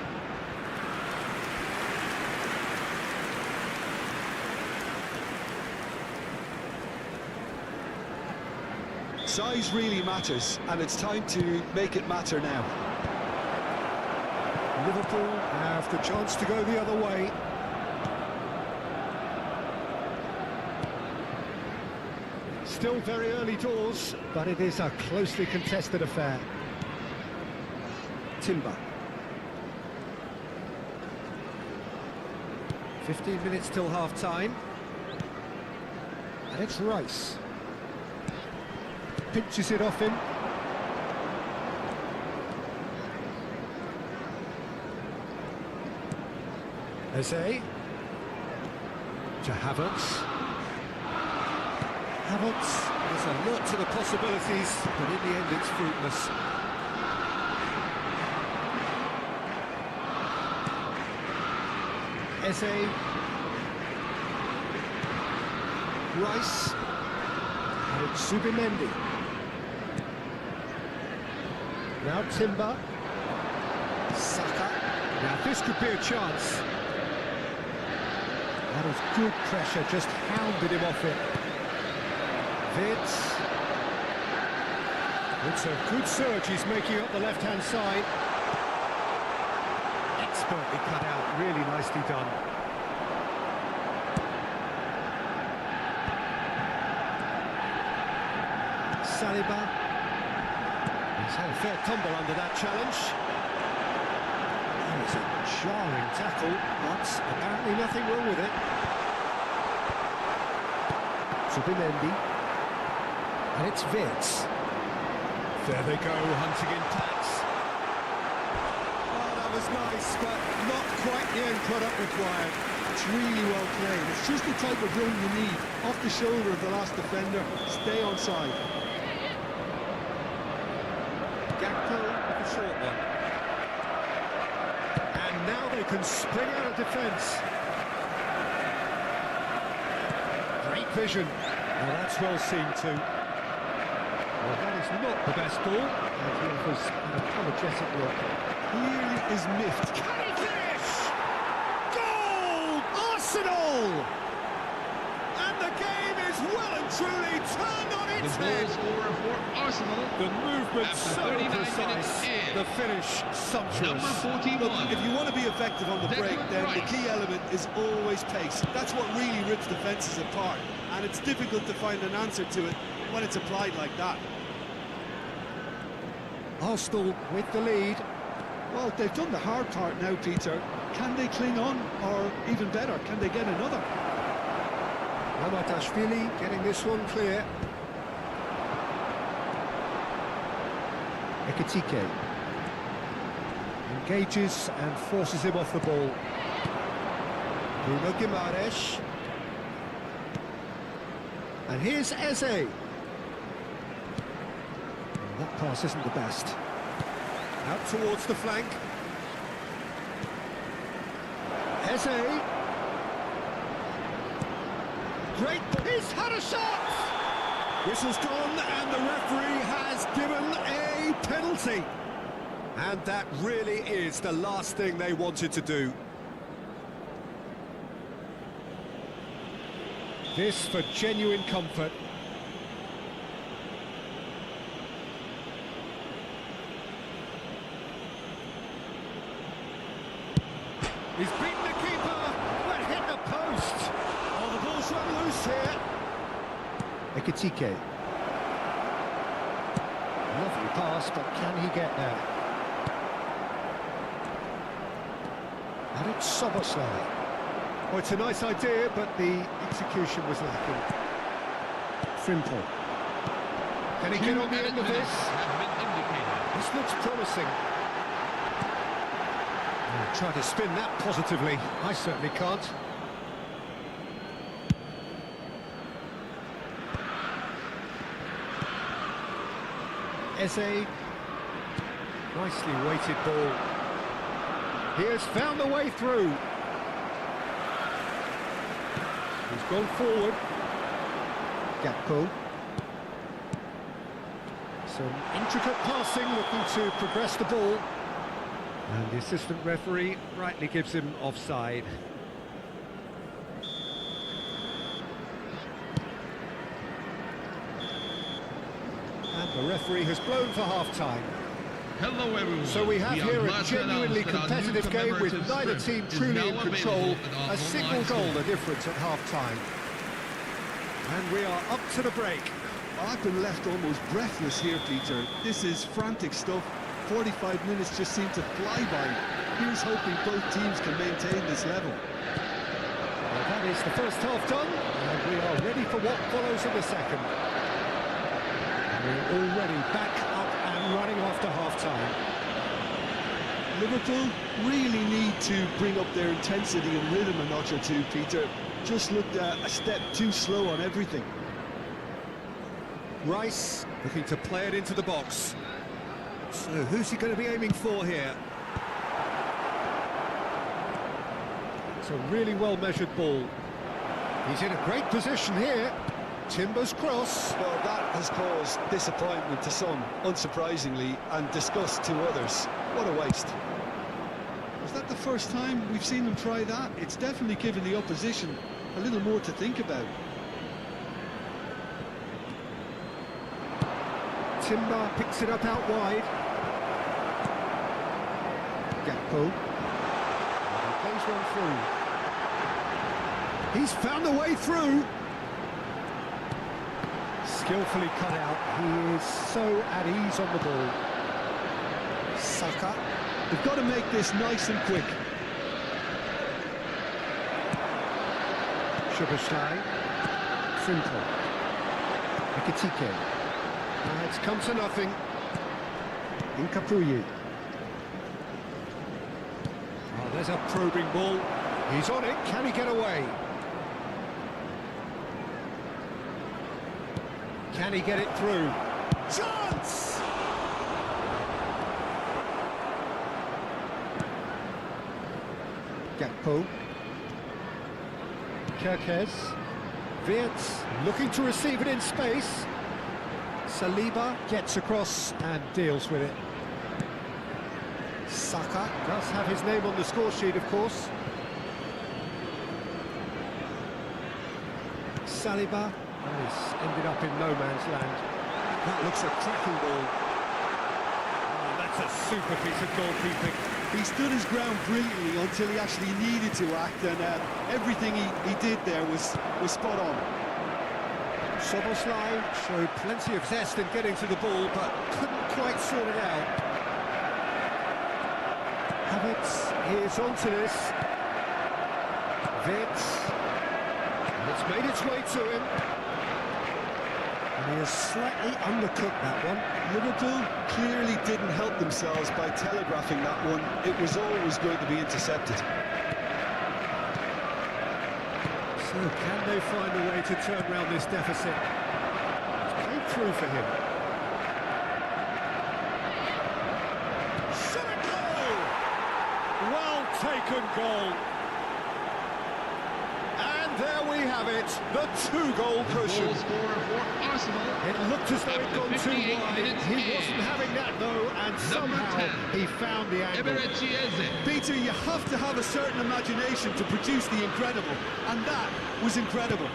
Size really matters, and it's time to make it matter now. Liverpool have the chance to go the other way. Still very early doors, but it is a closely contested affair. Timber. 15 minutes till half-time. And it's Rice. Pinches it off him. Eze. To Havertz. Havertz is alert to the possibilities, but in the end it's fruitless. Eze. Rice. And it's Zubimendi. Now Timber. Saka. Now this could be a chance. That is good pressure, just hounded him off it. Vitz. It's a good surge he's making up the left-hand side. Expertly cut out, really nicely done. Saliba. He's had a fair tumble under that challenge. That was a jarring tackle, but apparently nothing wrong with it. Zubimendi. And it's Vitz. There they go, hunting in packs. Oh, that was nice, but not quite the end product required. It's really well played. It's just the type of run you need. Off the shoulder of the last defender. Stay onside. Gakpo with the short one. And now they can spring out of defence. Great vision. Well, that's well seen too. Well, that is not the best ball. And he offers an apologetic look. Clearly is miffed. Can he finish? Goal! Arsenal! And the game is well and truly turned on its head. Scorer for Arsenal. The movement After so 39 precise, minutes in. the finish sumptuous. Number 41. Look, if you want to be effective on the break, then the Rice. key element is always pace. That's what really rips defences apart. And it's difficult to find an answer to it when it's applied like that. Arsenal with the lead. Well, they've done the hard part now, Peter. Can they cling on? Or even better, can they get another? Ramadashvili getting this one clear. Ekitike engages and forces him off the ball. Bruno Guimaraes. And here's Eze. That pass isn't the best. Out towards the flank. Eze. Great, he's had a shot! Whistle's gone and the referee has given a penalty. And that really is the last thing they wanted to do. This for genuine comfort. He's beaten the keeper, but hit the post. Oh, the ball's run loose here. Ekitike. Lovely pass, but can he get there? And it's Soboslai. Oh, it's a nice idea, but the execution was lacking. Frimpong. Can he get on the end of this? This looks promising. Try to spin that positively. I certainly can't. Eze. Nicely weighted ball. He has found a way through. He's gone forward. Gakpo. Some intricate passing, looking to progress the ball. And the assistant referee rightly gives him offside. And the referee has blown for half-time. Hello everyone. So we have here a Barcelona genuinely competitive game with neither team truly in control. A single goal the difference at half-time. And we are up to the break. I've been left almost breathless here, Peter. This is frantic stuff. 45 minutes just seem to fly by. Here's hoping both teams can maintain this level. Well, that is the first half done, and we are ready for what follows in the second. We're already back up and running after half-time. Liverpool really need to bring up their intensity and rhythm a notch or two, Peter. Just looked a step too slow on everything. Rice looking to play it into the box. So who's he going to be aiming for here? It's a really well-measured ball. He's in a great position here. Timber's cross. Well, that has caused disappointment to some, unsurprisingly, and disgust to others. What a waste. Was that the first time we've seen them try that? It's definitely given the opposition a little more to think about. Timber picks it up out wide. Gakpo. He plays one through. He's found a way through. Skillfully cut out. He is so at ease on the ball. Saka. They've got to make this nice and quick. Szoboszlai. Simple. Ekitike. It's come to nothing. Incapuyi. Oh, there's a probing ball. He's on it. Can he get away? Can he get it through? Chance! Gakpo. Kerkez. Wirtz looking to receive it in space. Saliba gets across and deals with it. Saka does have his name on the score sheet, of course. Saliba has ended up in no man's land. That looks a cracking ball. Oh, that's a super piece of goalkeeping. He stood his ground brilliantly until he actually needed to act, and everythy he did there was spot on. Szoboszlai showed plenty of zest in getting to the ball, but couldn't quite sort it out. Havertz is onto this. Wirtz. It's made its way to him. And he has slightly undercooked that one. Liverpool clearly didn't help themselves by telegraphing that one. It was always going to be intercepted. So can they find a way to turn around this deficit? It's played through for him. Shot it goal! Well taken goal. And there we have it, the two-goal cushion. Goal scorer for Arsenal. It looked as though it'd gone too 58 wide. minutes He in. wasn't having that though, and somehow 10. he found the angle. Peter, you have to have a certain imagination to produce the incredible, and that was incredible.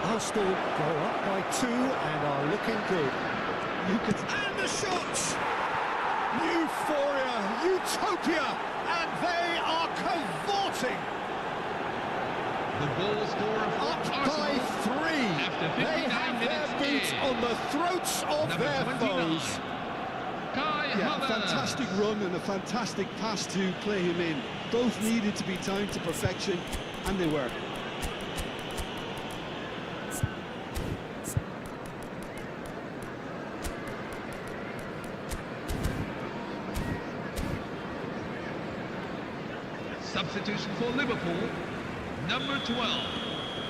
Arsenal go up by 2 and are looking good. And the shot! Euphoria, utopia, and they are cavorting! The goal scorer for Up Arsenal. by 3! After They 59 have their minutes boot in. on the throats of Number their 29. foes. Kai Yeah, a Havertz. fantastic run and a fantastic pass to play him in. Both needed to be timed to perfection, and they were. Substitution for Liverpool, number 12.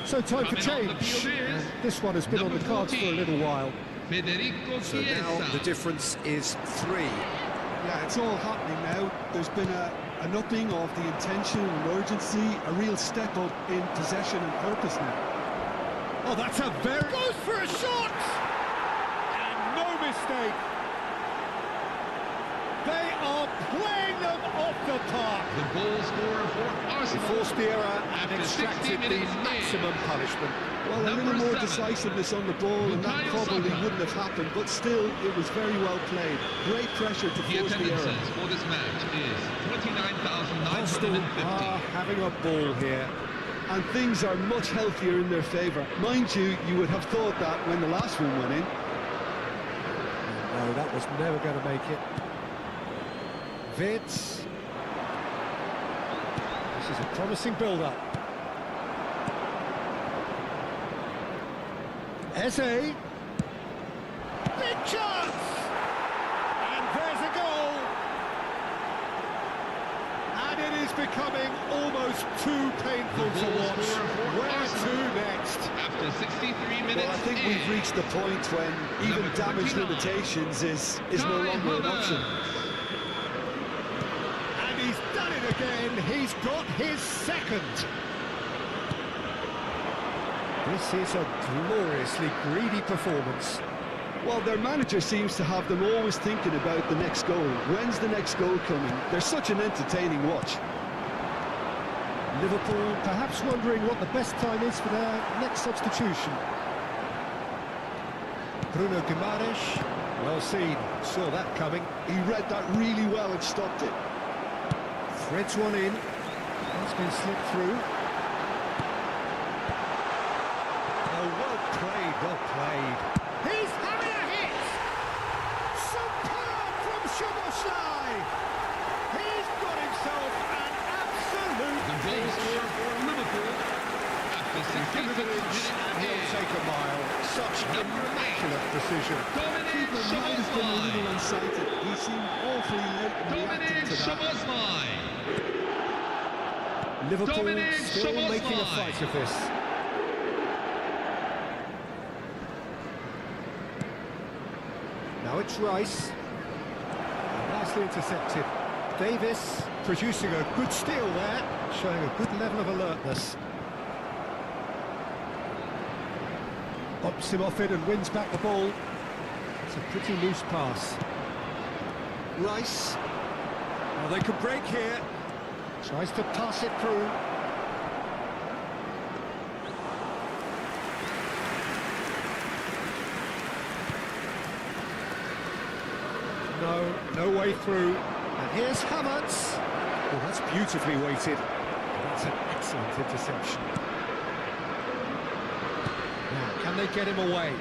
So time for Coming on the change. field is This one has been on the number cards for a 14. little while. Federico So now the Chiesa. difference is 3. Yeah, it's all happening now. There's been an upping of the intention and urgency, a real step up in possession and purpose now. Oh, that's a very... Goes for a shot! And no mistake. They are playing them off the park. The goal scorer for He Arsenal. forced the error and After 60 extracted the minutes in. maximum punishment. Well, a Number little more 7. decisiveness on the ball, and that Bukayo probably Saka. wouldn't have happened, but still, it was very well played. Great pressure to The force the error. attendances for this match is Arsenal 29,950. are having a ball here. And things are much healthier in their favour. Mind you, you would have thought that when the last one went in. No, that was never going to make it. Vitz. This is a promising build-up. Eze. Big chance! And there's a goal! And it is becoming almost too painful The to goal watch. scorer for Where Arsenal. to next? After 63 minutes Well, I think we've in. reached the point when even Number damage 29. limitations is no Kai longer an Havertz. option. And he's done it again. He's got his second. This is a gloriously greedy performance. Well, their manager seems to have them always thinking about the next goal. When's the next goal coming? They're such an entertaining watch. Liverpool perhaps wondering what the best time is for their next substitution. Bruno Guimaraes, well seen, saw that coming. He read that really well and stopped it. Threads one in, that's been slipped through. Oh, well played, well played. He's having a hit! Superb from Szoboszlai! He's got himself an absolute The goal scorer for Liverpool. After 66 minutes He'll in. take a mile, such immaculate precision. Dominic Might have been a little Szoboszlai. unsighted. He seemed awfully late in reacting Dominic to that. Szoboszlai. Liverpool Dominic still making a Szoboszlai. fight of this. Now it's Rice. Nicely intercepted. Davis producing a good steal there, showing a good level of alertness. Pops him off it and wins back the ball. It's a pretty loose pass. Rice. Well, they could break here. Tries to pass it through. No way through. And here's Havertz. Oh, that's beautifully weighted. That's an excellent interception. Now, can they get him away?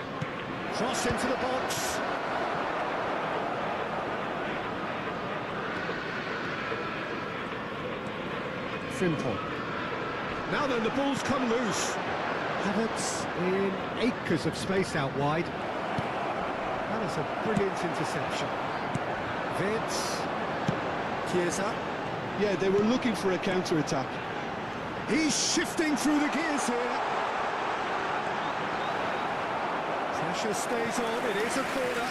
Cross into the box. Simple. Now then, the ball's come loose. Havertz in acres of space out wide. That is a brilliant interception. Vitz. Chiesa. Yeah, they were looking for a counter-attack. He's shifting through the gears here. Pressure stays on, it is a corner.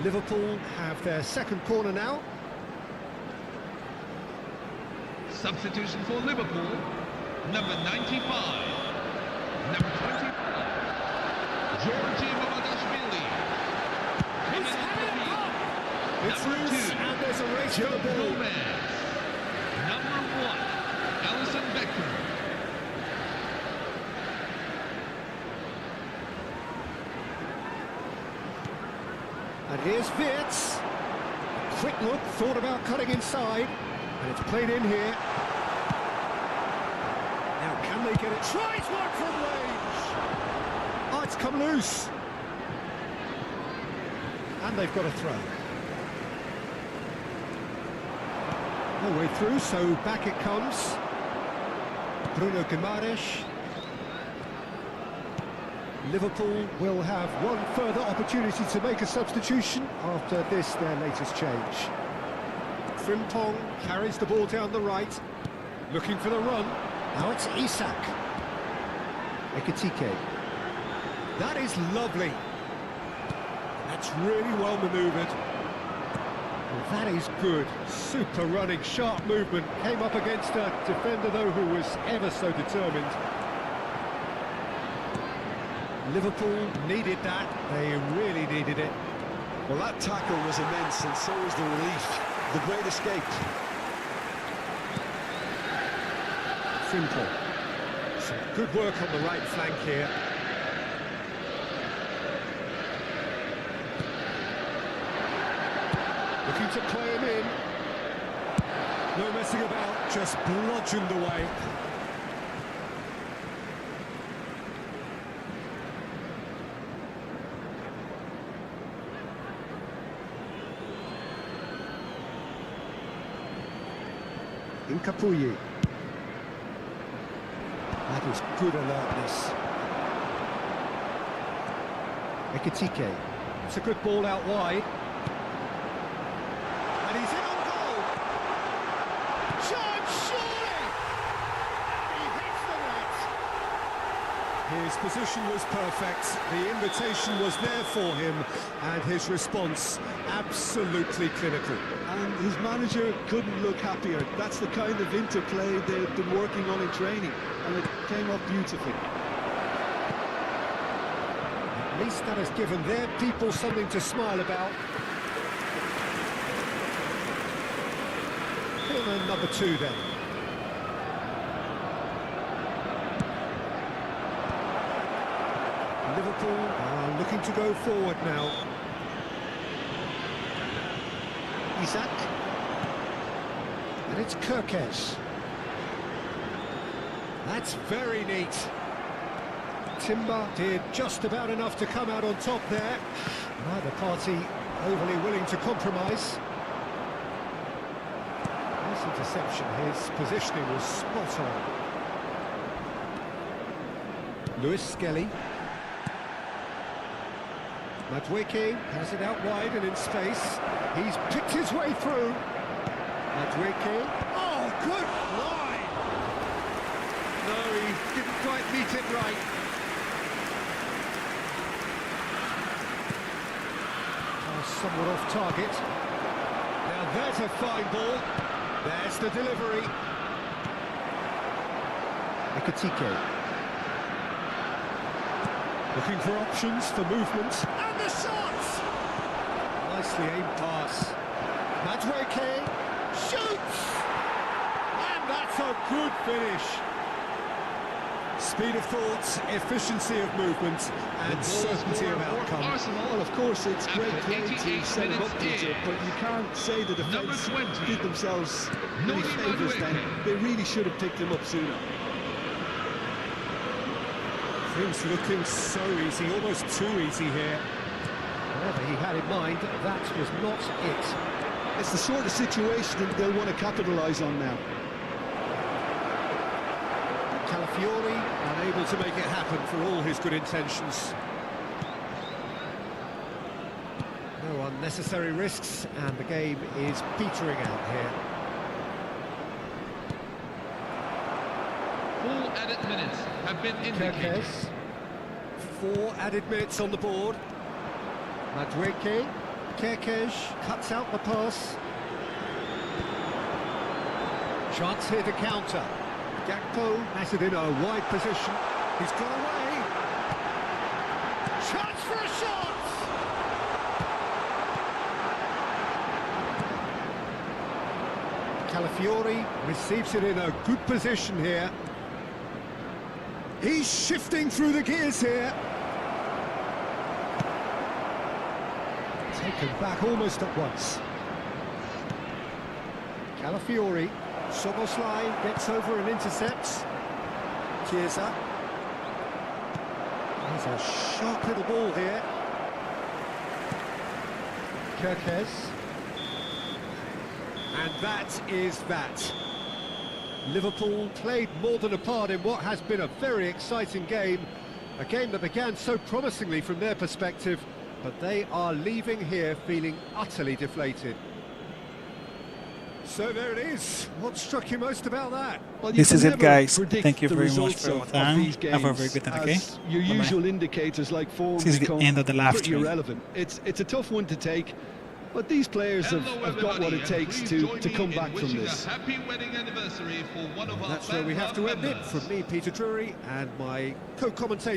Liverpool have their second corner now. Substitution for Liverpool. Number 95. Number 20. Georgi Mamardashvili. He's having a pop! It's Number loose, 2. and there's a race to the Joe ball. Gomez. Number 1. Here's Wirtz. Quick look, thought about cutting inside, and it's played in here. Now, can they get it? Tries one from range! Oh, it's come loose. And they've got a throw. No way through, so back it comes. Bruno Guimaraes. Liverpool will have one further opportunity to make a substitution after this, their latest change. Frimpong carries the ball down the right, looking for the run. Now it's Isak. Ekitike. That is lovely. That's really well manoeuvred. Well, that is good. Super running, sharp movement. Came up against a defender, though, who was ever so determined. Liverpool needed that. They really needed it. Well, that tackle was immense, and so was the relief. The great escape. Simple. Some good work on the right flank here. Looking to play him in. No messing about, just bludgeoned away. Incapuyi. That is good alertness. Ekitike. It's a good ball out wide. And he's in on goal! Chance, surely! He hits the net! His position was perfect, the invitation was there for him, and his response absolutely clinical. And his manager couldn't look happier. That's the kind of interplay they've been working on in training, and it came off beautifully. At least that has given their people something to smile about. And number 2 then. Liverpool are looking to go forward now. Isak. And it's Kirkes. That's very neat. Timber did just about enough to come out on top there. Neither party overly willing to compromise. Nice interception. His positioning was spot on. Lewis Skelly. Madueke has it out wide and in space. He's picked his way through. Madueke. Oh, good line! No, he didn't quite meet it right. Oh, somewhat off target. Now there's a fine ball. There's the delivery. Ekitike. Looking for options for movement. And the shot! Nicely aimed pass. Madueke shoots! And that's a good finish. Speed of thought, efficiency of movement, and certainty of outcome. Well, of course, it's great play to set him up, Peter, but you can't say the defence did themselves many favours then. They really should have picked him up sooner. Things looking so easy, almost too easy here. Whatever he had in mind, that was not it. It's the sort of situation that they'll want to capitalise on now. Calafiori unable to make it happen for all his good intentions. No unnecessary risks, and the game is petering out here. All added minutes have been indicated. Kirkes. 4 added minutes on the board. Madueke. Kirkes cuts out the pass. Chance here to counter. Gakpo has it in a wide position. He's got away. Chance for a shot! Calafiori receives it in a good position here. He's shifting through the gears here. Taken back almost at once. Calafiori, Soboslai gets over and intercepts. Chiesa. There's a sharp little ball here. Kirkes. And that is that. Liverpool played more than a part in what has been a very exciting game. A game that began so promisingly from their perspective, but they are leaving here feeling utterly deflated. So there it is. What struck you most about that? Well, you This can is it, never guys. predict Thank you the very much results for your of time. these Have a very games, good night, okay? as your Bye-bye. usual indicators like form This is the become end of the live pretty stream. irrelevant. It's a tough one to take, but these players have got what it takes to come back from this. Happy wedding anniversary for one of our That's where we have to end it. From me, Peter Drury, and my co-commentator